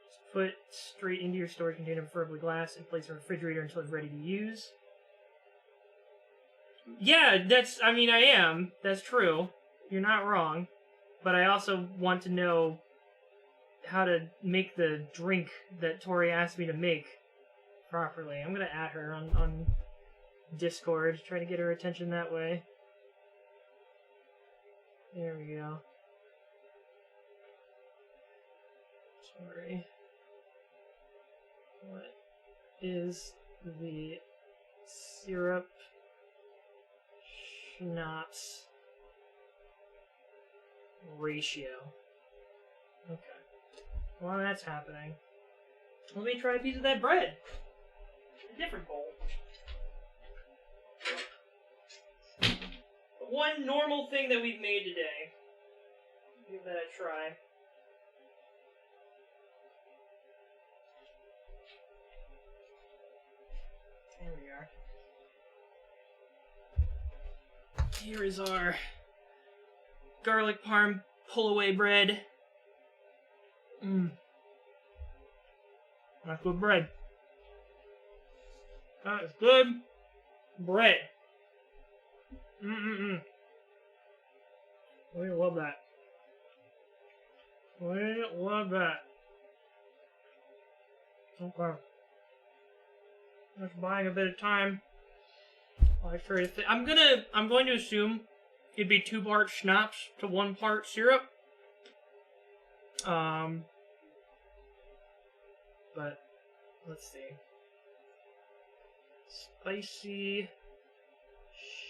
Just put straight into your storage container, preferably glass, and place in the refrigerator until it's ready to use. Yeah, I am. That's true. You're not wrong. But I also want to know how to make the drink that Tori asked me to make properly. I'm gonna add her on Discord, try to get her attention that way. There we go. Sorry. What is the syrup schnapps ratio? Okay. While that's happening, let me try a piece of that bread. A different bowl. One normal thing that we've made today. Give that a try. There we are. Here is our garlic parm pull-away bread. That's good bread. That is good bread. We love that. We love that. Okay. Just buying a bit of time. I'm going to assume it'd be 2 parts schnapps to 1 part syrup. But let's see. Spicy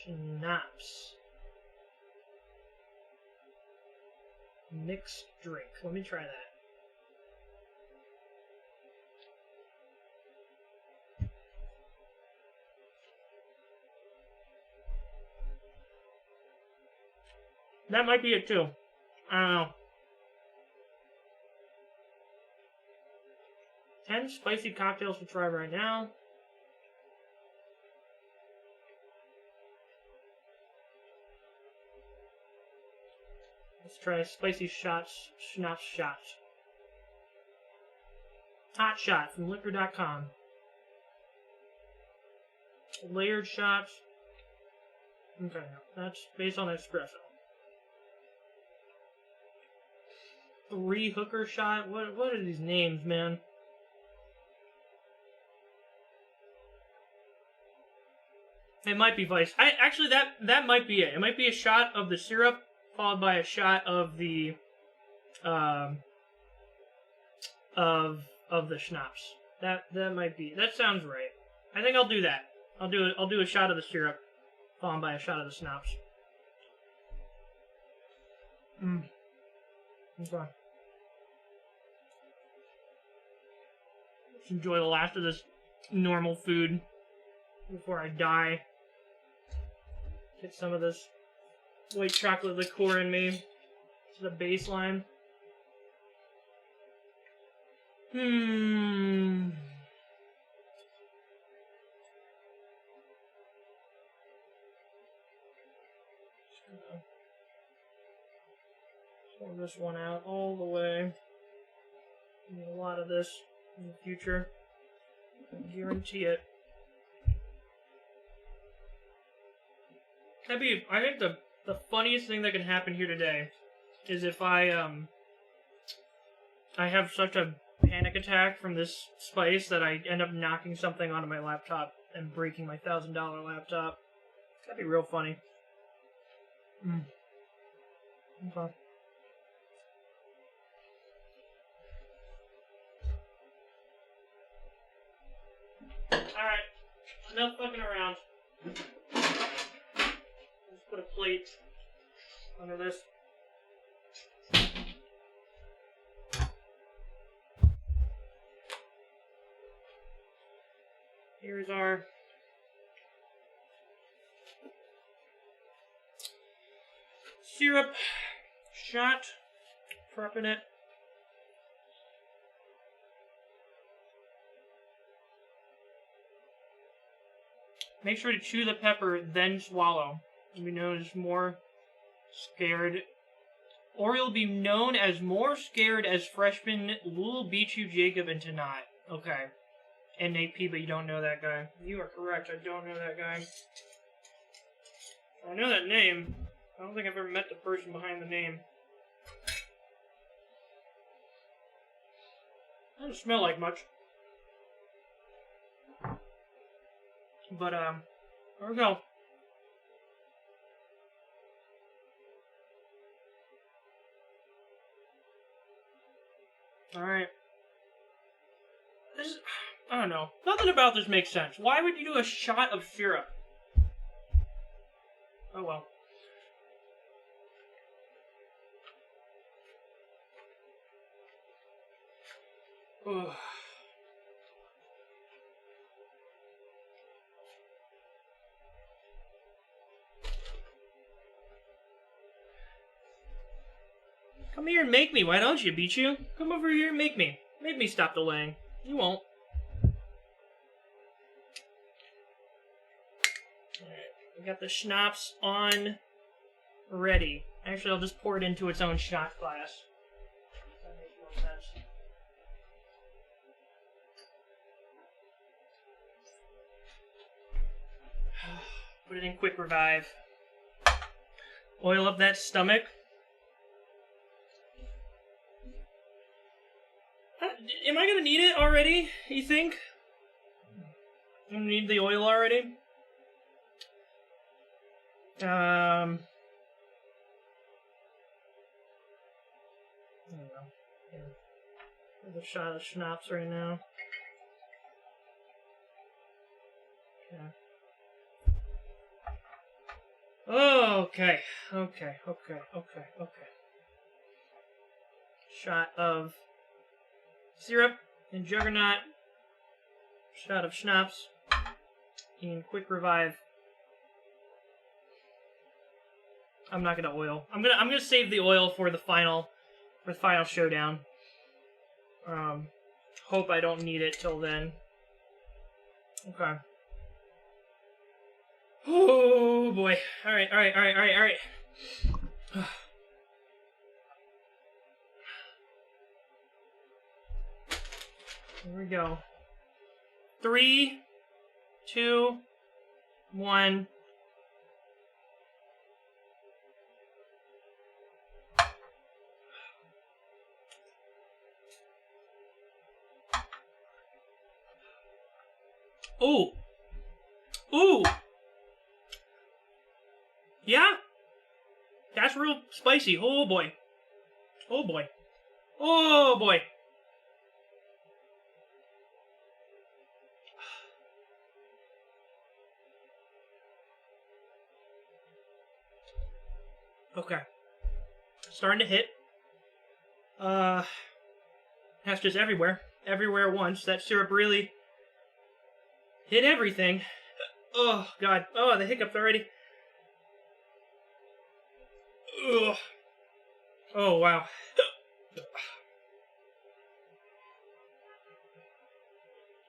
schnapps. Mixed drink. Let me try that. That might be it too. I don't know. 10 spicy cocktails to try right now. Let's try spicy shots, schnapps shots. Hot shot from liquor.com. Layered shots. Okay, that's based on espresso. 3 hooker shot. What are these names, man? It might be Vice. Actually that might be it. It might be a shot of the syrup followed by a shot of the of the schnapps. That might be. That sounds right. I think I'll do that. I'll do a shot of the syrup followed by a shot of the schnapps. Okay. Let's enjoy the last of this normal food before I die. Get some of this white chocolate liqueur in me to the baseline. Pour this one out all the way. Need a lot of this in the future. I guarantee it. I think the funniest thing that can happen here today is if I have such a panic attack from this spice that I end up knocking something onto my laptop and breaking my $1,000 laptop. That'd be real funny. Okay. Alright, enough fucking around. Let's put a plate under this. Here's our syrup shot, prepping it. Make sure to chew the pepper, then swallow. You'll be known as more scared. Or you'll be known as more scared as freshman Lul Bichu Jacob and Tanat. Okay. NAP, but you don't know that guy. You are correct, I don't know that guy. I know that name. I don't think I've ever met the person behind the name. Doesn't smell like much. But, there we go. Alright. This is, I don't know. Nothing about this makes sense. Why would you do a shot of syrup? Oh well. Ugh. Come here and make me, why don't you, Bichu? Come over here and make me. Make me stop delaying. You won't. Alright, we got the schnapps on ready. Actually, I'll just pour it into its own shot glass. That makes more sense. Put it in quick revive. Oil up that stomach. Am I gonna need it already, you think? I'm gonna need the oil already? I don't know. Here's a shot of schnapps right now. Okay. Okay. Shot of syrup and juggernaut. Shot of schnapps in quick revive. I'm not gonna oil. I'm gonna save the oil for the final showdown. Hope I don't need it till then. Okay. Oh boy. Alright. Here we go. 3, 2, 1. Ooh. Ooh. Yeah. That's real spicy. Oh boy. Oh boy. Oh boy. Okay. Starting to hit. That's just everywhere. Everywhere at once. That syrup really hit everything. Oh, God. Oh, the hiccups already. Ugh. Oh, wow.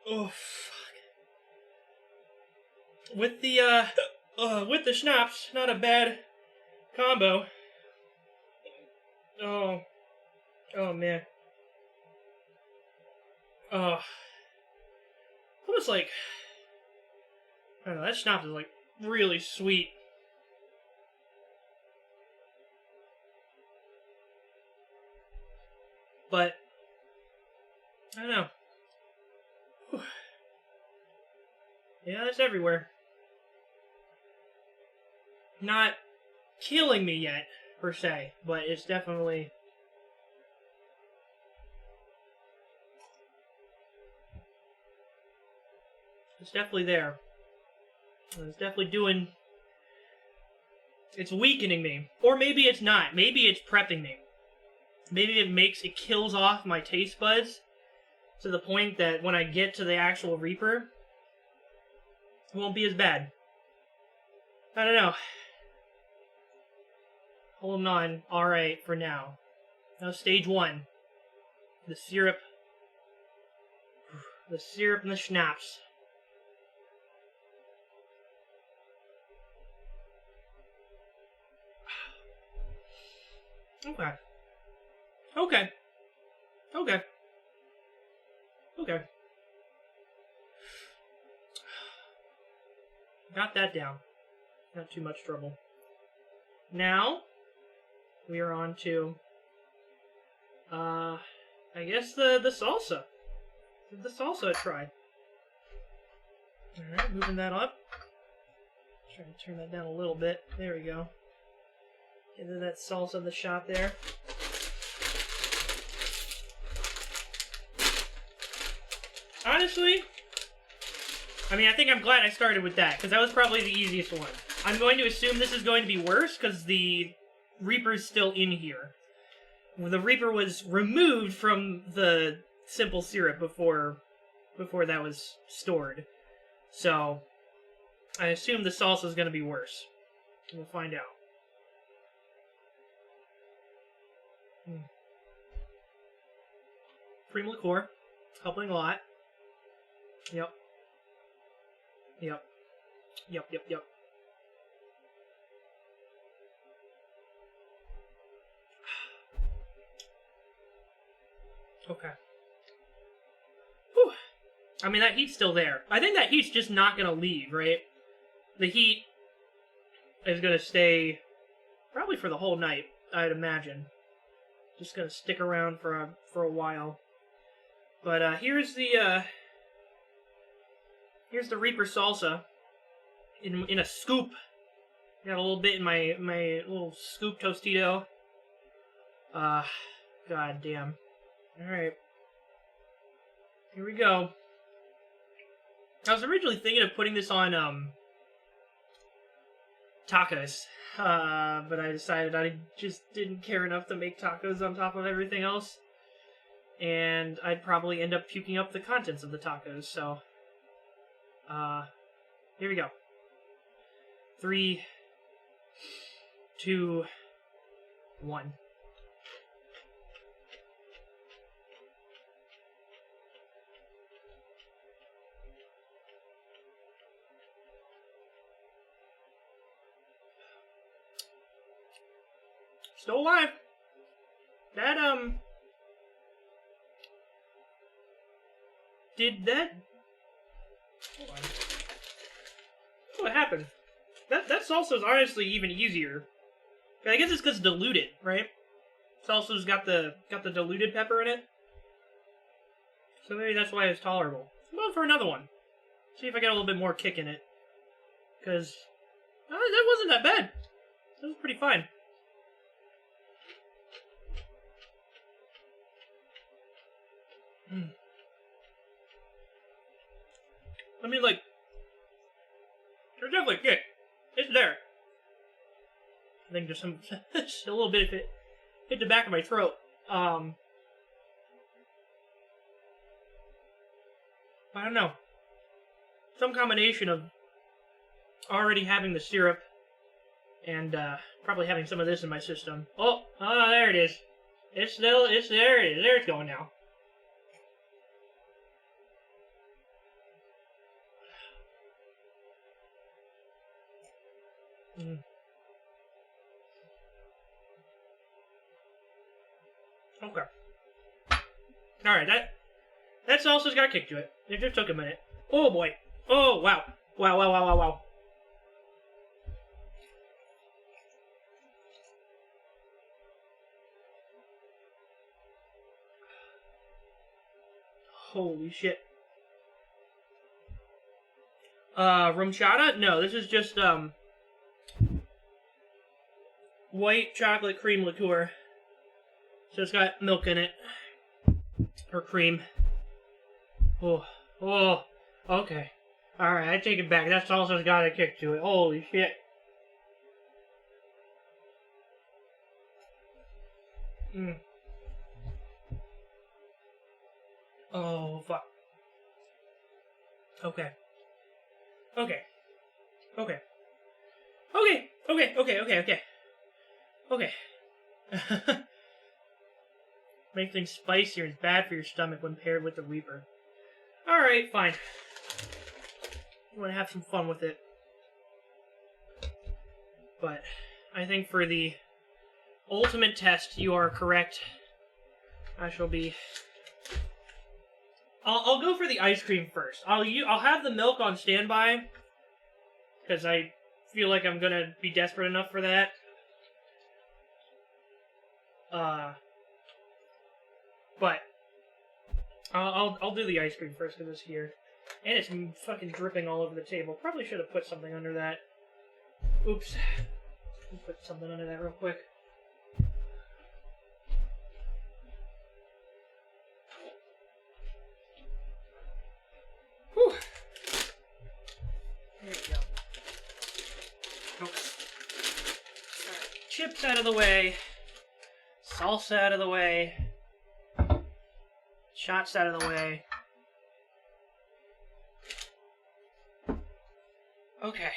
Oh, fuck. With the schnapps, not a bad combo. Oh. Oh, man. Oh. Almost like... I don't know, that schnapps is, like, really sweet. But... I don't know. Whew. Yeah, that's everywhere. Not killing me yet, per se, but it's definitely... It's definitely there. It's definitely doing... It's weakening me. Or maybe it's not. Maybe it's prepping me. Maybe it kills off my taste buds to the point that when I get to the actual Reaper, it won't be as bad. I don't know. Holding on alright for now. Now stage 1. The syrup. The syrup and the schnapps. Okay. Okay. Okay. Okay. Got that down. Not too much trouble. Now, we are on to, I guess the salsa. Give the salsa a try. Alright, moving that up. Trying to turn that down a little bit. There we go. Get into that salsa of the shop there. Honestly, I mean, I think I'm glad I started with that, because that was probably the easiest one. I'm going to assume this is going to be worse, because the Reaper's still in here. The Reaper was removed from the simple syrup before that was stored. So, I assume the salsa is going to be worse. We'll find out. Cream liqueur. Helping a lot. Yep. Yep. Yep, yep, yep. Okay. Whew. I mean, that heat's still there. I think that heat's just not gonna leave, right? The heat is gonna stay probably for the whole night, I'd imagine. Just gonna stick around for a while. But here's the Reaper salsa in a scoop. Got a little bit in my little scoop Tostito. God damn. Alright. Here we go. I was originally thinking of putting this on tacos. But I decided I just didn't care enough to make tacos on top of everything else. And I'd probably end up puking up the contents of the tacos, so... here we go. 3, 2, 1. Still alive. That, did that... Hold on. What happened? That salsa is honestly even easier. I guess it's because it's diluted, right? Salsa's got the diluted pepper in it. So maybe that's why it's tolerable. I'm going for another one. See if I get a little bit more kick in it. Because that wasn't that bad. That was pretty fine. I mean, like, there's definitely kick. It's there. I think just just a little bit of it hit the back of my throat. I don't know. Some combination of already having the syrup and probably having some of this in my system. Oh, there it is. It's there it is. There it's going now. Okay. Alright, that salsa's got kick to it. It just took a minute. Oh boy. Oh, wow. Wow. Holy shit. Rum chata? No, this is just, white chocolate cream liqueur. So it's got milk in it. Or cream. Oh, okay. Alright, I take it back. That salsa's got a kick to it. Holy shit. Oh, fuck. Okay. Make things spicier is bad for your stomach when paired with the Reaper. Alright, fine. I'm gonna have some fun with it. But I think for the ultimate test, you are correct. I shall be... I'll go for the ice cream first. I'll have the milk on standby, because I feel like I'm gonna be desperate enough for that. But I'll do the ice cream first because it's here, and it's fucking dripping all over the table. Probably should have put something under that. Oops. Let me put something under that real quick. Whew. There we go. Nope. Alright, chips out of the way. Salsa out of the way. Shots out of the way. Okay.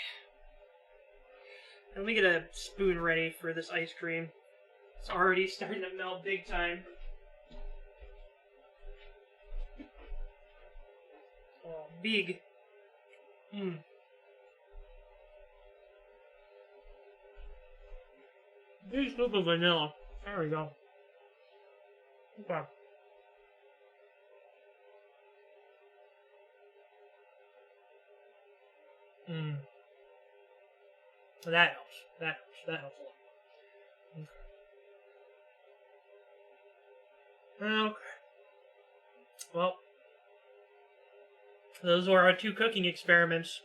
Let me get a spoon ready for this ice cream. It's already starting to melt big time. Oh, big. Big scoop of vanilla. There we go. Okay. That helps. That helps a lot. Okay. Well, those were our 2 cooking experiments.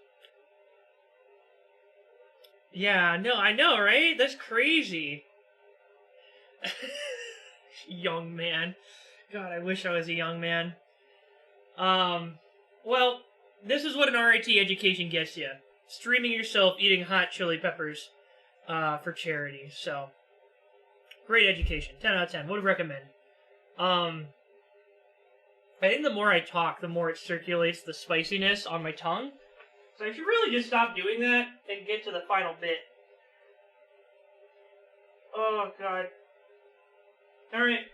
Yeah, no, I know, right? That's crazy. Young man. God, I wish I was a young man. Well, this is what an RIT education gets you. Streaming yourself eating hot chili peppers for charity. So, great education. 10 out of 10. Would recommend. I think the more I talk, the more it circulates the spiciness on my tongue. So I should really just stop doing that and get to the final bit. Oh, God. Alright.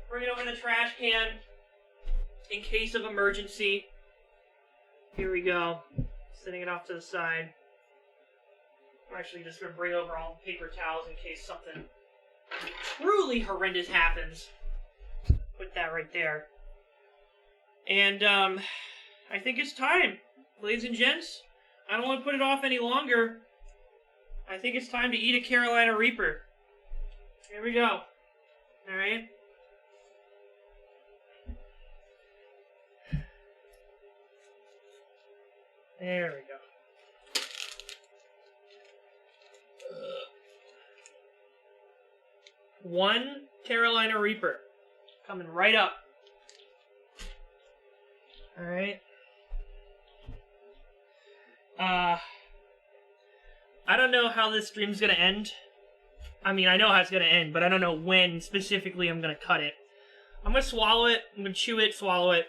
Bring it over the trash can. In case of emergency. Here we go. Setting it off to the side. I'm actually just going to bring over all the paper towels in case something truly horrendous happens. Put that right there. And, I think it's time. Ladies and gents, I don't want to put it off any longer. I think it's time to eat a Carolina Reaper. Here we go. Alright? There we go. One Carolina Reaper. Coming right up. Alright. I don't know how this stream's gonna end. I mean, I know how it's gonna end, but I don't know when specifically I'm gonna cut it. I'm gonna swallow it. I'm gonna chew it, swallow it.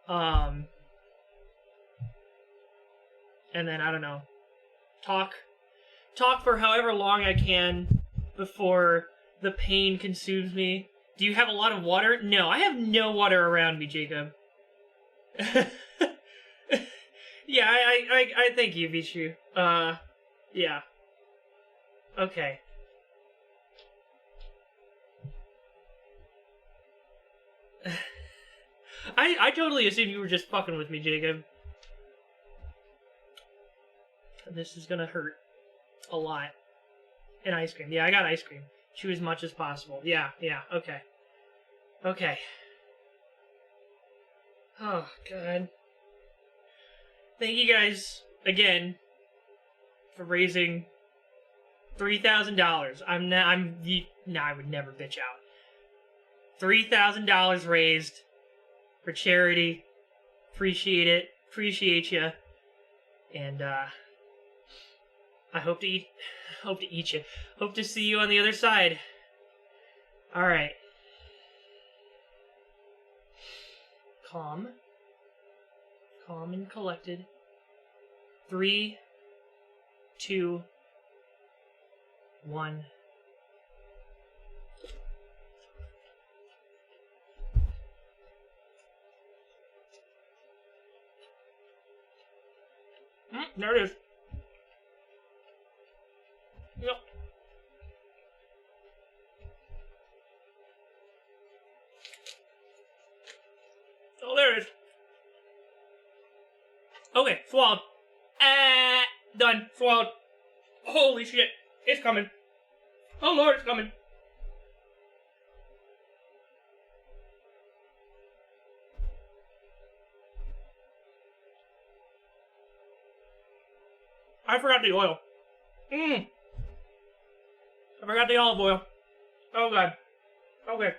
And then, I don't know. Talk for however long I can before the pain consumes me. Do you have a lot of water? No, I have no water around me, Jacob. Yeah, I thank you, Vishu. Yeah. Okay. I totally assumed you were just fucking with me, Jacob. This is gonna hurt a lot. And ice cream. Yeah, I got ice cream. Chew as much as possible. Yeah, okay. Okay. Oh, God. Thank you guys, again, for raising $3,000. I would never bitch out. $3,000 raised for charity. Appreciate it. Appreciate you. And, I hope to eat you. Hope to see you on the other side. Alright. Calm and collected. 3, 2, 1. There it is. Yep. Oh, there it is. Okay, swallowed. Done. Swallowed. Holy shit. It's coming. Oh, Lord, it's coming. I forgot the oil. I forgot the olive oil. Oh, God. Okay.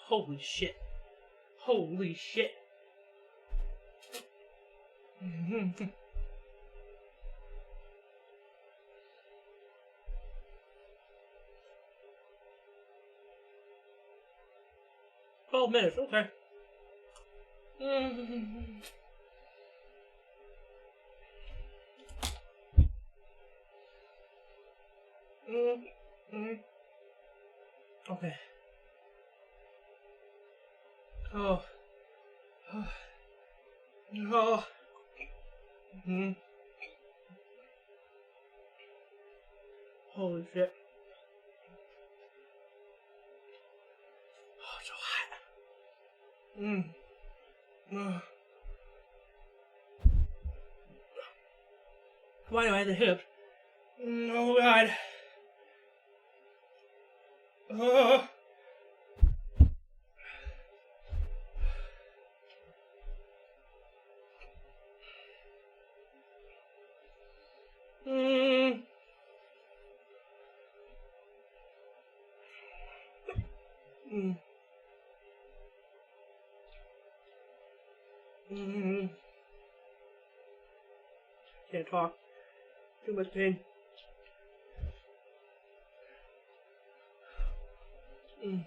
Holy shit. Holy shit. $12 okay. Okay. Oh. Oh. Holy shit. Oh, it's so hot. Why do I have the hips? Oh, God. Oh. can't talk. Too much pain. Mm.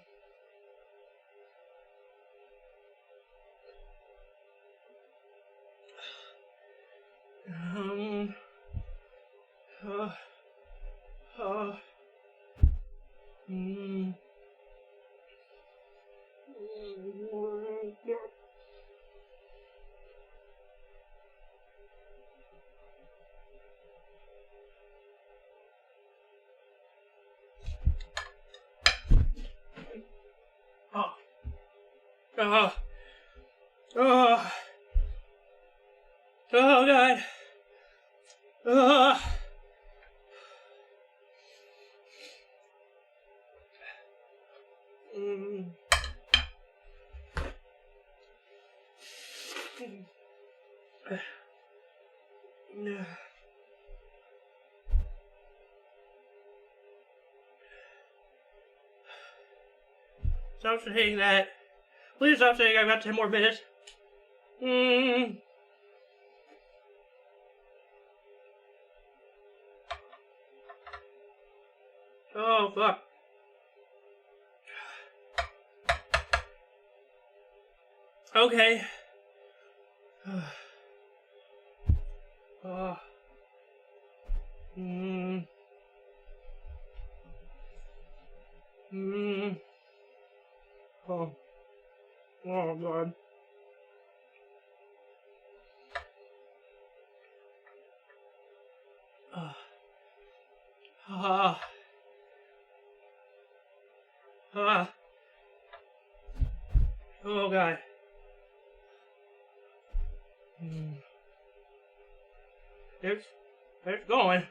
Uh, uh, mm. Oh. Oh. Oh, God. Oh. Mm. Stop saying that. Please stop saying I've got 10 more minutes. Mm. Oh, fuck. Okay. Oh. Mm. Mm. Oh. Oh, God. Ah. Ah. Oh, God. It's going.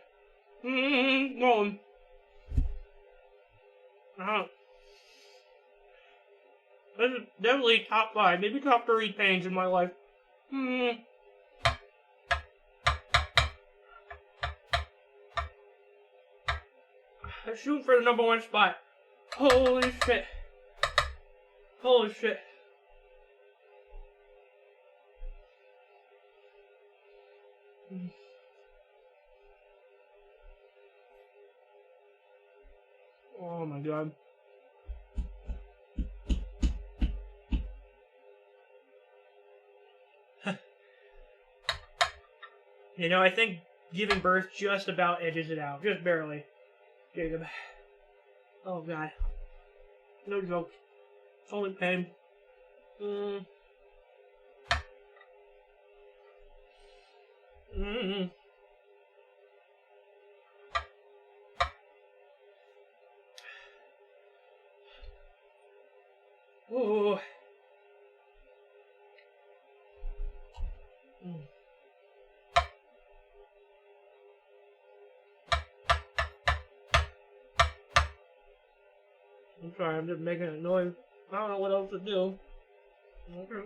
Going. This is definitely top 5, maybe top 3 pains in my life. I'm shooting for the #1 spot. Holy shit. Holy shit. Oh my God. You know, I think giving birth just about edges it out. Just barely. Jacob. Oh, God. No joke. It's only pain. Ooh. I'm sorry, I'm just making a noise. I don't know what else to do.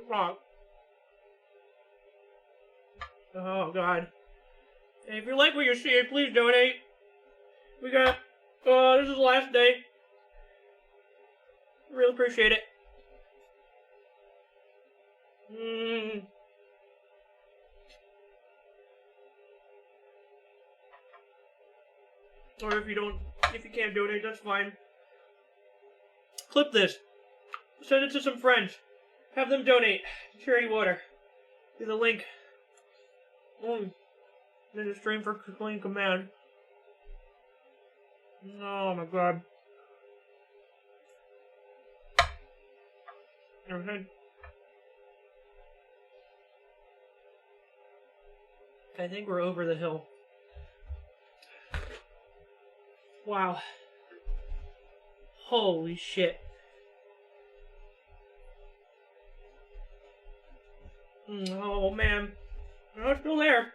Rock. Oh, God. Hey, if you like what you're seeing, please donate. We got, this is the last day. Really appreciate it. Or if you can't donate, that's fine. Clip this. Send it to some friends. Have them donate to Charity Water. See the link. Then just stream for Clean Command. Oh my God. Okay. I think we're over the hill. Wow. Holy shit. Oh man. Oh, it's still there.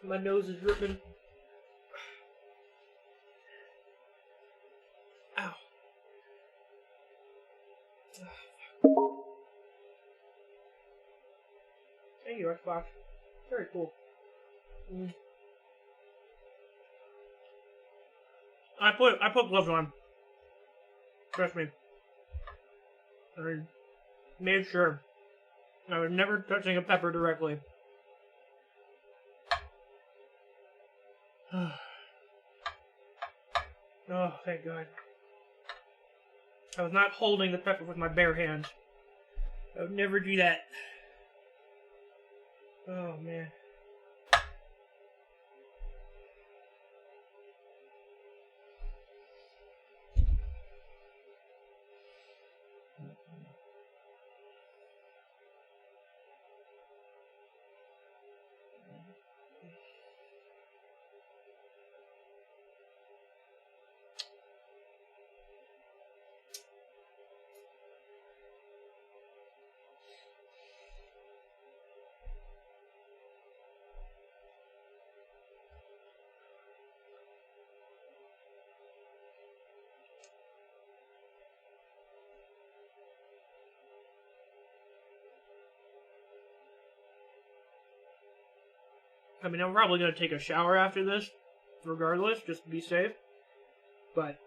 My nose is dripping. Ow. Thank you, Xbox. Very cool. I put gloves on. Trust me. I made sure I was never touching a pepper directly. Oh, thank God. I was not holding the pepper with my bare hands. I would never do that. Oh, man. I mean, I'm probably going to take a shower after this, regardless, just to be safe. But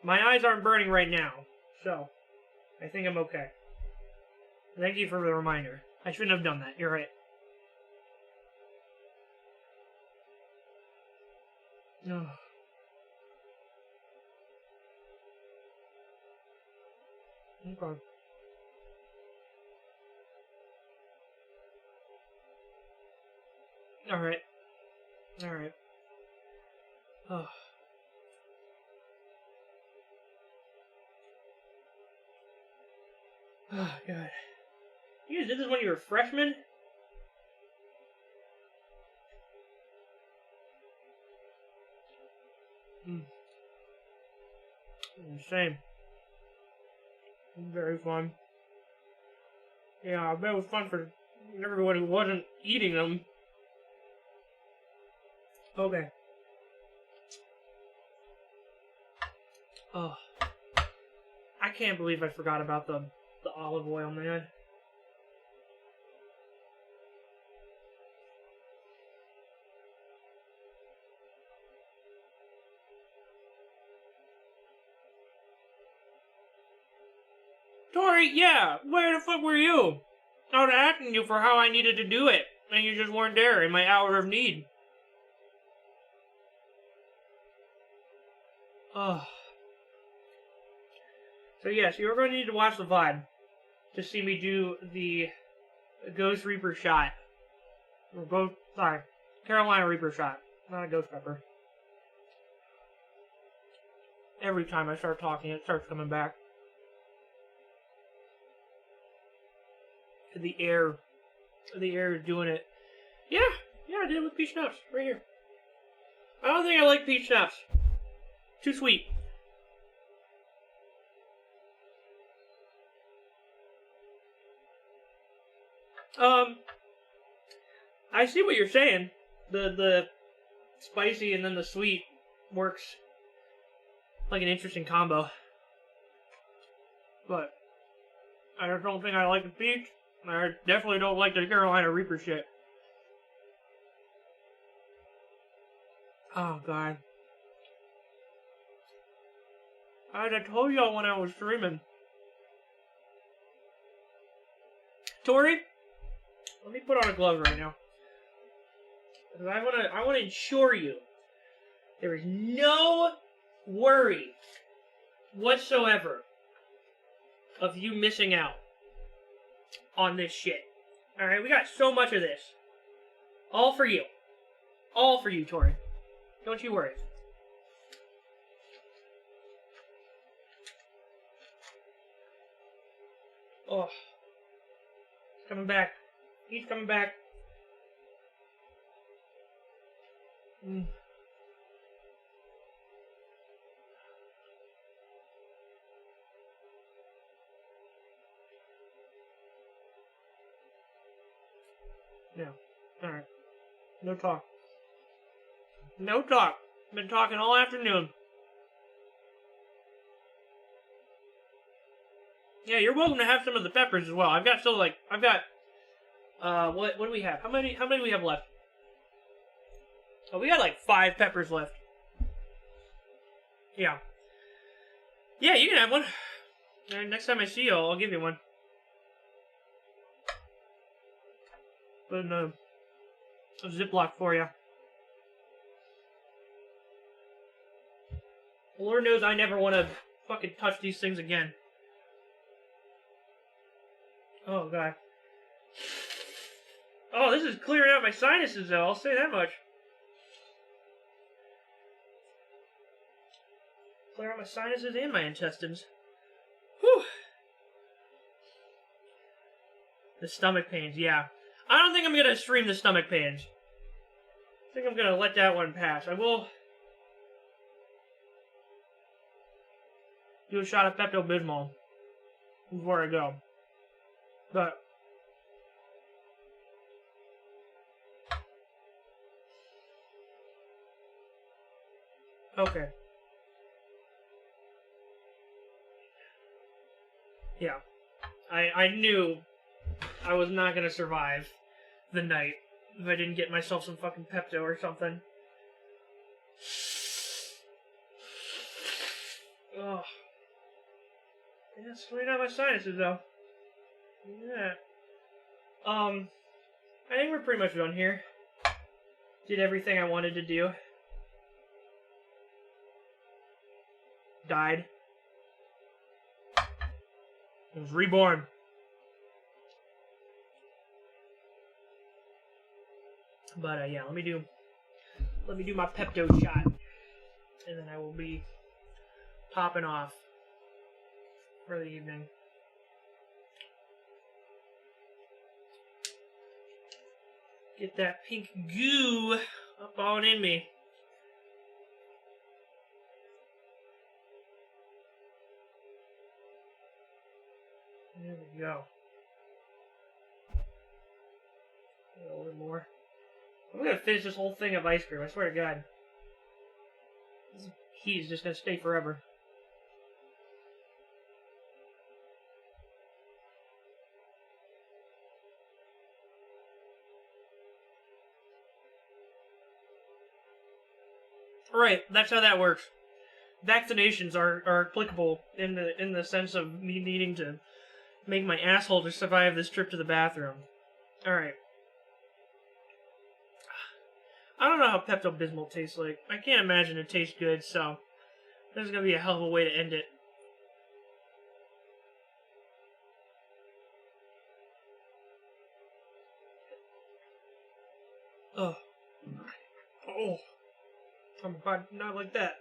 my eyes aren't burning right now, so I think I'm okay. Thank you for the reminder. I shouldn't have done that. You're right. No. Okay. Alright. Alright. Oh. Oh, God. You guys did this when you were freshmen? Same. Very fun. Yeah, I bet it was fun for everyone who wasn't eating them. Okay. Oh. I can't believe I forgot about the olive oil, man. Tori, yeah, where the fuck were you? I was asking you for how I needed to do it, and you just weren't there in my hour of need. Oh. So yes, you're going to need to watch the VOD to see me do the Ghost Reaper shot. Or Carolina Reaper shot, not a Ghost Pepper. Every time I start talking, it starts coming back. The air is doing it. Yeah, I did it with peach schnapps, right here. I don't think I like peach schnapps. Too sweet. I see what you're saying. The spicy and then the sweet works like an interesting combo. But I just don't think I like the peach. I definitely don't like the Carolina Reaper shit. Oh, God. I told y'all when I was streaming. Tori, let me put on a glove right now. Because I want to ensure you there is no worry whatsoever of you missing out on this shit. Alright, we got so much of this. All for you. All for you, Tori. Don't you worry. Oh. He's coming back. He's coming back. Yeah. Alright. No talk. No talk. Been talking all afternoon. Yeah, you're welcome to have some of the peppers as well. I've got what do we have? How many do we have left? Oh, we got like 5 peppers left. Yeah. Yeah, you can have one. Next time I see you, I'll give you one. Put in a Ziploc for you. Lord knows I never want to fucking touch these things again. Oh, God. Oh, this is clearing out my sinuses, though. I'll say that much. Clear out my sinuses and my intestines. Whew. The stomach pains, yeah. I don't think I'm going to stream the stomach pains. I think I'm going to let that one pass. I will do a shot of Pepto-Bismol before I go. But okay. Yeah. I knew I was not gonna survive the night if I didn't get myself some fucking Pepto or something. Ugh. Yeah, it's clearing out my sinuses though. Yeah. I think we're pretty much done here. Did everything I wanted to do. Died. I was reborn. But yeah, let me do my Pepto shot, and then I will be popping off for the evening. Get that pink goo up on in me. There we go. A little bit more. I'm gonna finish this whole thing of ice cream, I swear to God. This heat is just gonna stay forever. Right, that's how that works. Vaccinations are applicable in the sense of me needing to make my asshole to survive this trip to the bathroom. Alright. I don't know how Pepto-Bismol tastes like. I can't imagine it tastes good, so this is gonna be a hell of a way to end it. Ugh. Oh. Oh my God, not like that.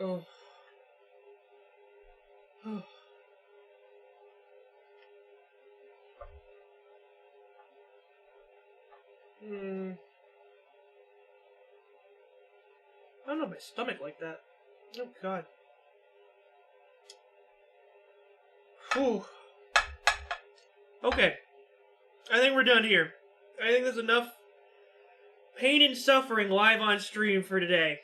Oh. Oh. I don't know my stomach like that. Oh God. Whew. Okay. I think we're done here. I think there's enough pain and suffering live on stream for today.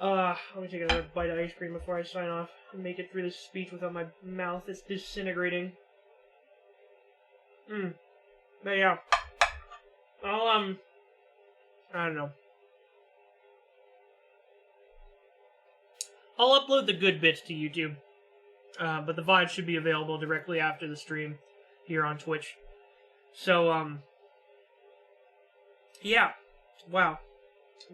Let me take another bite of ice cream before I sign off and make it through this speech without my mouth. It's disintegrating. But yeah. I don't know. I'll upload the good bits to YouTube. But the VOD should be available directly after the stream here on Twitch. So, yeah. Wow.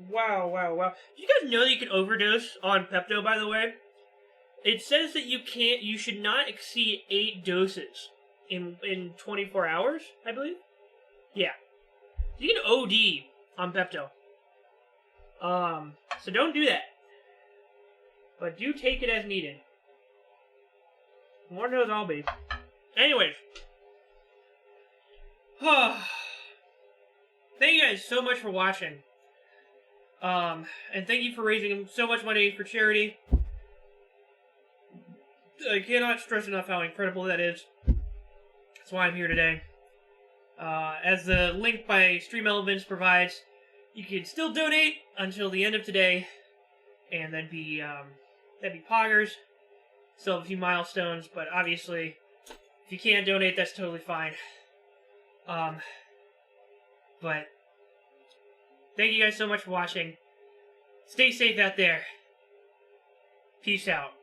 Wow. Do you guys know that you can overdose on Pepto, by the way? It says that you should not exceed 8 doses in 24 hours, I believe? Yeah. You can OD on Pepto. So don't do that. But do take it as needed. Lord knows I'll be. Anyways. Thank you guys so much for watching. And thank you for raising so much money for charity. I cannot stress enough how incredible that is. That's why I'm here today. As the link by Stream Elements provides, you can still donate until the end of today, and that'd be poggers. Still have a few milestones, but obviously, if you can't donate, that's totally fine. But thank you guys so much for watching. Stay safe out there. Peace out.